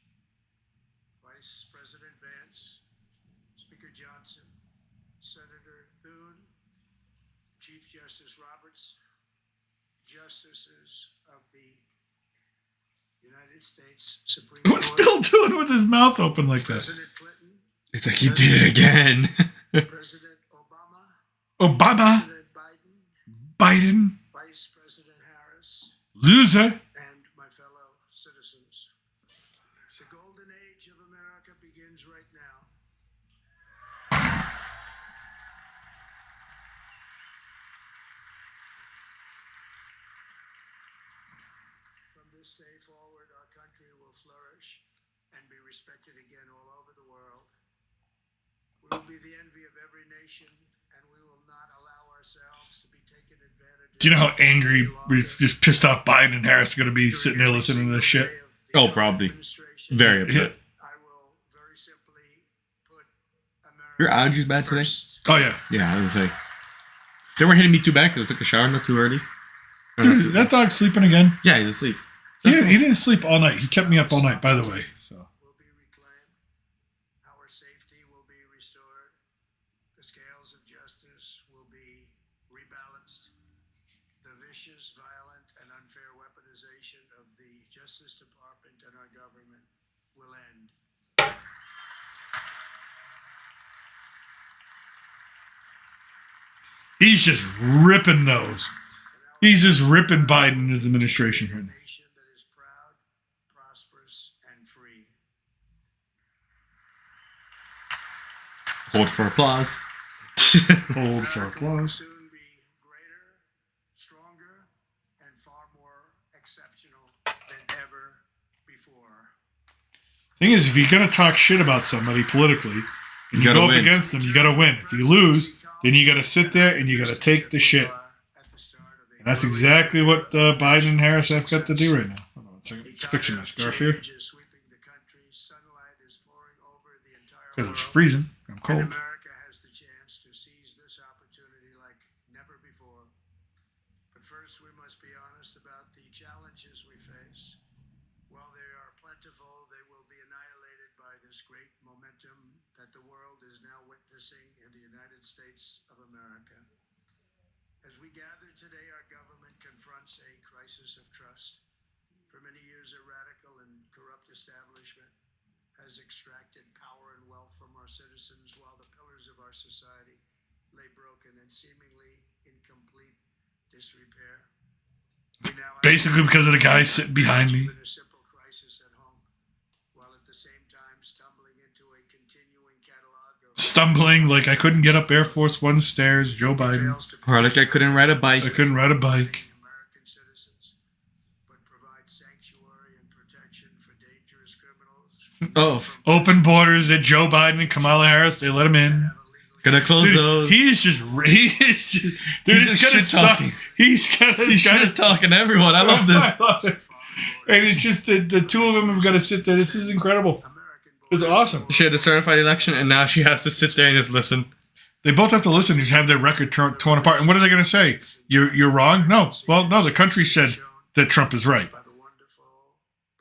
Vice President Vance, Speaker Johnson, Senator Thune, Chief Justice Roberts, Justices of the United States Supreme What's Court, Bill doing with his mouth open like that? President Clinton, It's like he did it again. President Obama, Obama, President Biden, Biden, Vice President Harris, loser. and my fellow citizens. The golden age of America begins right now. stay forward, our country will flourish and be respected again all over the world. We will be the envy of every nation, and we will not allow ourselves to be taken advantage of. Do you know how angry, just pissed off Biden and Harris are going to be sitting there listening to this shit? Oh, probably. Very upset. I will very simply put America Your allergies bad today? first. Oh, yeah. Yeah, I was gonna say. They weren't hitting me too bad because I took a shower not too early. Dude, is that dog sleeping again? Yeah, he's asleep. He didn't sleep all night. He kept me up all night, by the way. So Will be reclaimed. Our safety will be restored. The scales of justice will be rebalanced. The vicious, violent, and unfair weaponization of the Justice Department and our government will end. he's just ripping those. He's just ripping Biden and his administration right A now. nation that is proud, prosperous, and free. Hold for applause. Hold for America will applause. soon be greater, stronger, and far more exceptional than ever before. Thing is, if you're gonna talk shit about somebody politically, and you gotta go up win. against them, you gotta win. If you lose, then you gotta sit there and you gotta take the shit. And that's exactly what Biden and Harris have got to do right now. Hold on one second. Let's fix my scarf here because it's freezing. I'm cold. And America has the chance to seize this opportunity like never before. But first, we must be honest about the challenges we face. While they are plentiful, they will be annihilated by this great momentum that the world is now witnessing in the United States of America. As we gather today, our government confronts a crisis of trust. For many years, a radical and corrupt establishment has extracted power and wealth from our citizens while the pillars of our society lay broken and seemingly in complete disrepair. We now have Basically, because of the guy sitting behind me. with a simple crisis at home, while at the same time stumbling into a continuing catalog of Stumbling like I couldn't get up Air Force One stairs. Joe Biden. fails to Or like I couldn't ride a bike. I couldn't ride a bike. American citizens, but provide sanctuary and protection for dangerous criminals. Oh, Open borders at Joe Biden and Kamala Harris. They let him in. gonna close Dude, those. he is just, dude, He's it's just gonna suck. shit-talking. He's gonna, He's gonna shit talking to everyone. I love this. I love it. And it's just the two of them have got to sit there. This is incredible. It's awesome. She had a certified election, and now she has to sit there and just listen. They both have to listen. Just have their record torn apart. And what are they going to say? You're wrong? No. Well, no. The country said that Trump is right. By the wonderful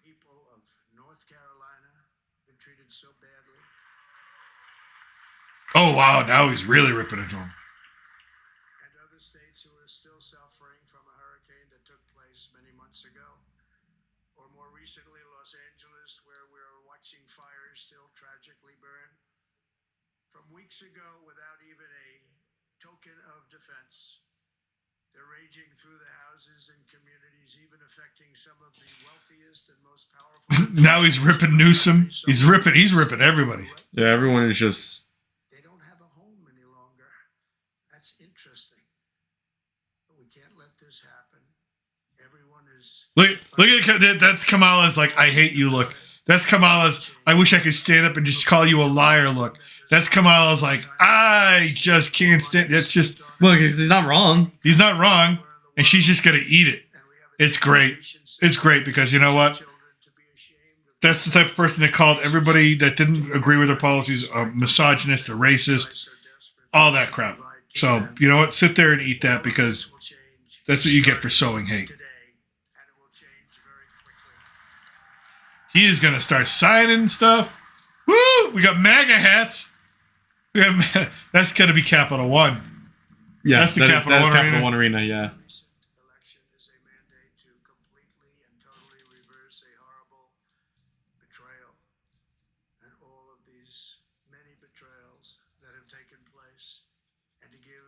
people of North Carolina, been treated so badly. Oh wow! Now he's really ripping into him. And other states who are still suffering from a hurricane that took place many months ago. Or more recently, Los Angeles, where we're watching fires still tragically burn. From weeks ago, without even a token of defense, they're raging through the houses and communities, even affecting some of the wealthiest and most powerful. Now he's ripping Newsom. He's ripping everybody. Yeah, everyone is just. They don't have a home any longer. That's interesting. But we can't let this happen. Everyone is. Look at that's Kamala's like I hate you look. That's Kamala's I wish I could stand up and just call you a liar look. That's Kamala's like I just can't stand. That's just Well, he's not wrong. he's not wrong, and she's just gonna eat it. It's great. It's great because you know what? That's the type of person that called everybody that didn't agree with her policies a misogynist, a racist, all that crap. So you know what? Sit there and eat that because that's what you get for sowing hate. He is gonna start signing stuff. Woo! We got MAGA hats. That's gonna be Capital One. Yeah, That's the that is Capital One Capital Arena. One Arena. Yeah. Recent election is a mandate to completely and totally reverse a horrible betrayal. And all of these many betrayals that have taken place, and to give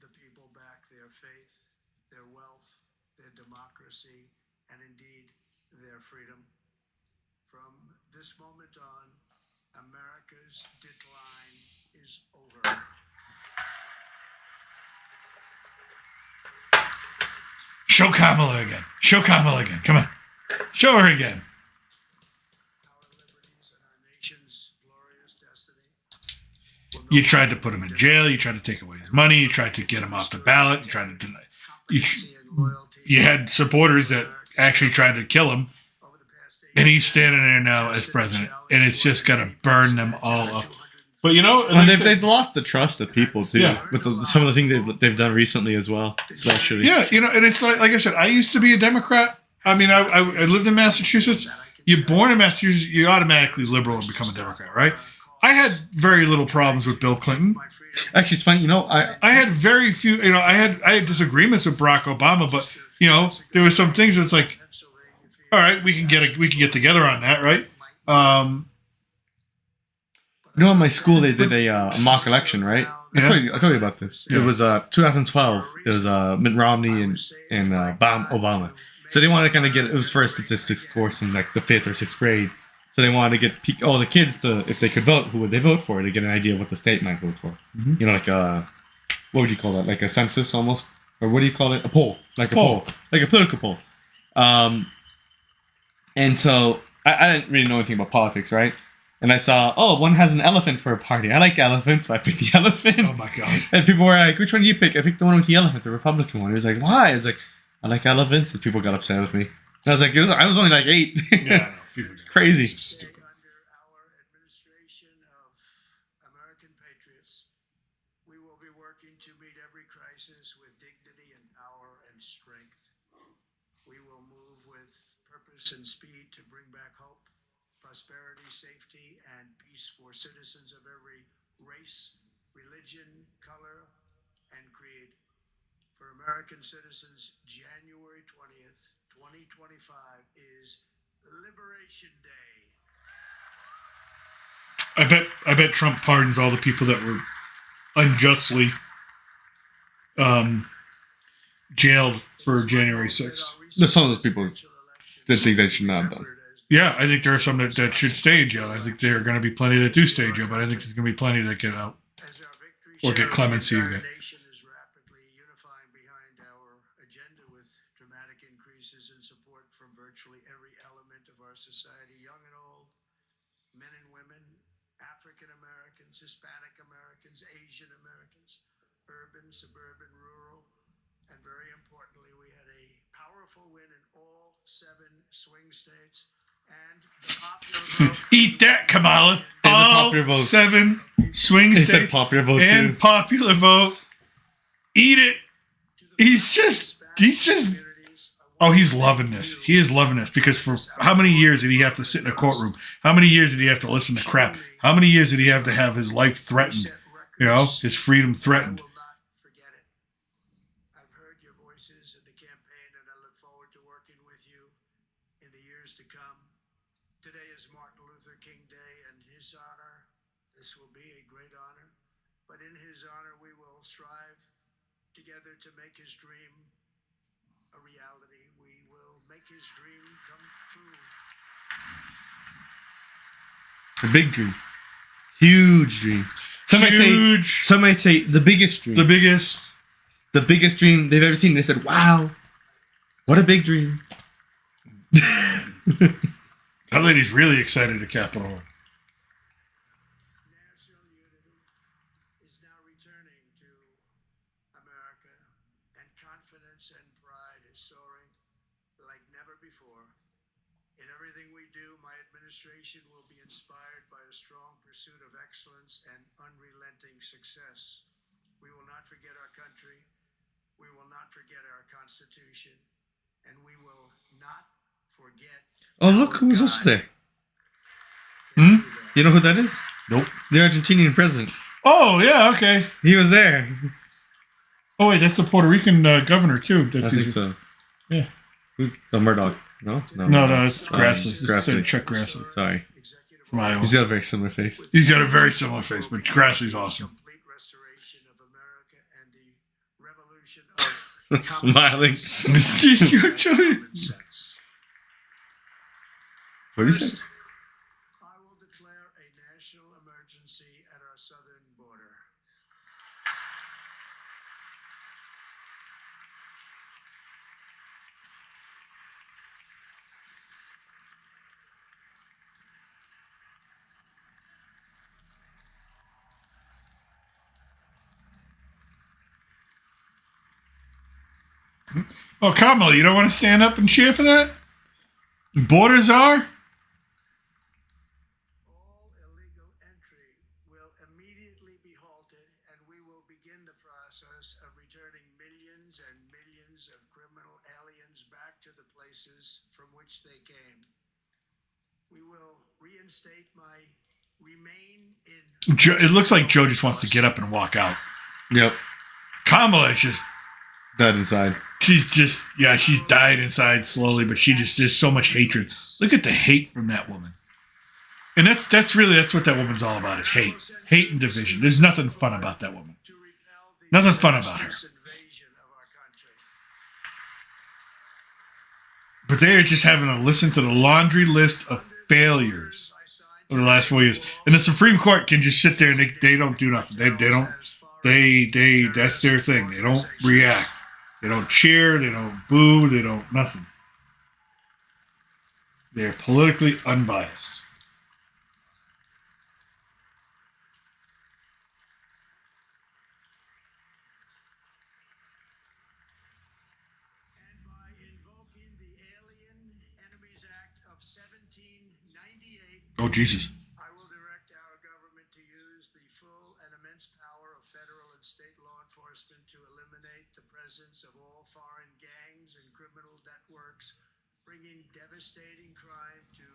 the people back their faith, their wealth, their democracy, and indeed their freedom. From this moment on, America's decline is over. Show Kamala again. Show Kamala again. Come on. Show her again. Our liberties and our nation's glorious destiny. You tried to put him in jail. You tried to take away his money. You tried to get him off the ballot. You tried to deny. You had supporters that actually tried to kill him, and he's standing there now as president, and it's just gonna burn them all up. But you know, And they've lost the trust of people too, Yeah. with some of the things they've done recently as well, especially. yeah, you know, and it's like I said, I used to be a Democrat. I mean, I lived in Massachusetts. You're born in Massachusetts, you automatically liberal and become a Democrat, right? I had very little problems with Bill Clinton. Actually, it's funny. You know, I had very few. You know, I had disagreements with Barack Obama, but you know, there were some things that's like, all right, we can get together on that, right? you know, in my school they did a mock election, right? Yeah. I told you about this. Yeah. It was 2012. It was Mitt Romney and Obama. So they wanted to kind of get, it was for a statistics course in like the 5th or 6th grade. So they wanted to get all the kids to, if they could vote, who would they vote for, to get an idea of what the state might vote for. Mhm. You know, like what would you call that? Like a census almost, or what do you call it? A poll, like a Poll. poll, like a political poll. And so I didn't really know anything about politics, right? And I saw, oh, one has an elephant for a party. I like elephants, so I picked the elephant. Oh my god! And people were like, which one do you pick? I picked the one with the elephant, the Republican one. He was like, why? I was like, I like elephants. And people got upset with me. And I was like, I was only like 8. Yeah, I know. People are crazy. so stupid. Under our administration of American patriots, we will be working to meet every crisis with dignity and power and strength. We will move with purpose and speed to bring back hope, prosperity, safety, and peace for citizens of every race, religion, color, and creed. For American citizens, January 20th, 2025 is Liberation Day. I bet Trump pardons all the people that were unjustly jailed for January 6th. There's some of those people that think they should not have done. Yeah, I think there are some that should stay in jail. I think there are going to be plenty that do stay in jail, but I think there's going to be plenty that get out. Or get clemency Our again. nation is rapidly unifying behind our agenda with dramatic increases in support from virtually every element of our society, young and old, men and women, African Americans, Hispanic Americans, Asian Americans, urban, suburban, rural, and very importantly, we had a powerful win in all 7 swing states. And the popular vote. Eat that, Kamala. And the All popular vote. 7 swing He states said popular vote and too. popular vote. Eat it. He's just. Oh, he's loving this. He is loving this because for how many years did he have to sit in a courtroom? How many years did he have to listen to crap? How many years did he have to have his life threatened? You know, his freedom threatened. I will not forget it. I've heard your voices in the campaign, and I look forward to working with you in the years to come. Today is Martin Luther King Day, and his honor, this will be a great honor. But in his honor, we will strive together to make his dream a reality. We will make his dream come true. A big dream. Huge dream. Some Huge. might say the biggest dream. The biggest. The biggest dream they've ever seen. They said, wow, what a big dream. That lady's really excited at Capitol Hill. National unity is now returning to America, and confidence and pride is soaring like never before. In everything we do, my administration will be inspired by a strong pursuit of excellence and unrelenting success. We will not forget our country. We will not forget our Constitution. And we will not forget. Oh, look who's also there. Hmm? You know who that is? Nope. The Argentinian president. Oh, yeah, okay. He was there. Oh, wait, that's the Puerto Rican governor, too. I That's think easy. so. Yeah. Who's Murdoch? No? No, it's Grassley. This is Grassley. Chuck Grassley Sorry. from Iowa. He's got a very similar face. He's got a very similar face, but Grassley's awesome. Complete restoration of America and the revolution of Smiling. sex. What did he say? I will declare a national emergency at our southern border. Oh, Kamala, you don't want to stand up and cheer for that? Border czar? All illegal entry will immediately be halted, and we will begin the process of returning millions and millions of criminal aliens back to the places from which they came. We will reinstate my remain in. It looks like Joe just wants to get up and walk out. Yep. Kamala is just, Dead inside. she's died inside slowly, but there's so much hatred. Look at the hate from that woman. And that's what that woman's all about, is hate. Hate and division. There's nothing fun about that woman. To repel the Nothing fun about her. invasion of our country. But they are just having to listen to the laundry list of failures of the last 4 years. And the Supreme Court can just sit there and they don't do nothing. They that's their thing. They don't react. They don't cheer. They don't boo. They don't nothing. They're politically unbiased. And by invoking the Alien Enemies Act of 1798, Oh, Jesus. I will direct our government to use the full and immense power of federal and state law enforcement to eliminate the presence of all foreign gangs and criminal networks, bringing devastating crime to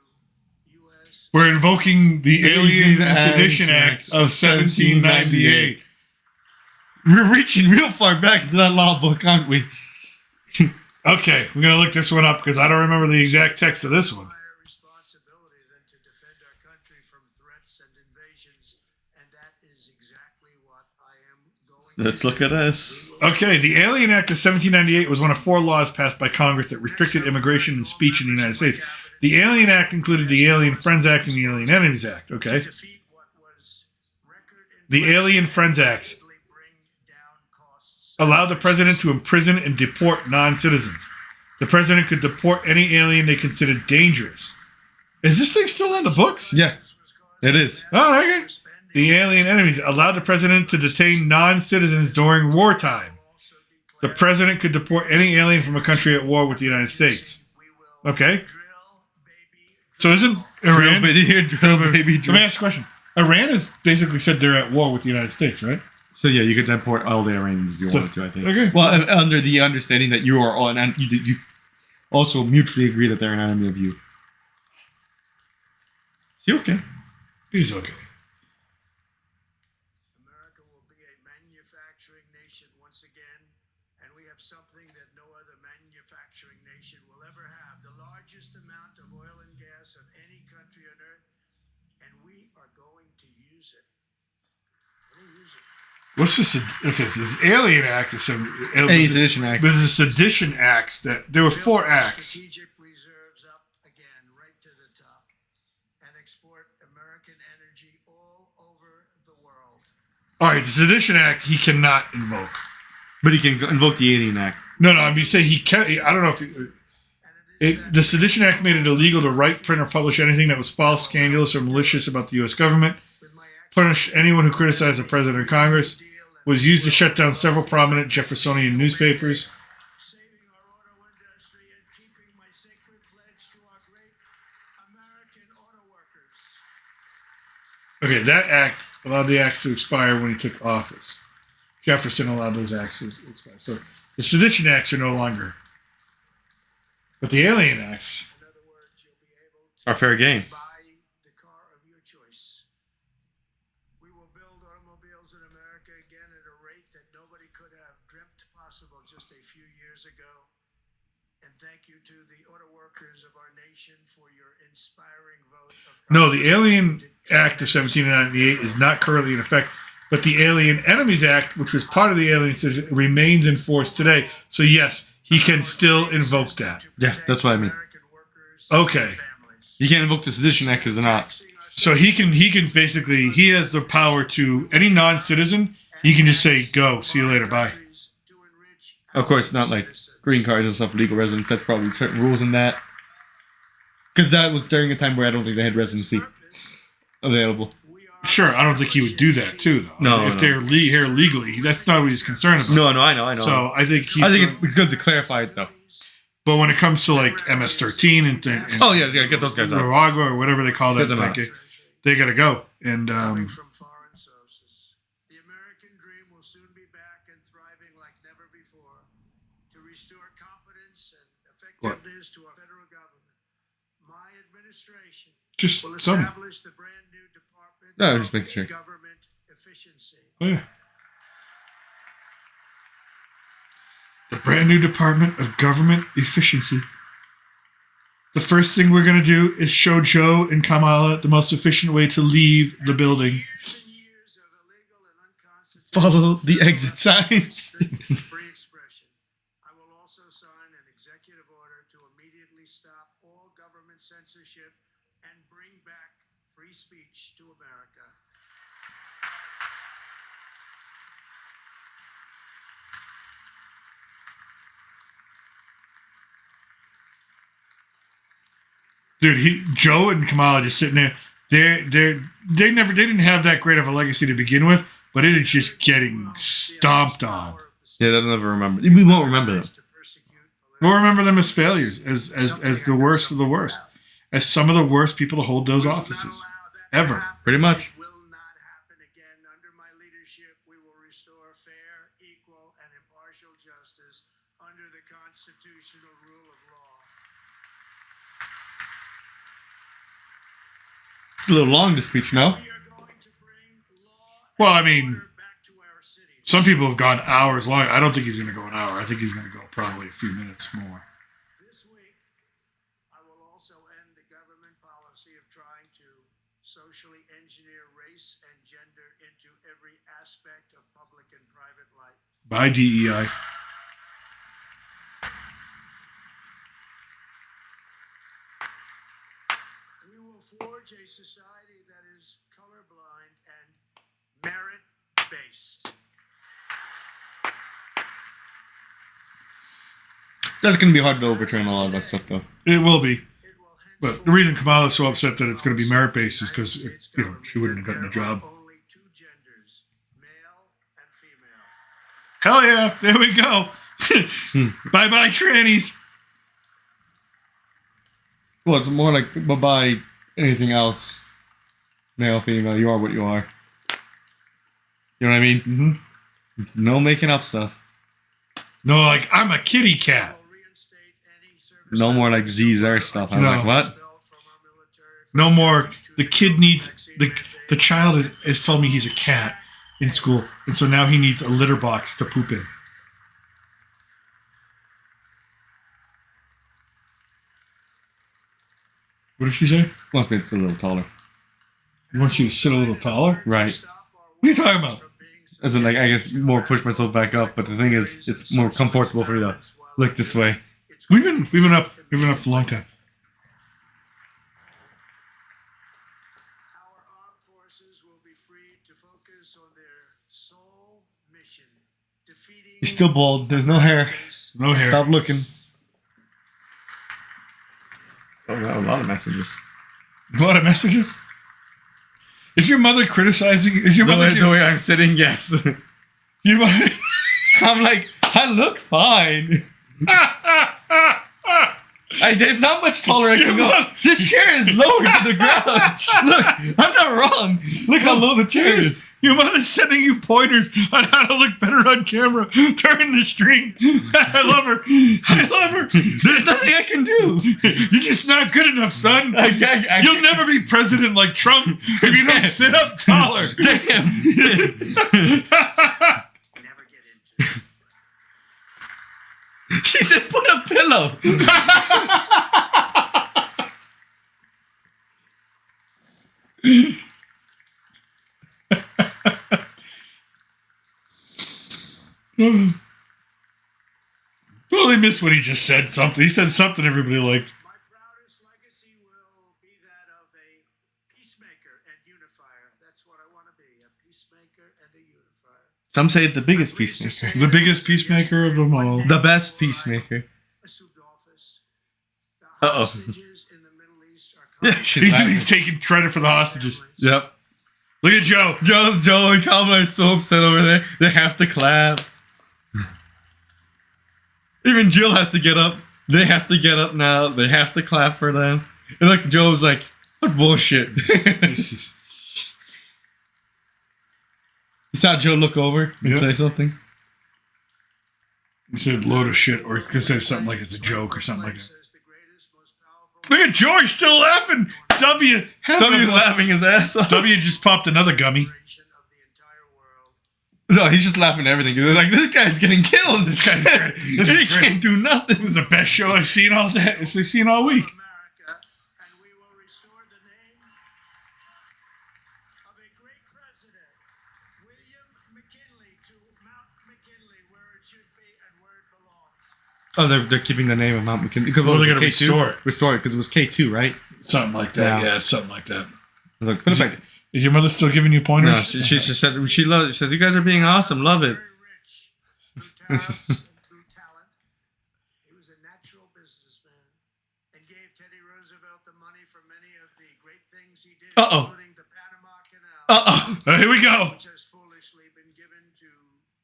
U.S. We're invoking the Alien Aliens Sedition Act of 1798. We're reaching real far back into that law book, aren't we? Okay, we're going to look this one up because I don't remember the exact text of this one. higher responsibility than to defend our country from threats and invasions, and that is exactly what I am going Let's to look at this. Okay, the Alien Act of 1798 was one of 4 laws passed by Congress that restricted immigration and speech in the United States. The Alien Act included the Alien Friends Act and the Alien Enemies Act. Okay, defeat what was record the Alien Friends Acts bring down costs. allowed the president to imprison and deport non-citizens. The president could deport any alien they considered dangerous. Is this thing still on the books? Yeah, it is. Oh, okay. The Alien Enemies allowed the president to detain non-citizens during wartime. The president could deport any alien from a country at war with the United States. Okay. So isn't Iran... Drill baby, drill baby, Let drill. me ask a question. Iran has basically said they're at war with the United States, right? So yeah, you could deport all the Iranians if you So- wanted to, I think. okay. Well, under the understanding that you are all, and you also mutually agree that they're an enemy of you. Is he okay? He's okay. America will be a manufacturing nation once again, and we have something that no other manufacturing nation will ever have, the largest amount of oil and gas of any country on earth, and we are going to use it. We'll use it. What's this? Okay, so this Alien Act is some... Alien Sedition Act. But the Sedition Acts, that there were 4 acts. Strategic reserves up again, right to the top, and export American energy all over the world. All right, the Sedition Act he cannot invoke. But he can invoke the Alien Act. No, I mean, say he can. I don't know if the Sedition Act made it illegal to write, print, or publish anything that was false, scandalous, or malicious about the U.S. government. With my action, Punish anyone who criticized the president or Congress. Was used to shut down several prominent Jeffersonian newspapers. saving our auto industry and keeping my sacred pledge to our great American auto workers. Okay, that act allowed the acts to expire when he took office. Jefferson allowed those acts to expire. So the Sedition Acts are no longer. But the Alien Acts... In other words, you'll be able to Our fair game. buy the car of your choice. We will build automobiles in America again at a rate that nobody could have dreamt possible just a few years ago. And thank you to the auto workers of our nation for your inspiring vote of No, the Alien Act of 1798 is not currently in effect, but the Alien Enemies Act, which was part of the Alien Sedition, remains in force today. So yes, he can still invoke that. Yeah, that's what I mean. American workers Okay. and families. You can't invoke the Sedition Act because they're not. So he can basically, he has the power to any non-citizen, he can just say, go, see you later, bye. Of course, not like green cards and stuff, legal residence. That's probably certain rules in that. Because that was during a time where I don't think they had residency available. Sure, I don't think he would do that too, though. No, if no. they're here legally, that's not what he's concerned about. No, I know. So I think it's good to clarify it though. But when it comes to like MS-13 and Oh yeah, get those guys out. Nicaragua or whatever they call that, Get them out. they got to go. And Coming from foreign sources. The American dream will soon be back and thriving like never before. To restore confidence and effectiveness to our federal government, my administration just will some. establish the brand new Department No, of just making sure. Government Efficiency. Oh, yeah. The brand new Department of Government Efficiency. The first thing we're going to do is show Joe and Kamala the most efficient way to leave the building. Years and years of illegal and unconstitutional Follow the exit signs. free expression. I will also sign an executive order to immediately stop all government censorship and bring back free speech to America. Dude, Joe and Kamala just sitting there. They didn't have that great of a legacy to begin with, but it is just getting stomped on. Yeah, they'll never remember. We won't remember them. We'll remember them as failures, as the worst of the worst, as some of the worst people to hold those offices ever. Pretty much. Will not happen again. Under my leadership, we will restore fair, equal, and impartial justice under the constitutional rule of law. It's a little long, the speech, no? We are going to bring law Well, I and mean, order back to our city. some people have gone hours long. I don't think he's going to go an hour. I think he's going to go probably a few minutes more. This week, I will also end the government policy of trying to socially engineer race and gender into every aspect of public and private life. By DEI. We will forge a society that is colorblind and merit-based. That's going to be hard to overturn a lot of that stuff, though. It will be. It will But the reason Kamala's so upset that it's going to be merit-based is because, she wouldn't have gotten a job. Only two genders, male and female. Hell yeah, there we go. Bye-bye, trannies. Well, it's more like bye-bye anything else. Male, female, you are what you are. You know what I mean? Mm-hmm. No making up stuff. No, like, I'm a kitty cat. Will reinstate any service No more like Z-Zer stuff. I'm No. like, what? expelled from our military No more. The kid needs... The child has told me he's a cat in school. And so now he needs a litter box to poop in. What did she say? Must be it's a little taller. He wants you to sit a little taller? Right. What are you talking about? As in, like, I guess more push myself back up, but the thing is, it's more comfortable for me to look this way. We've been up for a long time. Our armed forces will be free to focus on their sole mission, defeating He's still bald. There's no hair. No hair. Stop looking. Oh, a lot of messages. A lot of messages. Is your mother criticizing? Is your mother? The way I'm sitting, yes. Your mother. I'm like, I look fine. There's not much taller I can go. This chair is lower to the ground. Look, I'm not wrong. Look how low the chair is. Your mother's sending you pointers on how to look better on camera during the stream. I love her. I love her. There's nothing I can do. You're just not good enough, son. I You'll never be president like Trump if you don't sit up taller. Damn. never get into. She said, put a pillow. Totally missed what he just said. Something. He said something everybody liked. My proudest legacy will be that of a peacemaker and unifier. That's what I want to be, a peacemaker and a unifier. Some say the biggest peacemaker. The biggest peacemaker of them all. The best peacemaker. Assumed office. The Uh-oh. hostages in the Middle East are Yeah, she's He's taking credit for the hostages. Yep. Look at Joe. Joe and Kamala are so upset over there. They have to clap. Even Jill has to get up. They have to get up now. They have to clap for them. And look, Joe's like, what bullshit. You saw Joe look over and say something? He said load of shit, or could say something like it's a joke or something like that. Look at George still laughing. W's laughing his ass off. W just popped another gummy. No, he's just laughing at everything. He's like, this guy's getting killed. This guy's great. This He is great. can't do nothing. This is the best show I've seen all day. I've seen all week. America, and we will restore the name of a great president, William McKinley, to Mount McKinley, where it should be and where it belongs. Oh, they're keeping the name of Mount McKinley. Well, they're gonna restore it. Restore it because it was K2, right? Something like that. Yeah. Yeah, something like that. I was like, put it back. Is your mother still giving you No, pointers? she just said she loves. She says you guys are being awesome. Love it. Very rich through talents and through talent. He was a natural businessman and gave Teddy Roosevelt the money for many of the great things he did, Uh-oh. including the Panama Canal. Here we go. Which has foolishly been given to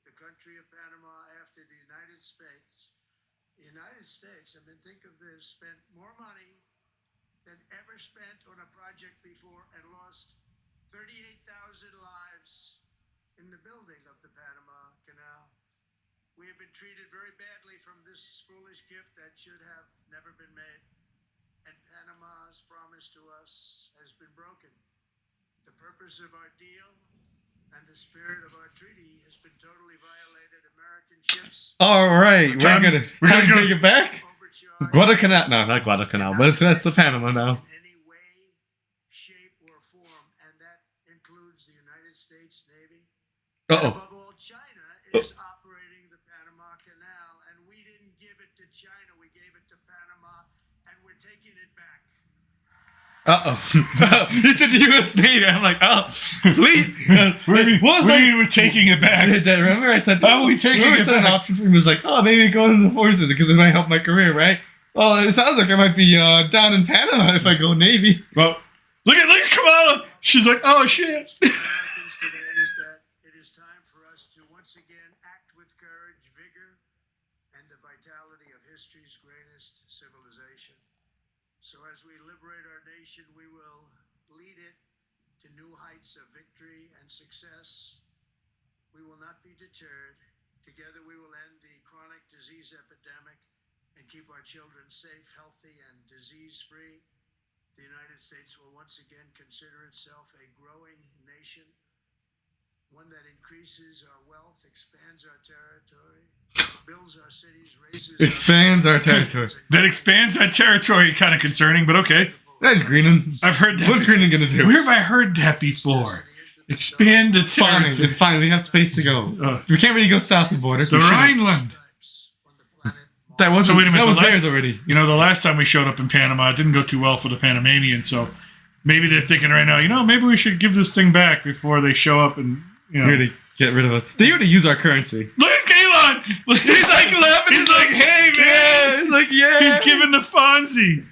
the country of Panama after the United States. The United States, I mean, think of this, spent more money than ever spent on a project before and lost 38,000 lives in the building of the Panama Canal. We have been treated very badly from this foolish gift that should have never been made. And Panama's promise to us has been broken. The purpose of our deal and the spirit of our treaty has been totally violated. American ships All right, Time- we're gonna go- take it back. overcharged Guadalcanal, no, not Guadalcanal, but that's the Panama now. in any way, shape, or form, and that includes the United States Navy. Uh-oh. Above all, China is operating the Panama Canal, and we didn't give it to China. We gave it to Panama, and we're taking it back. He said the U.S. Navy. I'm like, oh, fleet. What do you mean we're taking it back? Remember I said, How are we taking remember I it said an back? option for me was like, oh, maybe go into the forces because it might help my career, right? Well, it sounds like I might be down in Panama if I go Navy. Well, look at Kamala. She's like, oh shit. Today is that it is time for us to once again act with courage, vigor, and the vitality of history's greatest civilization. So as we liberate our nation, we will lead it to new heights of victory and success. We will not be deterred. Together we will end the chronic disease epidemic and keep our children safe, healthy, and disease-free. The United States will once again consider itself a growing nation, one that increases our wealth, expands our territory, builds our cities, raises Expands our territory. That expands our territory. Kind of concerning, but okay. That's Greenland. I've heard that. What's Greenland gonna do? Where have I heard that before? Expand the It's fine. territory. It's fine. We have space to go. We can't really go south of the border. The We shouldn't. Rhineland. That wasn't. So wait a minute, That was the last- theirs already. You know, the last time we showed up in Panama, it didn't go too well for the Panamanians. So maybe they're thinking right now, maybe we should give this thing back before they show up and, Really get rid of us. They already use our currency. Look at Elon. He's like laughing. He's like, hey, man. Yeah, it's like, yeah. He's giving the Fonzie.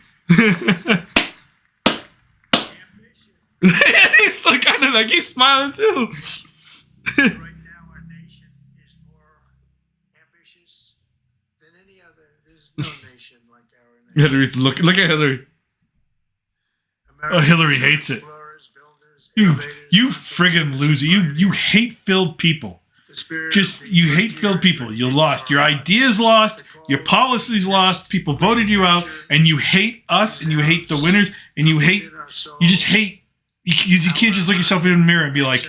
He's so kind of like he's smiling too. Right now, our nation is more ambitious than any other. There's no nation like our nation. Hillary's look at Hillary. Oh, Hillary hates it. Explorers, builders, You innovators, friggin' loser. You hate filled people. the spirit Just, of the you hate filled people. You lost. Your ideas lost. Your policies lost. People voted you out. And you hate us. And you hate the winners. And you just hate. You can't just look yourself in the mirror and be like,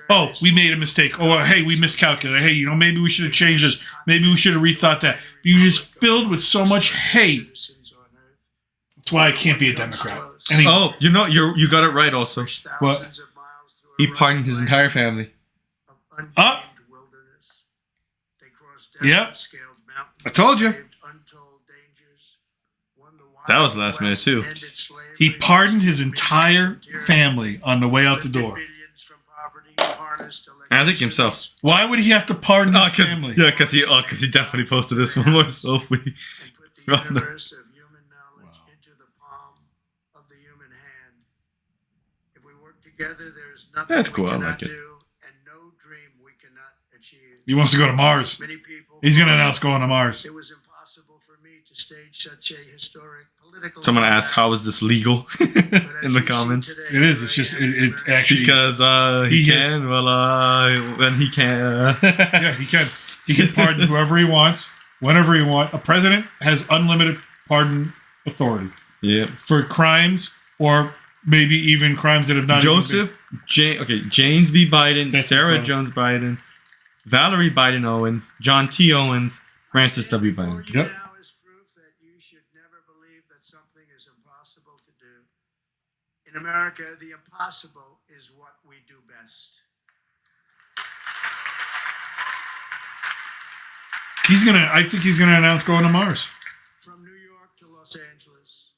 oh, we made a mistake. Or, hey, we miscalculated. Hey, maybe we should have changed this. Maybe we should have rethought that. You're just filled with so much hate. That's why I can't be a Democrat. Anyway, Oh, you got it right. Also, What? he pardoned his entire family. Up. Yep. I told you. That was last minute, too. He pardoned his entire family on the way out the door. I think himself. Why would he have to pardon his family? Because he definitely posted this one more. So if we And put the Right. universe of human knowledge into the palm of the human hand. If we work together, there is nothing That's cool, we I cannot like it. do, and no dream we cannot achieve. He wants to go to Mars. Many people. He's going to announce going to Mars. It was impossible for me to stage such a historic political. Someone asked, comeback. "How is this legal?" But as in the you see comments. today, It is. It's here just I am in it America. actually Because he He is- can. Well, when he can. yeah, he can. He can pardon whoever he wants, whenever he wants. A president has unlimited pardon authority Yep. for crimes or maybe even crimes that have not. Joseph, James B. Biden, That's Sarah wrong. Jones Biden, Valerie Biden Owens, John T. Owens, Francis W. Before Biden. you Yep. now is proof that you should never believe that something is impossible to do. In America, the impossible is what we do best. I think he's gonna announce going to Mars. From New York to Los Angeles,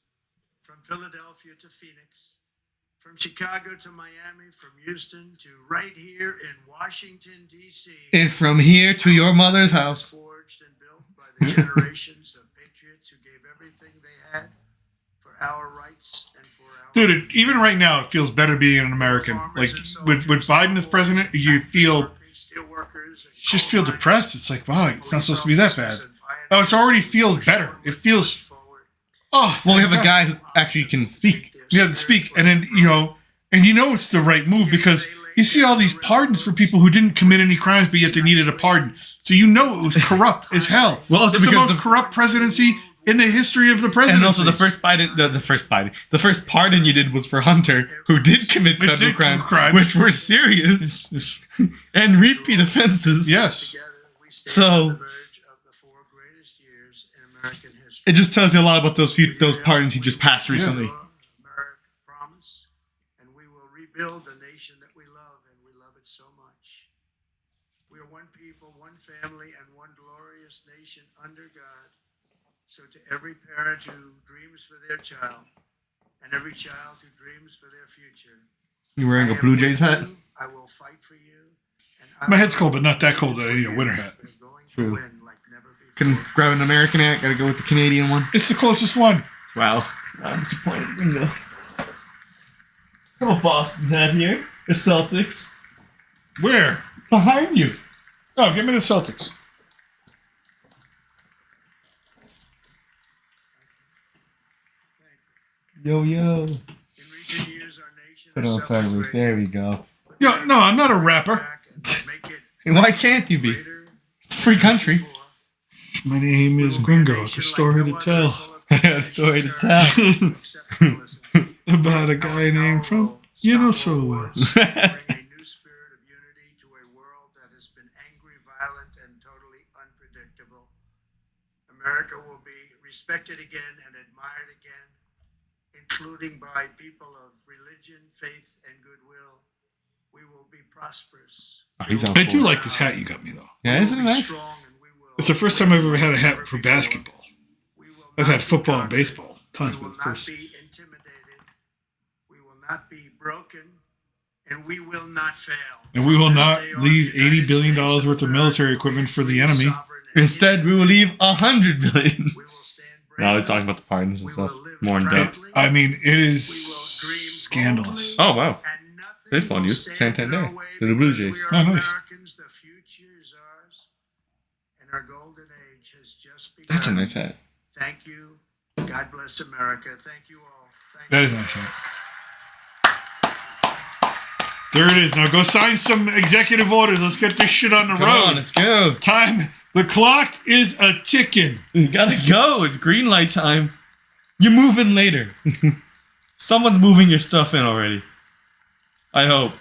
from Philadelphia to Phoenix, from Chicago to Miami, from Houston to right here in Washington, D.C. And from here to your mother's house. Forged and built by the generations of patriots who gave everything they had for our rights and for our. Dude, even right now, it feels better being an American. Like with Biden as president, you just feel depressed. It's like, wow, it's not supposed to be that bad. Oh, it already feels better. It feels. Oh, Well, we have thank a God. guy who actually can speak. Yeah, to speak, and then it's the right move because you see all these pardons for people who didn't commit any crimes, but yet they needed a pardon. So it was corrupt as hell. Well, also it's the because most corrupt presidency in the history of the presidency. And also, the first pardon you did was for Hunter, who did commit Who federal did commit crimes, crimes. which were serious and repeat offenses. Yes. So- It just tells you a lot about those pardons he just passed recently. America promise, and we will rebuild the nation that we love, and we love it so much. We are one people, one family, and one glorious nation under God. So to every parent who dreams for their child, and every child who dreams for their future, You wearing a Blue Jays hat? I will fight for you. And I My will head's cold, but not that fight cold that I need a for winter you. hat. We're going to True. win like never before. Couldn't grab an American hat. Gotta go with the Canadian one. It's the closest one. Wow. I'm disappointed. Bingo. Have a Boston hat here. The Celtics. Where? Behind you. Oh, give me the Celtics. Yo, yo. In recent years, our nation Put has on suffered sideways. There we go. Yo, no, I'm not a rapper. back and to make it Why can't you be? greater It's a free country. before. My name is Gringo. It's a story to tell I got a story to tell. Exceptionalism. about a guy named Trump. You know so well. Bring a new spirit of unity to a world that has been angry, violent, and totally unpredictable. America will be respected again and admired again, including by people of religion, faith, and goodwill. We will be prosperous. He's on I do point. like this hat you got me, though. Yeah, isn't it We will be nice? strong and we will It's the first time I've ever had a hat never for before. basketball. We will I've not had be football and conquered. baseball tons, We but will of not course. be intimidated. We will not be broken, and we will not fail. And we will not They are leave the $80 United billion States worth of military equipment for the free, enemy. sovereign, and Instead, we will leave 100 billion. we will stand No, bravely. he's talking about the pardons and We stuff. will live More in depth. proudly. I mean, it is We will dream scandalous. boldly, Oh, wow. and nothing Baseball will news, stand Santander, in our way to the Blue because Jays. we are Oh, nice. Americans, the future is ours, and our golden age has just begun. That's a nice hat. Thank you. God bless America. Thank you all. Thank That you. is a nice hat. There it is. Now go sign some executive orders. Let's get this shit on the Come road. on, let's go. Time. The clock is a ticking. You gotta go. It's green light time. You're moving later. Someone's moving your stuff in already. I hope.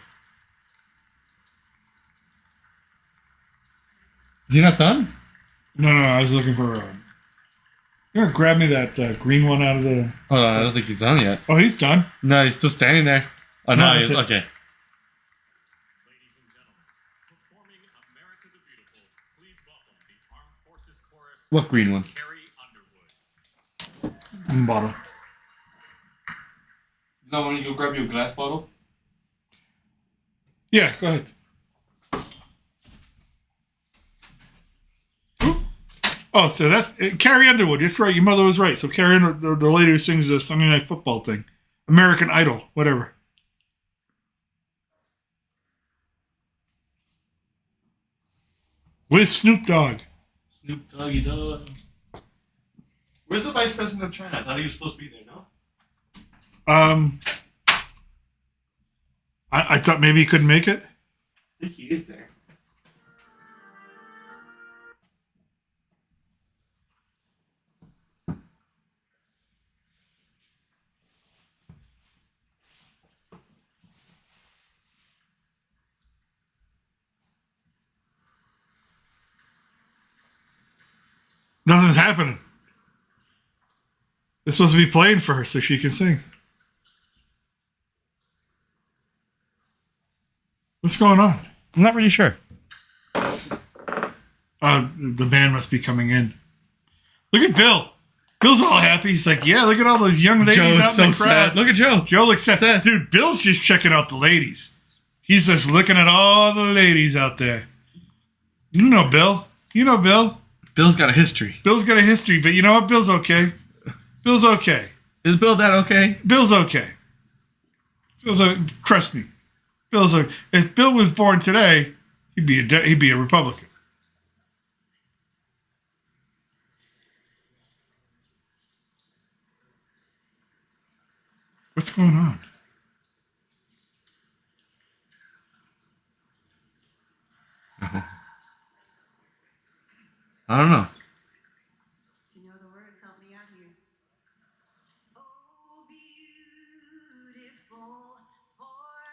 Is he not done? No, I was looking for. You're gonna grab me that green one out of the. Hold on, I don't think he's done yet. Oh, he's done. No, he's still standing there. Oh, No, no, that's he's, it. okay. Ladies and gentlemen, performing America the Beautiful, please welcome the Armed Forces Chorus, What green one? Carrie Underwood. Bottle. No, when you go grab your glass bottle? Yeah, go ahead. Oop. Oh, so that's Carrie Underwood. That's right. Your mother was right. So Carrie Underwood, the lady who sings the Sunday Night Football thing, American Idol, whatever. Where's Snoop Dogg? Snoop Doggy Dog. Where's the vice president of China? I thought he was supposed to be there, no? I thought maybe he couldn't make it. I think he is there. Nothing's happening. They're supposed to be playing for her so she can sing. What's going on? I'm not really sure. The band must be coming in. Look at Bill. Bill's all happy. He's like, yeah, look at all those young ladies Joe's out so in the crowd. sad. Look at Joe. Joe looks sad. Dude, Bill's just checking out the ladies. He's just looking at all the ladies out there. You know Bill. You know Bill. Bill's got a history. Bill's got a history, but you know what? Bill's okay. Bill's okay. Is Bill that okay? Bill's okay. Trust me. Bill's okay. If Bill was born today, he'd be a Republican. What's going on? I don't know. You know the words, help me out here. Oh, beautiful for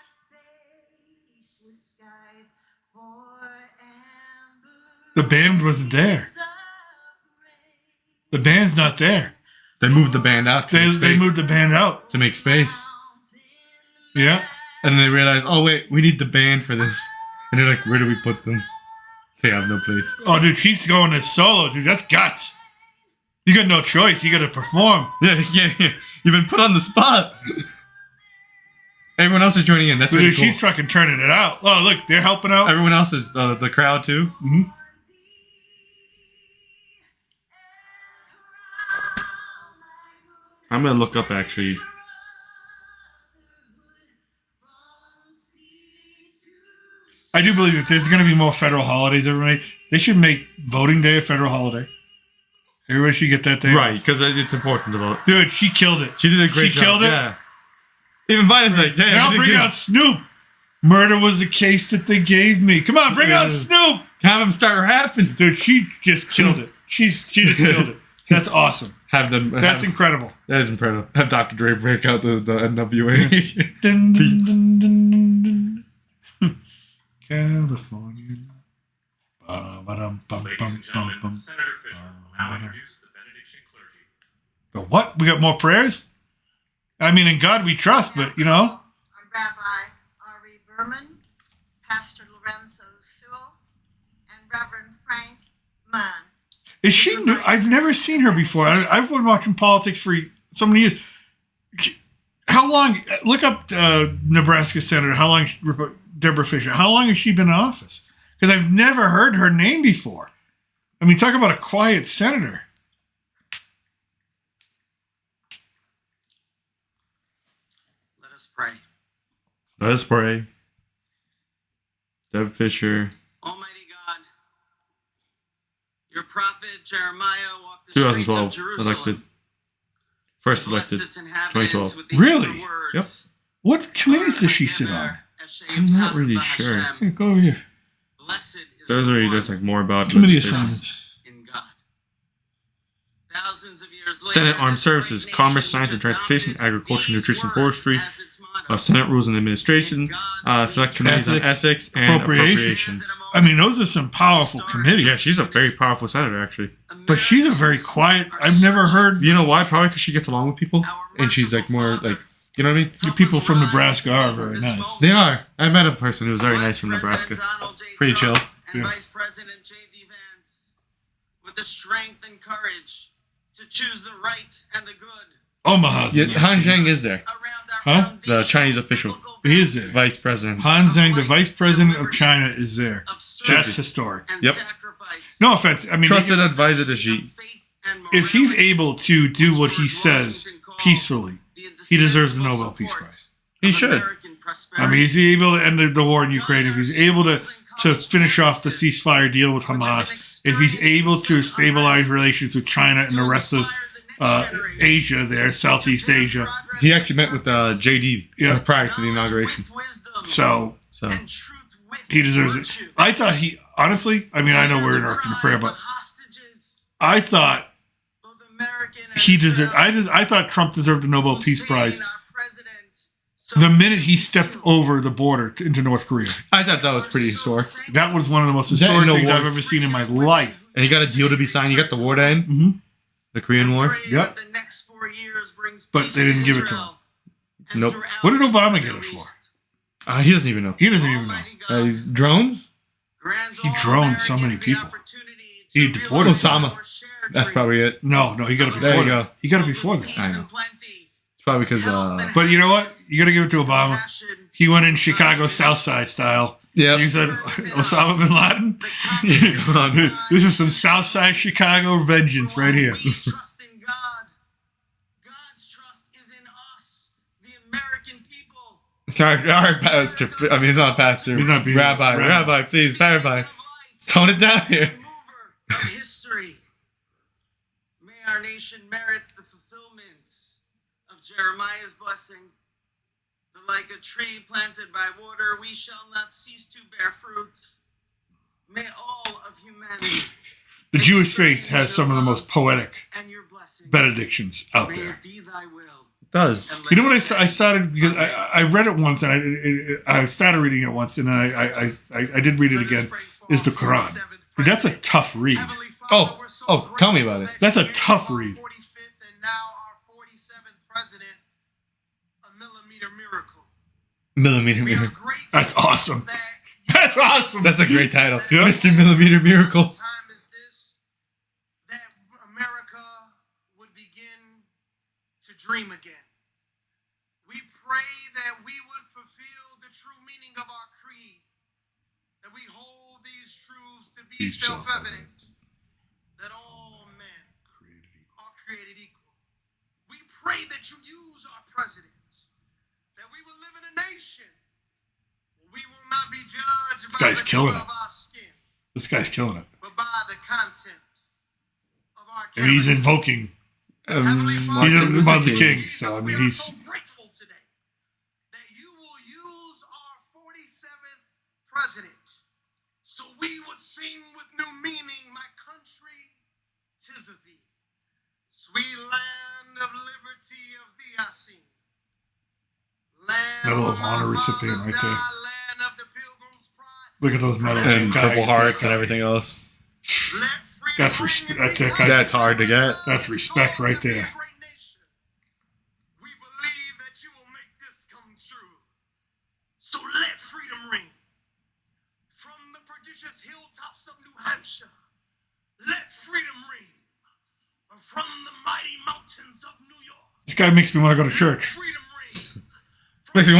spacious skies, for amber. The band wasn't there. The band's not there. They moved the band out. They moved the band out. to make space. Yeah. And then they realized, oh wait, we need the band for this. And they're like, where do we put them? They have no place. Oh, dude, she's going to solo, dude. That's guts. You got no choice. You got to perform. Yeah. You've been put on the spot. Everyone else is joining in. That's really Dude, cool. she's fucking turning it out. Oh, look, they're helping out. Everyone else is the crowd too. Mm-hmm. I'm gonna look up actually. I do believe that there's going to be more federal holidays every night. They should make voting day a federal holiday. Everybody should get that day. Right, because it's important to vote. Dude, she killed it. She did a great job. She killed it. Yeah. Even Biden's like, hey, Now bring out Snoop. Murder was the case that they gave me. Come on, bring out Snoop. Have him start rapping. Dude, she just killed it. She just killed it. That's awesome. Have them. That's incredible. That is incredible. Have Dr. Dre break out the NWA. Dun, Beats. dun, dun, dun, dun. California. Ba-dum, Ladies and gentlemen, Senator Fisher will now introduce the benediction clergy. The what? We got more prayers? I mean, in God we trust, but, you know. Our Rabbi Ari Berman, Pastor Lorenzo Sewell, and Reverend Frank Mann. Is she new? I've never seen her before. I've been watching politics for so many years. How long? Look up Nebraska Senator. How long? Deborah Fisher. How long has she been in office? Because I've never heard her name before. I mean, talk about a quiet senator. Let us pray. Let us pray. Deb Fisher. Almighty God, your prophet Jeremiah walked the streets of 2012 Jerusalem. elected. First elected. 2012. Really? Yep. What committees does she sit on? I'm not really sure. Here, go over here. Blessed is There's the already one just like more about Committee legislation. assignments. in God. Thousands of years later, Senate Armed this Services, great Commerce, nation Science and Transportation, adopted Agriculture, these Nutrition, words Forestry, as its motto. Senate Rules and Administration, Select Committees on Ethics, and Appropriations. I mean, those are some powerful committees. Yeah, she's a very powerful senator, actually. But she's a very quiet. I've never heard You know why? Probably because she gets along with people, and she's like more like, you know what I mean? the people from Nebraska are very nice. They are. I met a person who was very nice from Nebraska. Pretty chill. And Yeah. Vice President J.D. Vance, with the strength and courage to choose the right and the good Omaha's Yeah, nice. Han Zheng is there. around our Huh? The Chinese official. He is there. Vice President. Han Zheng, the vice president of China, is there. of That's service historic. and Yep. sacrifice. No offense. I mean, Trusted advisor to Xi. if he's able to do what he says peacefully, he deserves the Nobel Peace Prize. He should. I mean, is he able to end the war in Ukraine? If he's able to to finish off the ceasefire deal with Hamas, if he's able to stabilize relations with China and the rest of Asia there, Southeast Asia. He actually met with JD prior to the inauguration. So he deserves it. I thought he, honestly, I mean, I know we're interrupting the prayer, but I thought he deserved, I thought Trump deserved the Nobel Peace Prize the minute he stepped over the border into North Korea. I thought that was pretty historic. That was one of the most historic things I've ever seen in my life. And he got a deal to be signed. You got the war to end. Mm-hmm. The Korean War. Yep. But they didn't give it to him. Nope. What did Obama get it for? He doesn't even know. He doesn't even know. Drones? He droned so many people. He deported Osama. That's probably it. No, he got it before. There you go. He got it before that. I know. It's probably because. But you know what? You got to give it to Obama. He went in Chicago South Side style. Yeah. He said, Osama bin Laden. This is some South Side Chicago vengeance right here. Trust in God. God's trust is in us, the American people. Our pastor. I mean, he's not a pastor. He's not Rabbi, please, Rabbi. Tone it down here. History. May our nation merit the fulfillment of Jeremiah's blessing. Like a tree planted by water, we shall not cease to bear fruit. May all of humanity. The Jewish faith has some of the most poetic benedictions out May there. it be thy will. It does. You know what I started, because I read it once, and I started reading it once, and then I did read it again, is the Quran. But that's a tough read. Oh, tell me about it. That's a tough read. Millimeter Miracle. That's awesome. That's awesome. That's a great title. Yeah. Mr. Millimeter Miracle. Time is this that America would begin to dream again. We pray that we would fulfill the true meaning of our creed, that we hold these truths to be self-evident, that all men are created equal. We pray that you use our president, that we will live in a nation where we will not be judged by guy's the killing color it. of our skin, This guy's killing it. but by the content of our And he's character. invoking, he's about the king, so I mean, We are he's, so grateful today that you will use our 47th president, so we would sing with new meaning, my country, 'tis of thee, sweet land of liberty of thee I sing. Land Medal of where Honor my recipient fathers right there. died, land of the Pilgrim's pride. look at those medals. And Guy- Purple Hearts and everything else. Let freedom That's ring resp- in that's this that guy- That's hard to get. That's respect right there. Great nation. We believe that you will make this come true. So let freedom ring from the prodigious hilltops of New Hampshire. Let freedom ring from the mighty mountains of New York. This guy makes me want to go to church. Freedom ring. This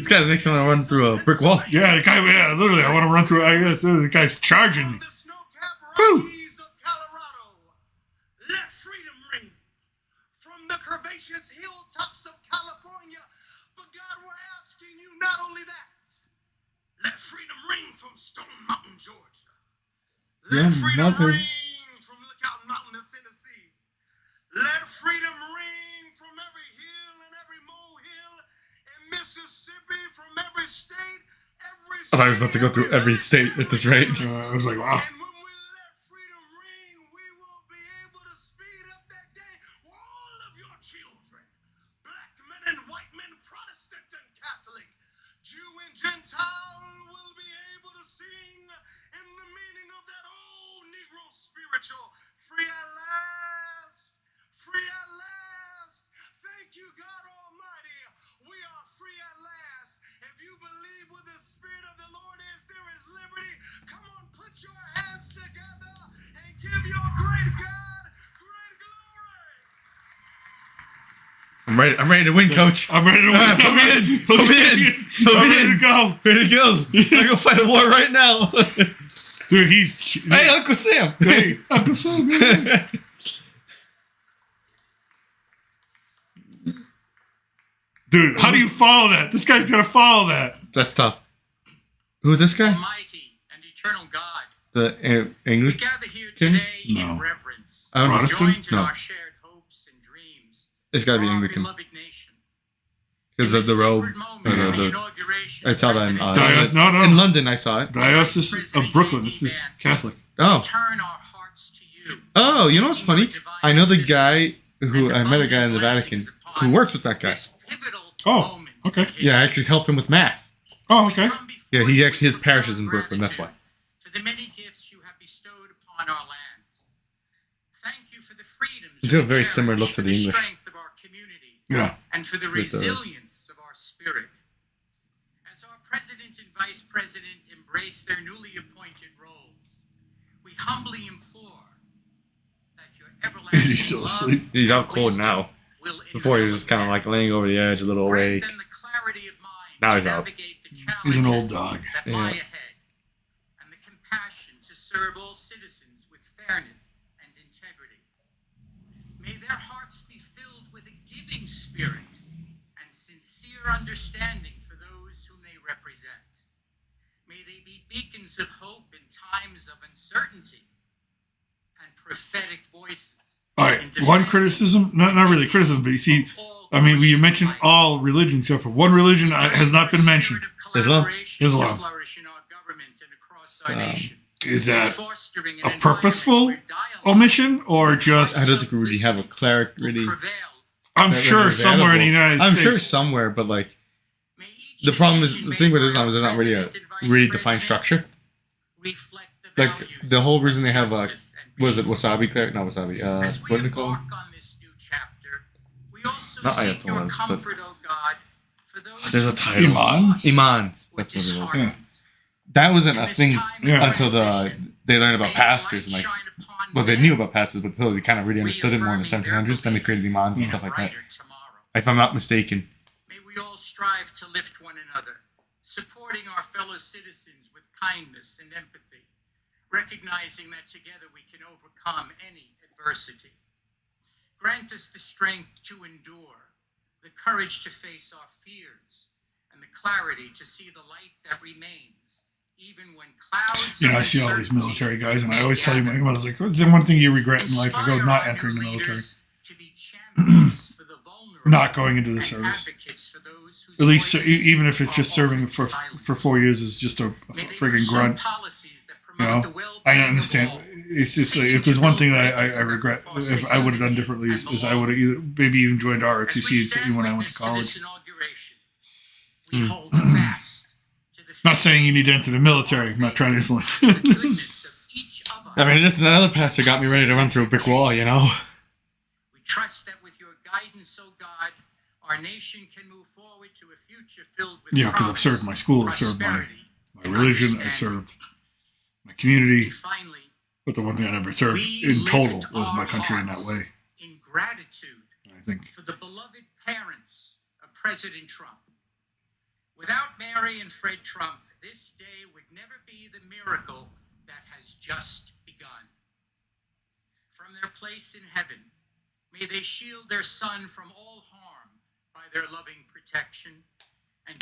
guy makes me want to run through a brick wall. Yeah, the guy, yeah, literally, I want to run through, I guess, the guy's charging me. From the snow-capped Woo. Rockies of Colorado, let freedom ring from the curvaceous hilltops of California. But God, we're asking you not only that. Let freedom ring from Stone Mountain, Georgia. Let Yeah, freedom Mountains. ring from Lookout Mountain of Tennessee. Let freedom ring from every hill and every molehill in Mississippi, from every state, every I thought I was about to go through every state at this rate. I was like, wow. And when we let freedom ring, we will be able to speed up that day where all of your children, black men and white men, Protestant and Catholic, Jew and Gentile, will be able to sing in the meaning of that old Negro spiritual. Free at last, free at last. Thank you, God Almighty. We are free at last. If you believe where the Spirit of the Lord is, there is liberty. Come on, put your hands together and give your great God great glory. I'm ready to win, coach. I'm ready to win. Put me in. Put me in. Put I'm me ready in. to go. Ready to go. I'm gonna fight a war right now. Dude, he's... Hey, Uncle Sam. Hey, Uncle Sam, man. Dude, how do you follow that? This guy's gonna follow that. That's tough. Who's this guy? Almighty and eternal God. The We English. gather here Kins? today No. in reverence. I don't know. Protestant? Joined in No. our shared hopes and dreams. It's got to be for our Anglican beloved nation. because In of the this robe. sacred moment or of the- inauguration, I saw that in President No. in London. I saw it. Diocese of Brooklyn. This is Catholic. Oh, turn our hearts to you. oh, you know what's funny? Seeking your divine I know the guy assistance who and I met a guy in the abundant Vatican blessings who upon works with that guy. this pivotal Oh, moment okay. in history. Yeah, I actually helped him with mass. Oh, okay. Come before Yeah, he you actually his with parish is in profound Brooklyn. That's why. gratitude For the many gifts you have bestowed upon our land. Thank you for the freedoms He's got a we very similar cherish, look to for the English. strength of our community, Yeah. and for the With the- resilience of our spirit. As our president and vice president embrace their newly appointed roles, we humbly implore that your everlasting Is he still love asleep? He's and out cold wisdom now. will Before he was just kind of envelop like laying over the edge, a little them. awake. Grant them the clarity of mind Now to he's out. navigate the He's an old challenges dog. that Yeah. lie ahead, and the compassion to serve all citizens with fairness and integrity. May their hearts be filled with a giving spirit and sincere understanding for those whom they represent. May they be beacons of hope in times of uncertainty and prophetic voices. All right. One criticism, not really criticism, but you see, I mean, you mentioned all religions except for one religion has not been mentioned. Islam? Islam. Flourish in our government and across our nation. Is that Fostering an a environment purposeful where dialogue omission or just? I don't think we really have a cleric will really. prevail. I'm that sure really somewhere in the available. United I'm States. sure somewhere, but like May each the problem is decision the thing with made Islam is by there's not really a President and Vice really defined President structure. reflect the Like values the whole reason of they have justice and was it peace. wasabi cleric? Not wasabi. As we What do they call embark them? on this new chapter, we also Not seek your ayatollahs, but- comfort, O God, for those There's a who title. Imams? Imams. That's with what it was. disheartened. That wasn't In a this thing time of Yeah. until transition, they learned about may pastors and light like shine upon well they them, knew about pastors, but until they kind of really understood it more in the reaffirming 1700s. Then they their created imams and belief stuff in a like that. brighter tomorrow. If I'm not mistaken. May we all strive to lift one another, supporting our fellow citizens with kindness and empathy, recognizing that together we can overcome any adversity. Grant us the strength to endure, the courage to face our fears, and the clarity to see the light that remains, even when clouds. You know, of I see all these uncertainty military guys, and I may always tell you, my gather. mother's like, "What's the one thing you regret in life?" I go, Inspire "Not our entering the new military, leaders to be champions for the vulnerable not going into the and service. advocates for those whose At least, voices even if it's are just serving often for silenced. 4 years is just a May they friggin' pursue grunt. policies that You promote know, the well-being I of understand. all. It's just like, if there's one thing that I regret, if I would have done differently, is I would have either maybe even joined As we ROTC stand when I went to witness college. this inauguration, we hold fast to the Not saying you need to enter the military. I'm not trying to influence. the goodness of each of us. I mean, just another pastor got me ready to run through a brick wall, you know. We trust that with your guidance, O God, our nation can move forward to a future filled with Yeah, because I've promise, served my school, I've served prosperity, my religion, I served my community. and finally, But the one thing I never served we in total lift was my our country in that hearts way. in gratitude And I think for the beloved parents of President Trump. Without Mary and Fred Trump, this day would never be the miracle that has just begun. From their place in heaven, may they shield their son from all harm by their loving protection. And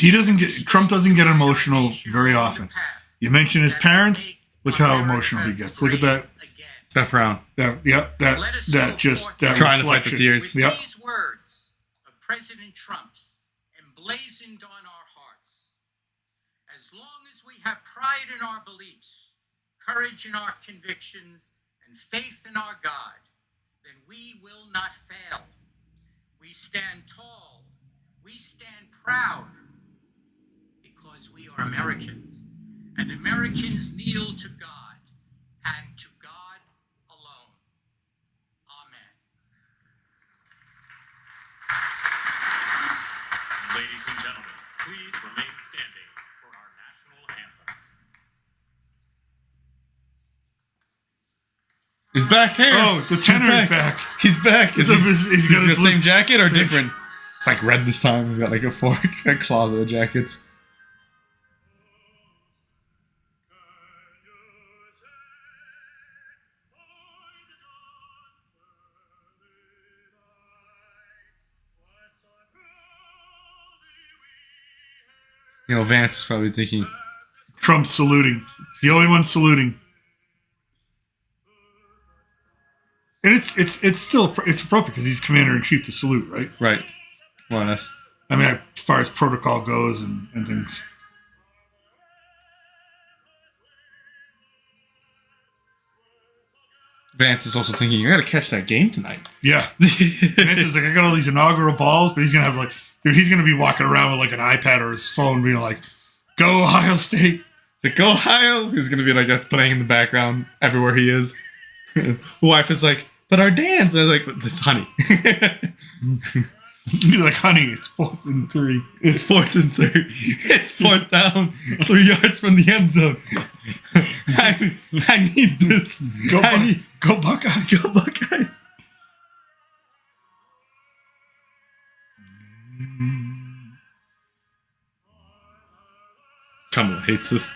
Trump doesn't get emotional nation very along often. the path You mentioned his that parents. make Look how America emotional he gets. Look at great that. again. That frown. That Let us that go just forth that Trying to fight the reflection. tears. With Yep. these words of President Trump's emblazoned on our hearts, as long as we have pride in our beliefs, courage in our convictions, and faith in our God, then we will not fail. We stand tall. We stand proud because we are Americans, and Americans kneel to God and to God alone. Amen. Ladies and gentlemen, please remain standing for our national anthem. He's back here. Oh, the tenor's back. He's back. Is He's got the a blue- same jacket or same- different? It's like red this time. He's got like a fork, a closet of jackets. You know, Vance is probably thinking, Trump saluting. The only one saluting. And it's still it's appropriate because he's commander in chief to salute, right? Right. More or less. I mean, as far as protocol goes and things. Vance is also thinking, I gotta catch that game tonight. Yeah. Vance is like, I got all these inaugural balls, but he's gonna have like, dude, he's gonna be walking around with like an iPad or his phone, being like, "Go Ohio State." It's like, go Ohio! He's gonna be like just playing in the background everywhere he is. The wife is like, but our dance. And I was like, but this honey. You're like, honey, it's 4th and 3. It's 4th and 3. It's 4th down, 3 yards from the end zone. I need this. Go Buckeyes. Go Buckeyes. Kamala hates this.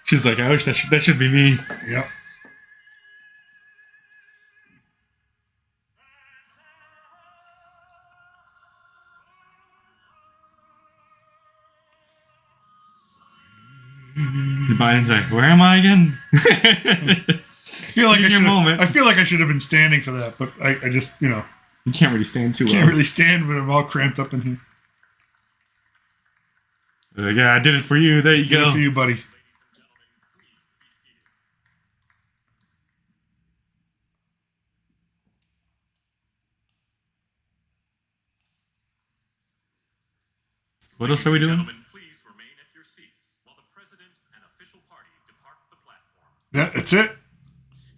She's like, I wish that should be me. Yep. Biden's like, where am I again? I feel like I should have been standing for that, but I just, you can't really stand too well. Can't really stand when I'm all cramped up in here. Like, yeah, I did it for you. There you Did go. it for you, buddy. What else are we doing? Gentlemen, please remain at your seats while the president and official party depart the platform. That's it.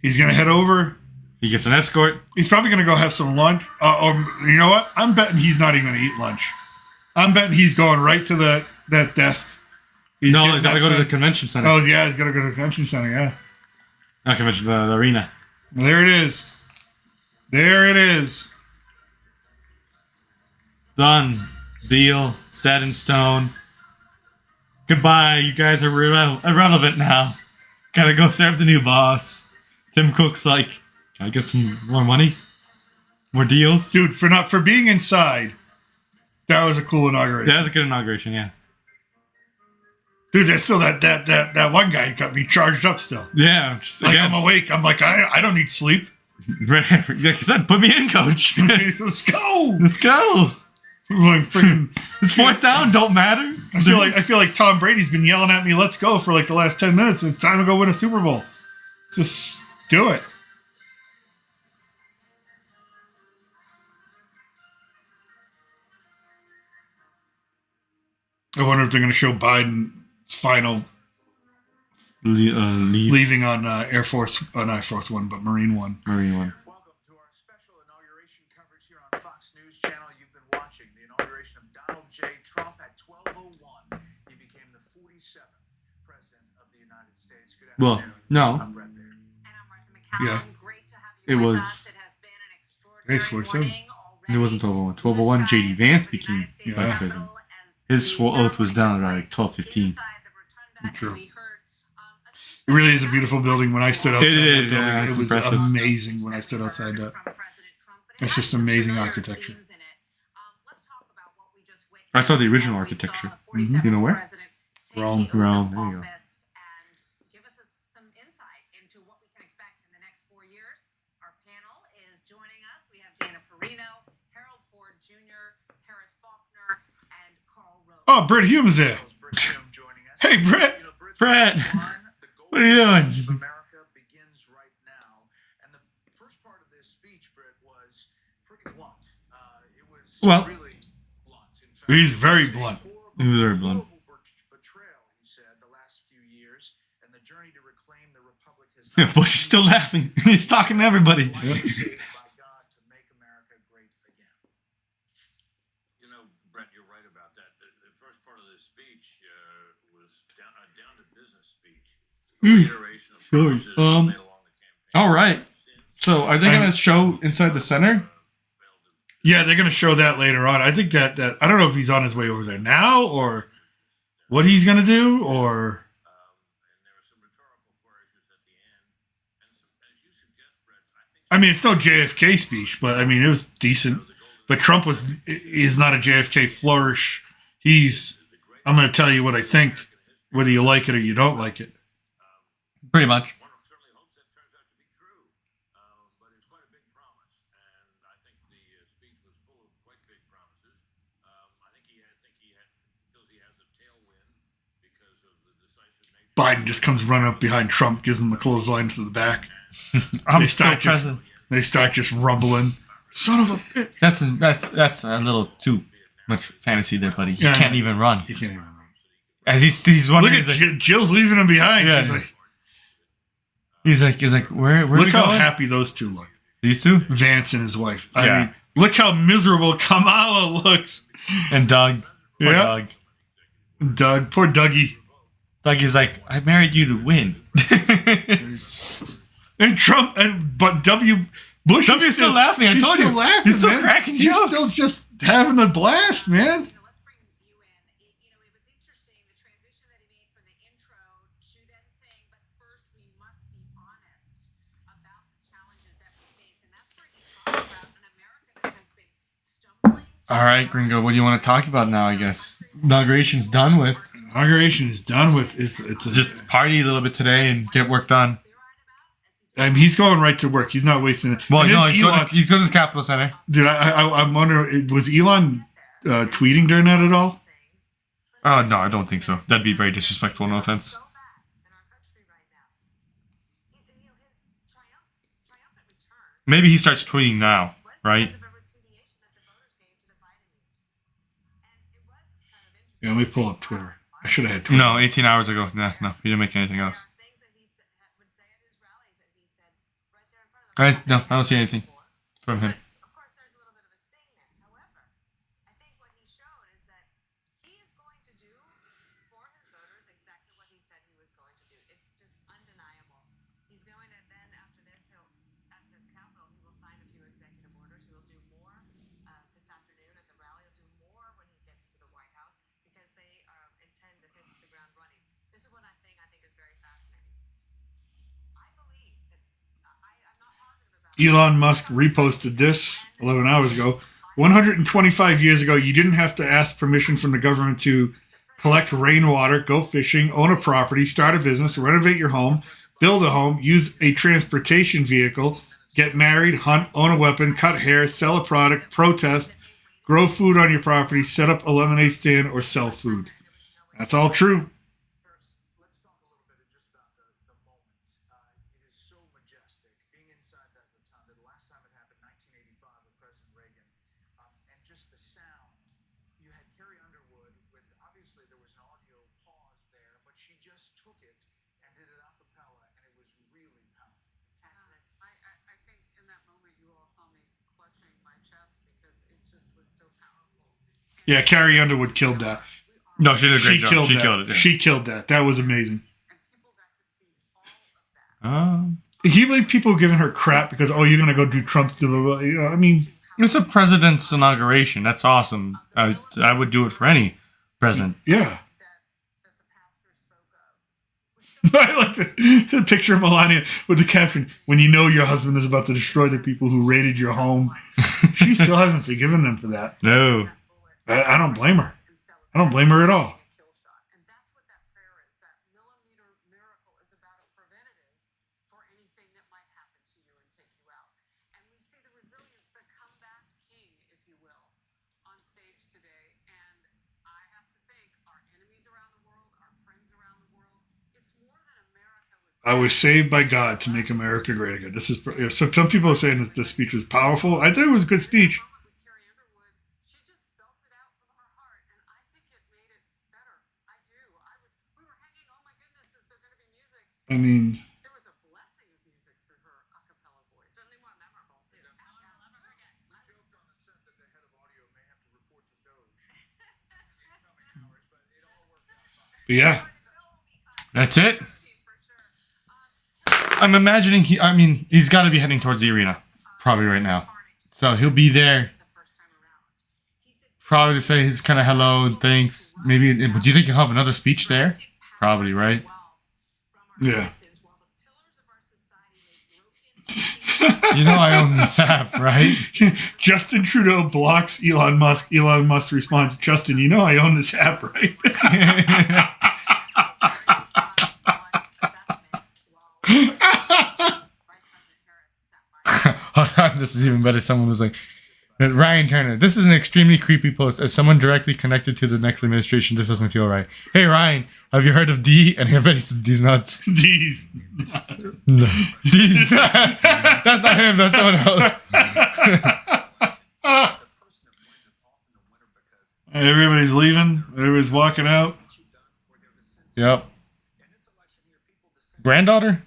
He's gonna head over. He gets an escort. He's probably gonna go have some lunch. Or you know what? I'm betting he's not even gonna eat lunch. I'm betting he's going right to that desk. He's gotta go to the convention center. Oh yeah, he's gotta go to the convention center. Yeah. Not convention, the arena. There it is. There it is. Done. Deal. Set in stone. Goodbye. You guys are irrelevant now. Gotta go serve the new boss. Tim Cook's like, can I get some more money? More deals? Dude, for being inside, that was a cool inauguration. That was a good inauguration, yeah. Dude, there's still that one guy got me charged up still. Yeah. Just, Like, again, I'm awake. I'm like, I don't need sleep. like I said, put me in, coach. Let's go. Let's go. Like freaking, It's 4th down, don't matter. I feel like Tom Brady's been yelling at me, "Let's go," for like the last 10 minutes. It's time to go win a Super Bowl. Just do it. I wonder if they're going to show Biden's final leave. leaving on Air Force, not Air Force One, but Marine One. Marine one. Welcome to our special inauguration coverage here on Fox News Channel. You've been watching the inauguration of Donald J. Trump at 12:01. He became the 47th president of the United States. Good Well, afternoon. no. I'm Brett Baird. And I'm Martha McCallum. Yeah. Great to have It you with was- us. It has been an It's extraordinary 47. morning It wasn't 12:01. 12:01, JD Vance became Yeah. vice president. His oath was down at like 12:15. True. It really is a beautiful building. When I stood outside, It is, that building, yeah, it it's was impressive. amazing when I stood outside that. It's just amazing architecture. I saw the original architecture. Mhm. You know where? Rome. Rome, there you go. Give us some insight into what we can expect in the next 4 years. Our panel is joining us. We have Dana Perino, Harold Ford Jr., Harris Faulkner, and Carl Rove. Oh, Britt Hume's there. Brett Hume joining us. Hey, Britt. You know, Britt's Brett. barn, the What are you doing? Golden Age of America begins right now, and the first part of this speech, Britt, was pretty blunt. It was Well, really blunt. In fact, he's very it was a blunt. horrible- He was very blunt. horrible betrayal, he said, the last few years, and the journey to reclaim the republic has not Bush is still laughing. He's talking to everybody. been saved by God to make America great again. You know, Brett, you're right about that. The first part of this speech was down to business speech. Reiteration of Sure. promises made along the campaign. All right. So are they going to show inside the center? Yeah, they're gonna show that later on. I think that I don't know if he's on his way over there now or what he's gonna do, or And there were some rhetorical flourishes at the end. And some, as you suggest, Brett, I think I mean, it's no JFK speech, but I mean, it was decent. But Trump is not a JFK flourish. I'm gonna tell you what I think, whether you like it or you don't like it. Pretty much. One certainly hopes that turns out to be true, but it's quite a big promise, and I think the speech was full of quite big promises. I think he feels he has a tailwind because of the decisive nature. Biden just comes running up behind Trump, gives him the clothesline to the back. I'm They still start just- president. They start just rumbling. Son of a bitch. That's a little too much fantasy there, buddy. He Yeah, can't yeah. even run. He can't even run. As he's Look wondering, at Jill's leaving him behind. Yeah. He's like, he's like, where look we how going? happy those two look. These two Vance and his wife. I Yeah. mean, look how miserable Kamala looks. and Doug. Poor Yeah. Doug. Poor Dougie. Doug is like, I married you to win. And Trump, but Bush W is still laughing. I he's told still you. laughing, He's still man. cracking He's jokes. still just having a blast, man. Let's bring you in. It was interesting the transition that he made from the intro to then saying, but first we must be honest about the challenges that we face. And that's where he talks about an America that has been stumbling. All right, Gringo. What do you want to talk about now? I guess inauguration's done with. Inauguration is done with. It's Just party a little bit today and get work done. I mean, he's going right to work. He's not wasting it. Well, And no, is he's going to the Capitol Center. Dude, I'm wondering, was Elon tweeting during that at all? Oh no, I don't think so. That'd be very disrespectful. No offense. Maybe he starts tweeting now, right? Yeah, let me pull up Twitter. I should have had Twitter. No, 18 hours ago. No, he didn't make anything else. I don't see anything from him. Of course, there's a little bit of a sting there. However, I think what he showed is that he is going to do for his voters exactly what he said he was going to do. It's just undeniable. He's going to then, after this, at the Capitol, he will sign a few executive orders. He will do more this afternoon at the rally. He'll do more when he gets to the White House because they intend to hit the ground running. This is what I think is very fascinating. I believe that I'm not positive about Elon Musk reposted this 11 hours ago. 125 years ago, you didn't have to ask permission from the government to collect rainwater, go fishing, own a property, start a business, renovate your home, build a home, use a transportation vehicle, get married, hunt, own a weapon, cut hair, sell a product, protest, grow food on your property, set up a lemonade stand, or sell food. That's all true. Let's talk a little bit just about the moment. It is so majestic being inside that rotunda. The last time it happened, 1985, with President Reagan, and just the sound. You had Carrie Underwood with, obviously there was an audio pause there, but she just took it and did it a cappella, and it was really powerful. I think in that moment you all saw me clutching my chest because it just was so powerful. Yeah, Carrie Underwood killed that. No, she did a great job. She that. killed it. She killed that. That was amazing. And people got to see all of that. Can you believe people giving her crap because, oh, you're going to go do Trump's... I mean... It's the president's inauguration. That's awesome. I would do it for any president. Yeah. That the pastor spoke of. I like the picture of Melania with the caption, when you know your husband is about to destroy the people who raided your home. She still hasn't forgiven them for that. No. I don't blame her. I don't blame her at all. Kill shot. And that's what that prayer is. That millimeter miracle is about a preventative for anything that might happen to you and take you out. And we see the resilience, the comeback king, if you will, on stage today. And I have to think our enemies around the world, our friends around the world, it's more than America was. I was saved by God to make America great again. This is so. Some people are saying that this speech was powerful. I thought it was a good speech. With Carrie Underwood, she just belted out from her heart, and I think it made it better. I do. We were hanging. Oh my goodness, is there going to be music? I mean, There was a blessing of music through her a cappella voice. Certainly more memorable too. We joked on the set that the head of audio may have to report to Doge in the coming hours, but it all worked out fine. but yeah. That's it. I'm imagining he's got to be heading towards the arena probably right now. So he'll be there probably to say his kind of hello and thanks. Maybe, but do you think he'll have another speech there? Probably, right? Yeah. You know I own this app, right? Justin Trudeau blocks Elon Musk. Elon Musk responds, Justin, you know I own this app, right? this is even better. Someone was like, Ryan Turner, this is an extremely creepy post. As someone directly connected to the next administration, this doesn't feel right. Hey, Ryan, have you heard of D? And everybody says D's nuts. These. No. D's. That's not him. That's someone else. Everybody's leaving. Everybody's walking out. Yep. Granddaughter?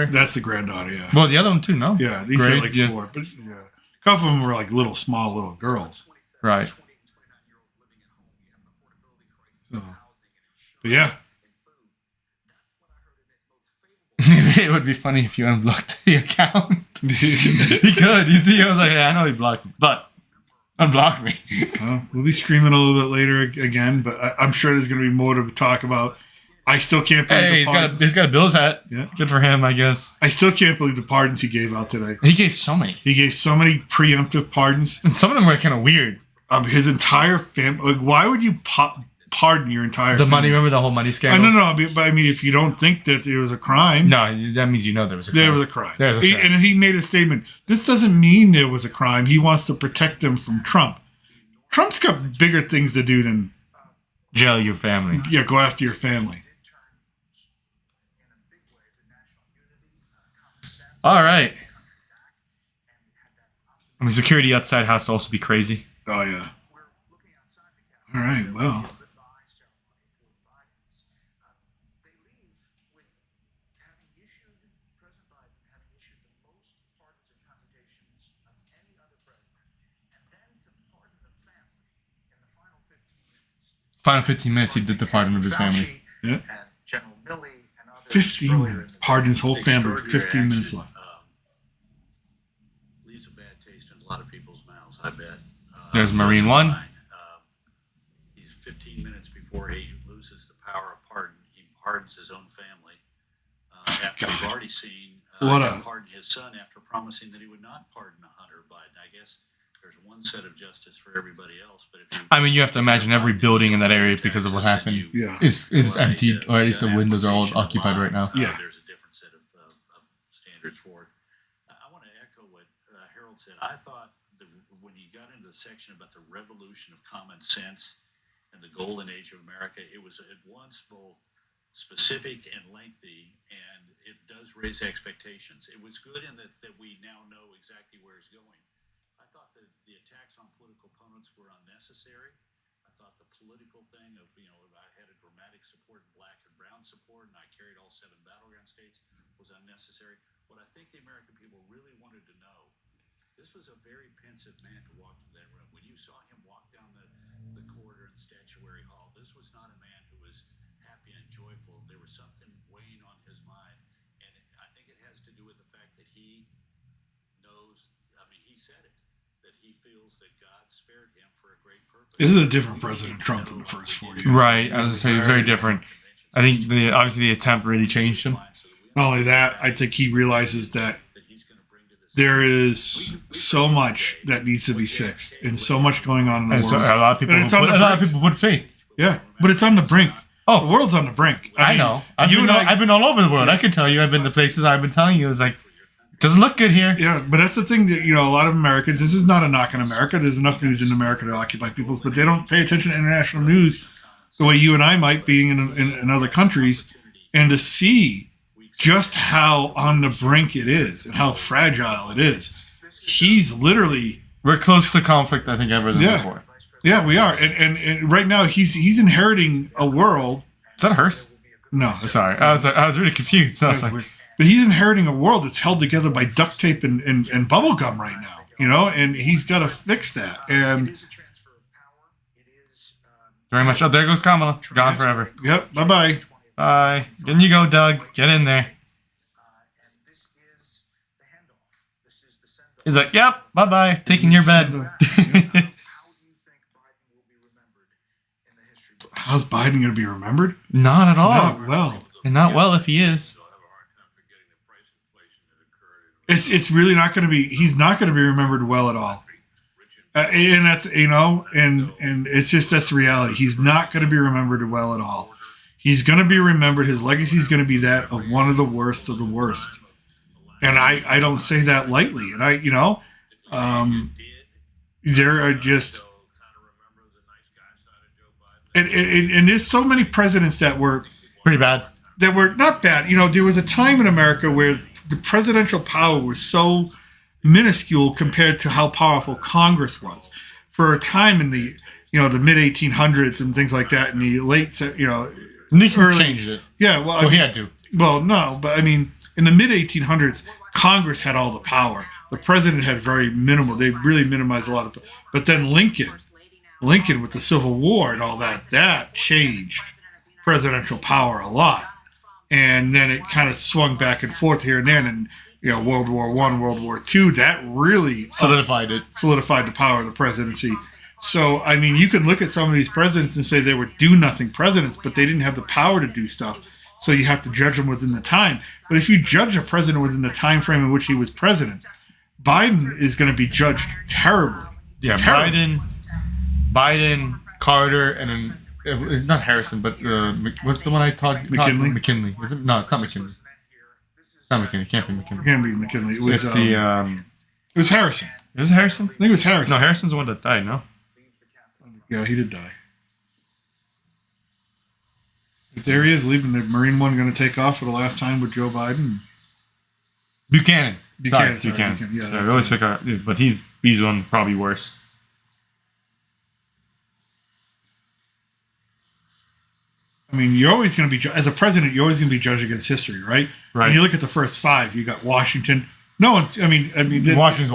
That's the granddaughter, yeah. Well, the other one too, no? Yeah, these are like 4. But yeah. A couple of them were like small little girls. Right. So, but yeah. It would be funny if you unblocked the account. He could. You see, I was like, yeah, I know he blocked me, but unblock me. Well, we'll be streaming a little bit later again, but I'm sure there's going to be more to talk about. I still can't believe Hey, he's got a Bills hat. Yeah. Good for him, I guess. I still can't believe the pardons he gave out today. He gave so many. He gave so many preemptive pardons. And some of them were kind of weird. His entire family. Like, why would you pardon your entire The family? money, remember the whole money scandal? No. But I mean, if you don't think that it was a crime. No, that means you know there was a crime. There was a crime. There's a crime. And he made a statement. This doesn't mean there was a crime. He wants to protect them from Trump. Trump's got bigger things to do than jail your family. Yeah, go after your family. All right. I mean, security outside has to also be crazy. Oh, yeah. All right, well. Final 15 minutes, he did the pardon of his family. Yeah. 15 minutes. Pardon his whole family. 15 minutes left. Leaves a bad taste in a lot of people's mouths, I bet. There's Marine One. He's 15 minutes before he loses the power of pardon. He pardons his own family. After we've already seen him pardon his son after promising that he would not pardon Hunter Biden. I guess there's one set of justice for everybody else, but if you have to imagine every building in that area because of what happened is emptied, or at least the windows are all occupied right now. Yeah. There's a different set of standards for it. I want to echo what Harold said. I thought when you got into the section about the revolution of common sense and the golden age of America, it was at once both specific and lengthy, and it does raise expectations. It was good in that we now know exactly where it's going. I thought that the attacks on political opponents were unnecessary. I thought the political thing of, I had a dramatic support in black and brown support, and I carried all 7 battleground states, was unnecessary. What I think the American people really wanted to know, this was a very pensive man to walk to that room. When you saw him walk down the corridor in the Statuary Hall, this was not a man who was happy and joyful. There was something weighing on his mind, and I think it has to do with the fact that he knows, he said it, that he feels that God spared him for a great purpose. This is a different President Trump than the first 4 years. Right, I was going to say, it's very different. I think obviously the attempt really changed him. Not only that, I think he realizes that there is so much that needs to be fixed and so much going on in the world. A lot of people put faith. Yeah, but it's on the brink. Oh, the world's on the brink. I know. I've been all over the world. I can tell you. I've been to places. I've been telling you. It's like, it doesn't look good here. Yeah, but that's the thing that, a lot of Americans, this is not a knock on America. There's enough news in America to occupy people's, but they don't pay attention to international news the way you and I might being in other countries, and to see just how on the brink it is and how fragile it is. He's literally... We're close to conflict, I think, ever than before. Yeah, we are. And right now, he's inheriting a world... Is that a hearse? No. Sorry. I was really confused. So but he's inheriting a world that's held together by duct tape and bubble gum right now, and he's got to fix that. And very much. Oh, there goes Kamala. Gone forever. Yep. Bye-bye. Bye. In you go, Doug. Get in there. He's like, yep, bye-bye. Taking your bed. How's Biden going to be remembered? Not at all. Not well. And not well if he is. It's really not going to be, he's not going to be remembered well at all. And that's, and it's just, that's the reality. He's not going to be remembered well at all. He's going to be remembered. His legacy is going to be that of one of the worst of the worst. And I don't say that lightly. And there are just, and there's so many presidents that were Pretty bad. not bad. There was a time in America where the presidential power was so minuscule compared to how powerful Congress was. For a time in the the mid 1800s and things like that, in the late Nixon changed it. yeah, Well, he had to. well, no, but I mean, in the mid 1800s, Congress had all the power. The president had very minimal. They really minimized a lot of. But then Lincoln with the Civil War and all that changed presidential power a lot. And then it kind of swung back and forth here and then. And World War I, World War II, that really Solidified it. solidified the power of the presidency. So, I mean, you can look at some of these presidents and say they were do-nothing presidents, but they didn't have the power to do stuff. So you have to judge them within the time. But if you judge a president within the time frame in which he was president, Biden is going to be judged terribly. Yeah, Terrible. Biden, Carter, and then not Harrison, but what's the one I taught? McKinley? McKinley. Is it? No, it's not McKinley. It's not McKinley. It can't be McKinley. It can't be McKinley. It was It's the it was Harrison. is it Harrison? I think it was Harrison. No, Harrison's the one that died. No. Yeah, he did die. But there he is, leaving the Marine One, going to take off for the last time with Joe Biden. Buchanan. Buchanan. Yeah, Yeah, I always pick out, but he's one probably worse. I mean, you're always going to be, as a president, you're always going to be judged against history, right? Right. When you look at the first five, you got Washington. No one's, Washington's.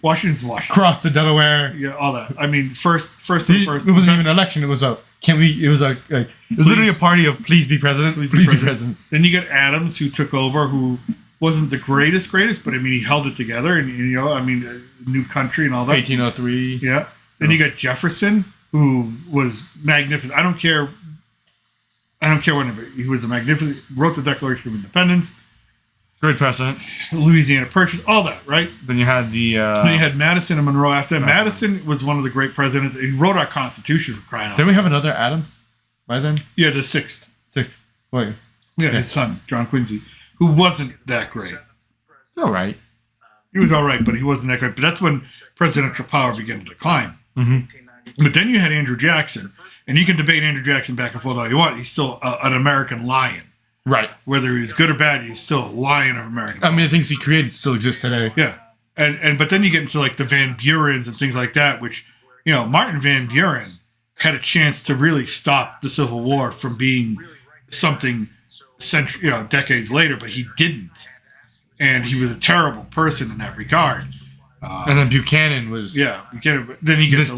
Washington's. Cross the Delaware. Yeah, all that. I mean, first. It wasn't even an election. It was a. Can we? It was a. It was literally a party of please be president. Please be president. Then you get Adams, who took over, who wasn't the greatest, but I mean, he held it together, and new country and all that. 1803. Yeah. Then you got Jefferson, who was magnificent. I don't care whenever he was a magnificent. Wrote the Declaration of Independence. Great president. Louisiana Purchase, all that, right? Then you had the. Then you had Madison and Monroe after that. Madison was one of the great presidents. He wrote our Constitution, for crying out. Didn't we have another Adams by then? Yeah, the sixth. Wait. Yeah, his son, John Quincy, who wasn't that great. All right. He was all right, but he wasn't that great. But that's when presidential power began to decline. Mm-hmm. But then you had Andrew Jackson, and you can debate Andrew Jackson back and forth all you want. He's still an American lion. Right. Whether he's good or bad, he's still a lion of American. I mean, the things he created still exist today. Yeah, but then you get into like the Van Burens and things like that, which Martin Van Buren had a chance to really stop the Civil War from being something decades later, but he didn't, and he was a terrible person in that regard. And then Buchanan was Buchanan. Then you get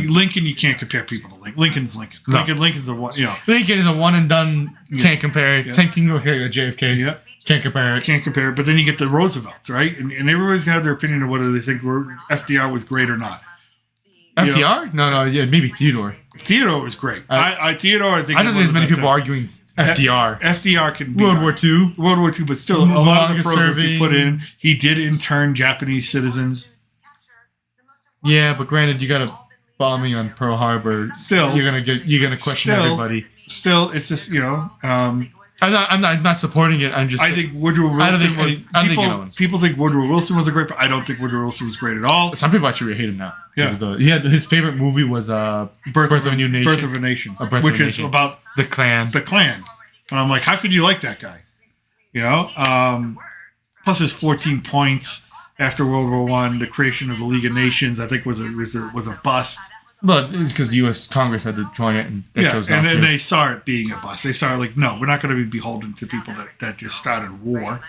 Lincoln. You can't compare people to Lincoln. Lincoln's Lincoln. No. Lincoln's a one. Lincoln is a one and done. Can't compare it. Yeah. Same thing with JFK. Yeah. Can't compare it. Can't compare it. But then you get the Roosevelts, right? And everybody's got their opinion of whether they think FDR was great or not. FDR? No, yeah, maybe Theodore. Theodore was great. Theodore, I think. I don't think there's many people arguing FDR. FDR can be World War II, but still, a lot of the programs he put in, he did intern Japanese citizens. Yeah, but granted, you got a bombing on Pearl Harbor. Still, you're gonna question everybody. Still, it's just I'm not supporting it. I'm just. I think Woodrow Wilson was. People think Woodrow Wilson was a great. I don't think Woodrow Wilson was great at all. Some people actually hate him now. Yeah, he had his favorite movie was Birth of a New Nation. Birth of a Nation, which is about the Klan. The Klan, and I'm like, how could you like that guy? Plus his 14 points after World War I, the creation of the League of Nations, I think was a bust. But because the U.S. Congress had to join it, and they chose not and to. They saw it being a bust. They saw it like, no, we're not going to be beholden to people that just started war.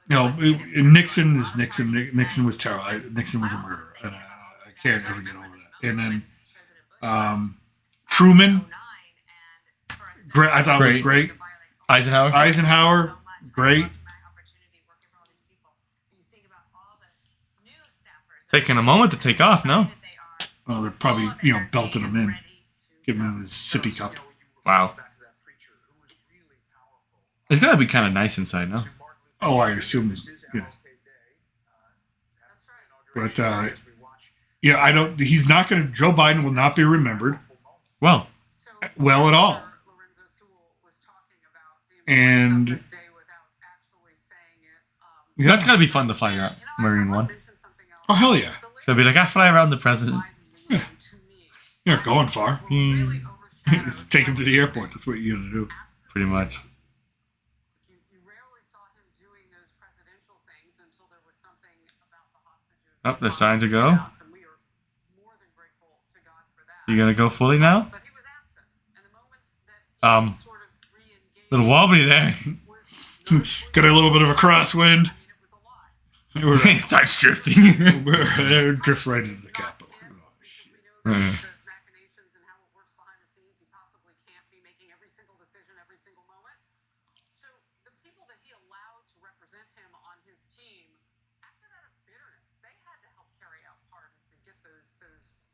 Nixon is Nixon. Nixon was terrible. Nixon was a murderer, and I can't ever get over that. And then Truman, great. I thought was great. Eisenhower, great. Taking a moment to take off, no? Well, they're probably, belting him in. Giving him his sippy cup. Wow. It's got to be kind of nice inside, no? Oh, I assume, yes. But, I don't, he's not going to, Joe Biden will not be remembered. Well at all. And Yeah. That's gotta be fun to fly around Marine One. Oh, hell yeah. So it'd be like, I fly around the president. You're not going far. Hmm, Take him to the airport. That's what you got to do. pretty much. You rarely saw him doing those presidential things until there was something about the hostages. Oh, they're starting to go. And we are more than grateful to God for that. You gonna go fully now? But he was absent. And the moments that he sort of re-engaged Little wobbly there. was Got a little bit of a crosswind. it was a lot. We're, It starts drifting. we're just right into the Capitol. Oh, shit. We know the machinations and how it works behind the scenes. He possibly can't be making every single decision every single moment. So the people that he allowed to represent him on his team acted out of bitterness. They had to help carry out pardons and get those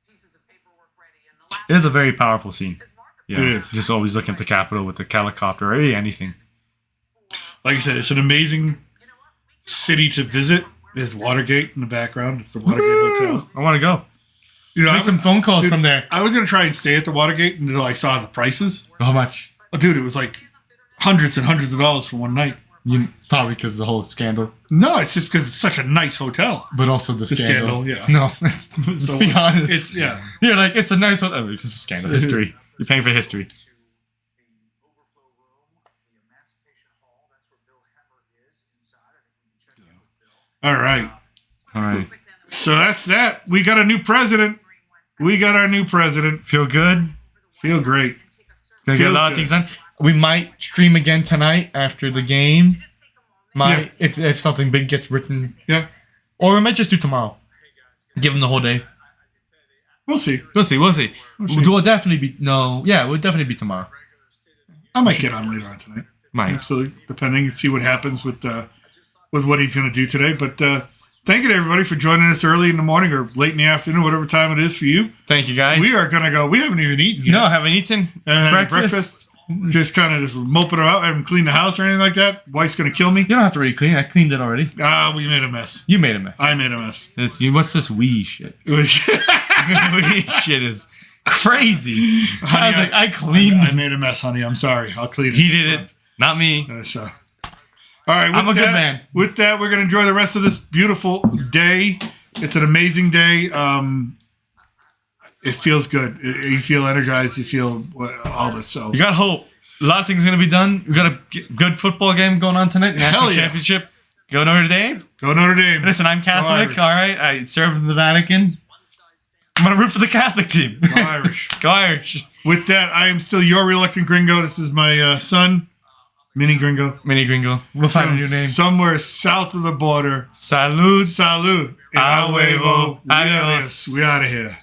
pieces of paperwork ready. And the last It is a very powerful scene. is Mark. Yeah, It is. Just always looking at the Capitol with the helicopter or anything. Like I said, it's an amazing city to visit. There's Watergate in the background. It's the Watergate Hotel. I want to go. You know, Make some phone calls from there. I was gonna try and stay at the Watergate until I saw the prices. How much? Oh, dude, it was like hundreds and hundreds of dollars for one night. You probably because of the whole scandal, No, it's just because it's such a nice hotel. but also the The scandal. scandal, yeah. No, So, let's be honest. It's yeah. You're like, it's a nice one. Oh, it's just a scandal. History. You're paying for history. The overflow room, the Emancipation Hall. That's where Bill Hemmer is inside. I think we can check in with Bill. All right. All right. So that's that. We got a new president. We got our new president. Feel good? Feel great. Gonna get a Feels lot of good. things done. We might stream again tonight after the game. Might Yeah. if something big gets written, Yeah. or we might just do tomorrow. Give them the whole day. We'll see. We'll see. We'll see. see. We'll definitely be we'll definitely be tomorrow. I might get on later on tonight. Might. Absolutely. Depending and see what happens with what he's going to do today. But thank you to everybody for joining us early in the morning or late in the afternoon, whatever time it is for you. Thank you guys. We are going to go. We haven't even eaten yet. No, haven't eaten Breakfast. Just kind of just moping about. I haven't cleaned the house or anything like that. Wife's going to kill me. You don't have to really clean. I cleaned it already. We made a mess. You made a mess. I made a mess. What's this wee shit? It was. Wee shit is crazy. I Honey, was like, I cleaned. I made a mess, honey. I'm sorry. I'll clean it. He did it, not me. So, all right. I'm a good man. With that, we're gonna enjoy the rest of this beautiful day. It's an amazing day. It feels good. You feel energized. You feel all this. So You got hope. A lot of things are gonna be done. We got a good football game going on tonight. National Hell yeah. championship. Go Notre Dame. go Notre Dame. Listen, I'm Catholic. Irish. All right, I served in the Vatican. I'm gonna root for the Catholic team. Go Irish. Go Irish. With that, I am still your reluctant gringo. This is my son, Mini Gringo. Mini Gringo. We'll find a new name. Somewhere south of the border. Salud. Salud. A huevo. Adios. We out of here.